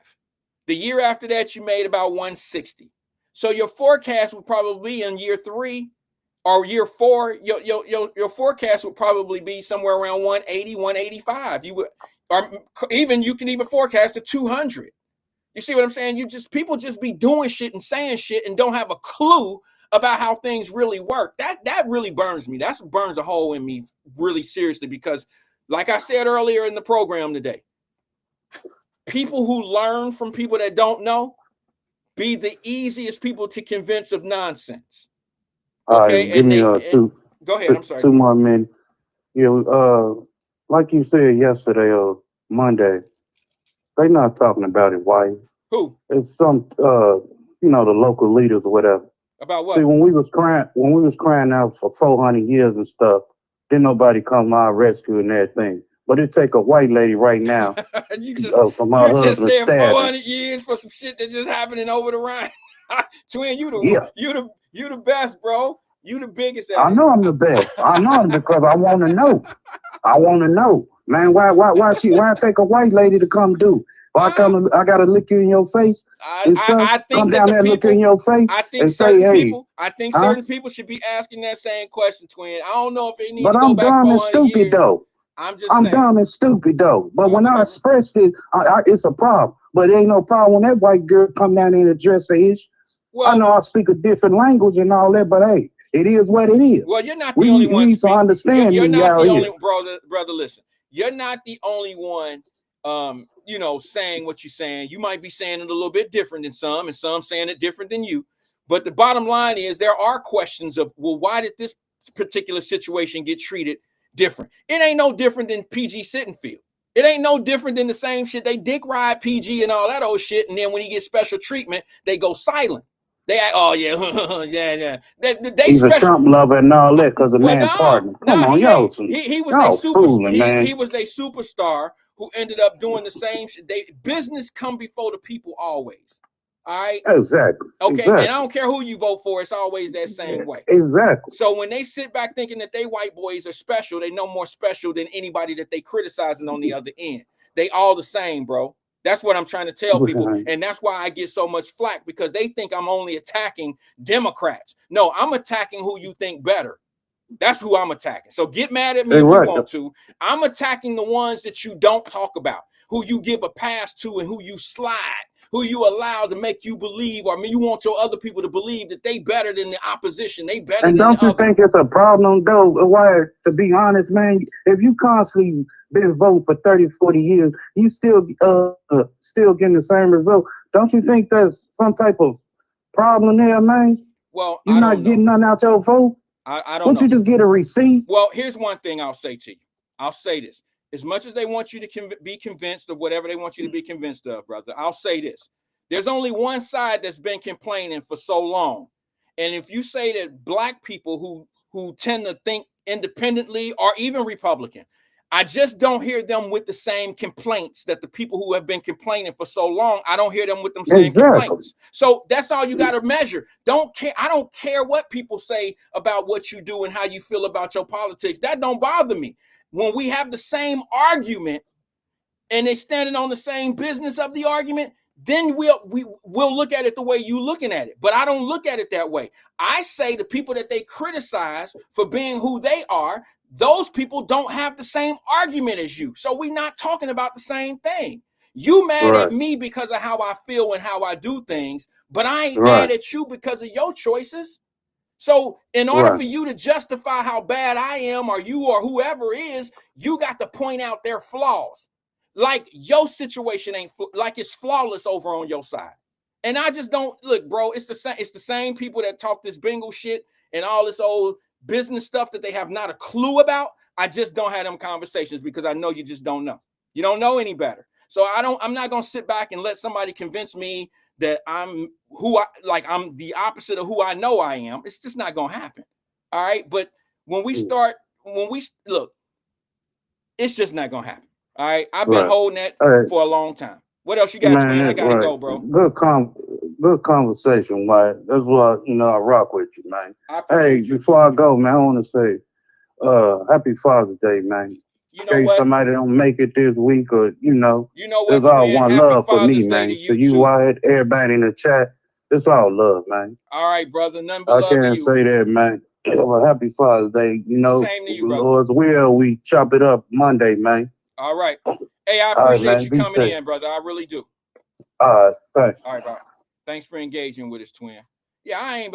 The year after that you made about 160. So your forecast would probably be in year 3 or year 4. Your forecast would probably be somewhere around 180, 185. You would, or even you can even forecast a 200. You see what I'm saying? People just be doing shit and saying shit and don't have a clue about how things really work. That really burns me. That burns a hole in me really seriously, because like I said earlier in the program today, people who learn from people that don't know be the easiest people to convince of nonsense. Okay, give me go ahead. I'm sorry. 2 more minutes. Like you said yesterday or Monday, they not talking about it. Why? Who? It's some the local leaders or whatever. About what? See, when we was crying out for 400 years and stuff, didn't nobody come to our rescue and everything. But it take a white lady right now from my husband's said status. 400 years for some shit that's just happening over the Rhine. Twin, you the best, bro. You the biggest. I know I'm the best. I know it because I want to know. I want to know, man. Why take a white lady to come do? I gotta lick you in your face. I think come down there and look in your face. I think and certain say, people. I think certain people should be asking that same question, Twin. I don't know if they need but to go I'm back dumb and 400 stupid years. though. I'm saying. dumb and stupid though. But when I expressed it, it's a problem. But it ain't no problem when that white girl come down there and address the issue. Well, I know I speak a different language and all that, but hey, it is what it is. Well, you're not the only one. To understand you're not the only here. brother. Listen, you're not the only one. Saying what you're saying. You might be saying it a little bit different than some, and some saying it different than you. But the bottom line is there are questions of, well, why did this particular situation get treated different? It ain't no different than PG Sittenfield. It ain't no different than the same shit. They dick ride PG and all that old shit, and then when he gets special treatment, they go silent. They act, oh yeah, yeah. He's a Trump lover and all that because of partner. Come on, y'all. He was a fooling, man. He was a superstar who ended up doing the same shit. Business come before the people always. All right. Exactly. Okay. Exactly. And I don't care who you vote for. It's always that same way. Exactly. So when they sit back thinking that they white boys are special, they no more special than anybody that they criticizing on the other end. They all the same, bro. That's what I'm trying to tell people. And that's why I get so much flack, because they think I'm only attacking Democrats. No, I'm attacking who you think better. That's who I'm attacking. So get mad at me if you want to. I'm attacking the ones that you don't talk about, who you give a pass to and who you slide, who you allow to make you believe, or you want your other people to believe that they better than the opposition. They better than the other. And don't you think it's a problem, though, Wyatt, to be honest, man? If you constantly been voting for 30, 40 years, you still getting the same result. Don't you think there's some type of problem there, man? Well, you're not getting nothing out your vote? I don't know. You just get a receipt? Well, here's one thing I'll say to you. I'll say this. As much as they want you to be convinced of whatever they want you to be convinced of, brother, I'll say this. There's only one side that's been complaining for so long. And if you say that black people who tend to think independently or even Republican, I just don't hear them with the same complaints that the people who have been complaining for so long, I don't hear them with them same complaints. So that's all you got to measure. I don't care what people say about what you do and how you feel about your politics. That don't bother me. When we have the same argument and they standing on the same business of the argument, then we'll look at it the way you looking at it. But I don't look at it that way. I say the people that they criticize for being who they are, those people don't have the same argument as you. So we're not talking about the same thing. You mad at me because of how I feel and how I do things, but I ain't mad at you because of your choices. So in order for you to justify how bad I am or you or whoever is, you got to point out their flaws. Like your situation ain't like it's flawless over on your side. And I just don't look, bro. It's the same people that talk this bingo shit and all this old business stuff that they have not a clue about. I just don't have them conversations because I know you just don't know. You don't know any better. So I'm not going to sit back and let somebody convince me that I'm the opposite of who I know I am. It's just not going to happen. All right. But when we start when we look, it's just not gonna happen. All right, I've been holding that for a long time. What else you got, Man, twin? I gotta go, bro. Good conversation, Wyatt. That's why I rock with you, man. Hey, you. before I go, man, I want to say, Happy Father's Day, man. You know In case what? somebody don't make it this week, or what, it's all twin? one Happy love for Father's me, Day man. to To you you, too. Wyatt, everybody in the chat, it's all love, man. All right, brother. Nothing but I love to can't you. say that, man. Well, Happy Father's Day. Same to you, brother. Lord's will, we chop it up Monday, man. All right. Hey, I All right, appreciate man. you Be coming safe. in, brother. I really do. Thanks. All right, bye. Thanks for engaging with us, twin. Yeah, I ain't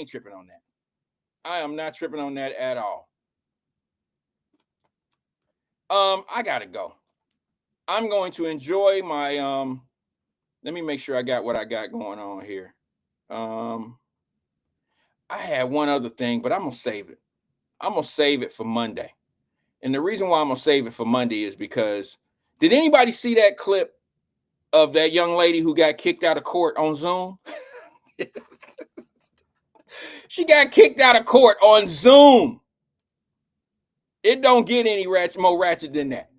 tripping on that. I am not tripping on that at all. I gotta go. I'm going to enjoy my let me make sure I got what I got going on here. I had one other thing, but I'm gonna save it. I'm gonna save it for Monday. And the reason why I'm gonna save it for Monday is because did anybody see that clip of that young lady who got kicked out of court on Zoom? She got kicked out of court on Zoom. It don't get any more ratchet than that.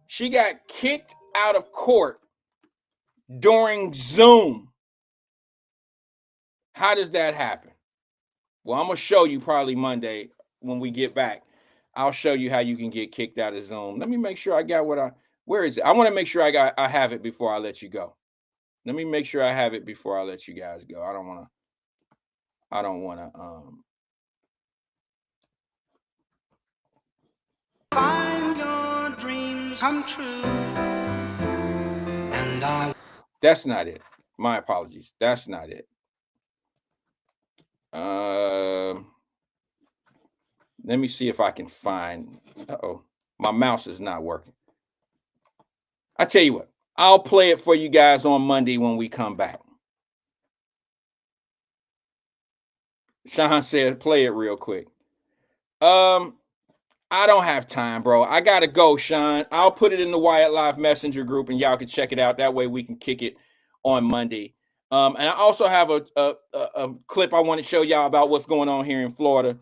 She got kicked out of court during Zoom. How does that happen? Well, I'm going to show you probably Monday when we get back. I'll show you how you can get kicked out of Zoom. Let me make sure I got where is it? I want to make sure I have it before I let you go. Let me make sure I have it before I let you guys go. I don't want to Find your dreams come true. And that's not it. My apologies. That's not it. Let me see if I can find. My mouse is not working. I tell you what, I'll play it for you guys on Monday when we come back. Sean said, play it real quick. I don't have time, bro. I gotta go, Sean. I'll put it in the Wyatt Live Messenger group, and y'all can check it out. That way, we can kick it on Monday. And I also have a clip I want to show y'all about what's going on here in Florida.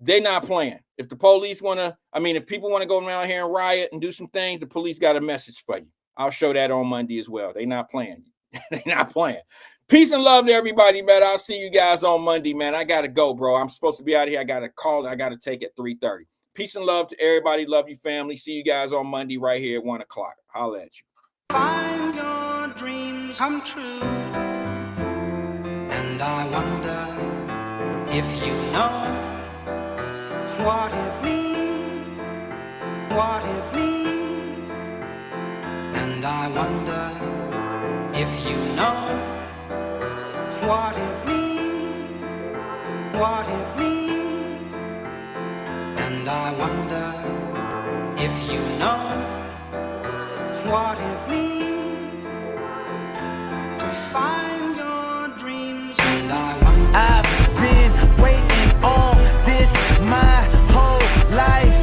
They're not playing. If the police if people want to go around here and riot and do some things, the police got a message for you. I'll show that on Monday as well. They're not playing. They're not playing. Peace and love to everybody, man. I'll see you guys on Monday, man. I gotta go, bro. I'm supposed to be out of here. I got a call I gotta take at 3:30. Peace and love to everybody. Love you, family. See you guys on Monday right here at 1 o'clock. Holla at you. find your dreams come true. And I wonder if you know what it means, what it means. And I wonder if you know what it means, what it means. And I wonder if you know what it means to find your dreams. And I wonder. I've been waiting on this my whole life.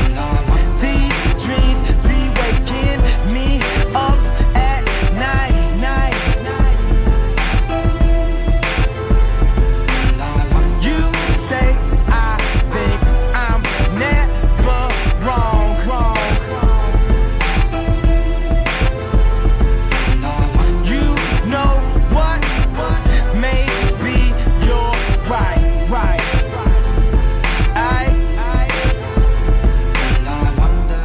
And I wonder. These dreams be waking me up at night. And I wonder. You say I think I'm never wrong. And I wonder. You know what? Maybe you're right. And I wonder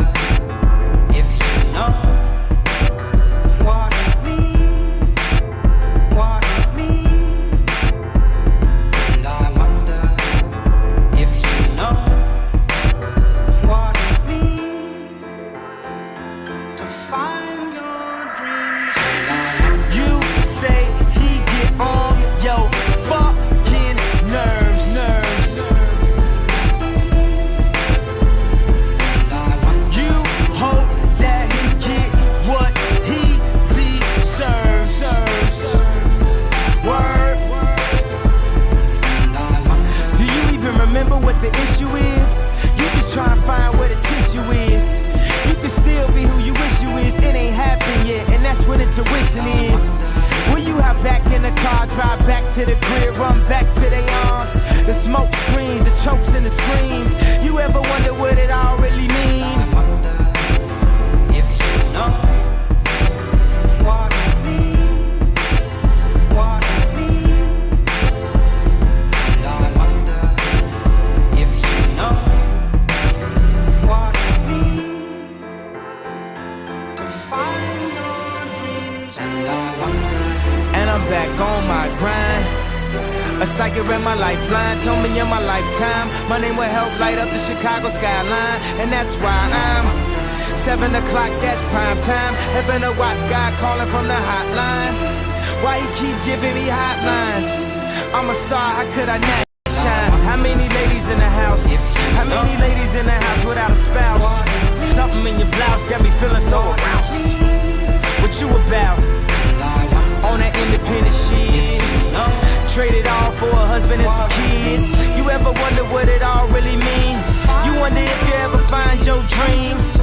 if you know what it means, what it means. And I wonder if you know what it means to find your dreams. And I wonder. You say he get on your fucking nerves. And I wonder. You hope that he get what he deserves. Word. And I wonder. Do you even remember what the issue is? You just try to find where the tissue is. You can still be who you wish you is. It ain't happened yet, and that's what intuition is. When you hop back in the car, drive back to the crib, run back to their arms. The smoke screens, the chokes and the screams. You ever wonder what it all really mean? I wonder if you know what it means. What it means. And I wonder if you know what it means to find your dreams. And I wonder. And I'm back on my grind. A psychic read my lifeline, told me in my lifetime my name will help light up the Chicago skyline. And that's why I'm 7 o'clock, that's prime time. Heaven to watch God calling from the hotlines. Why he keep giving me hotlines? I'm a star, how could I not shine? How many ladies in the house? How many ladies in the house without a spouse? Something in your blouse got me feeling so aroused. What you about? On that independent shit. Traded all for a husband and some kids. You ever wonder what it all really mean? You wonder if you ever find your dreams.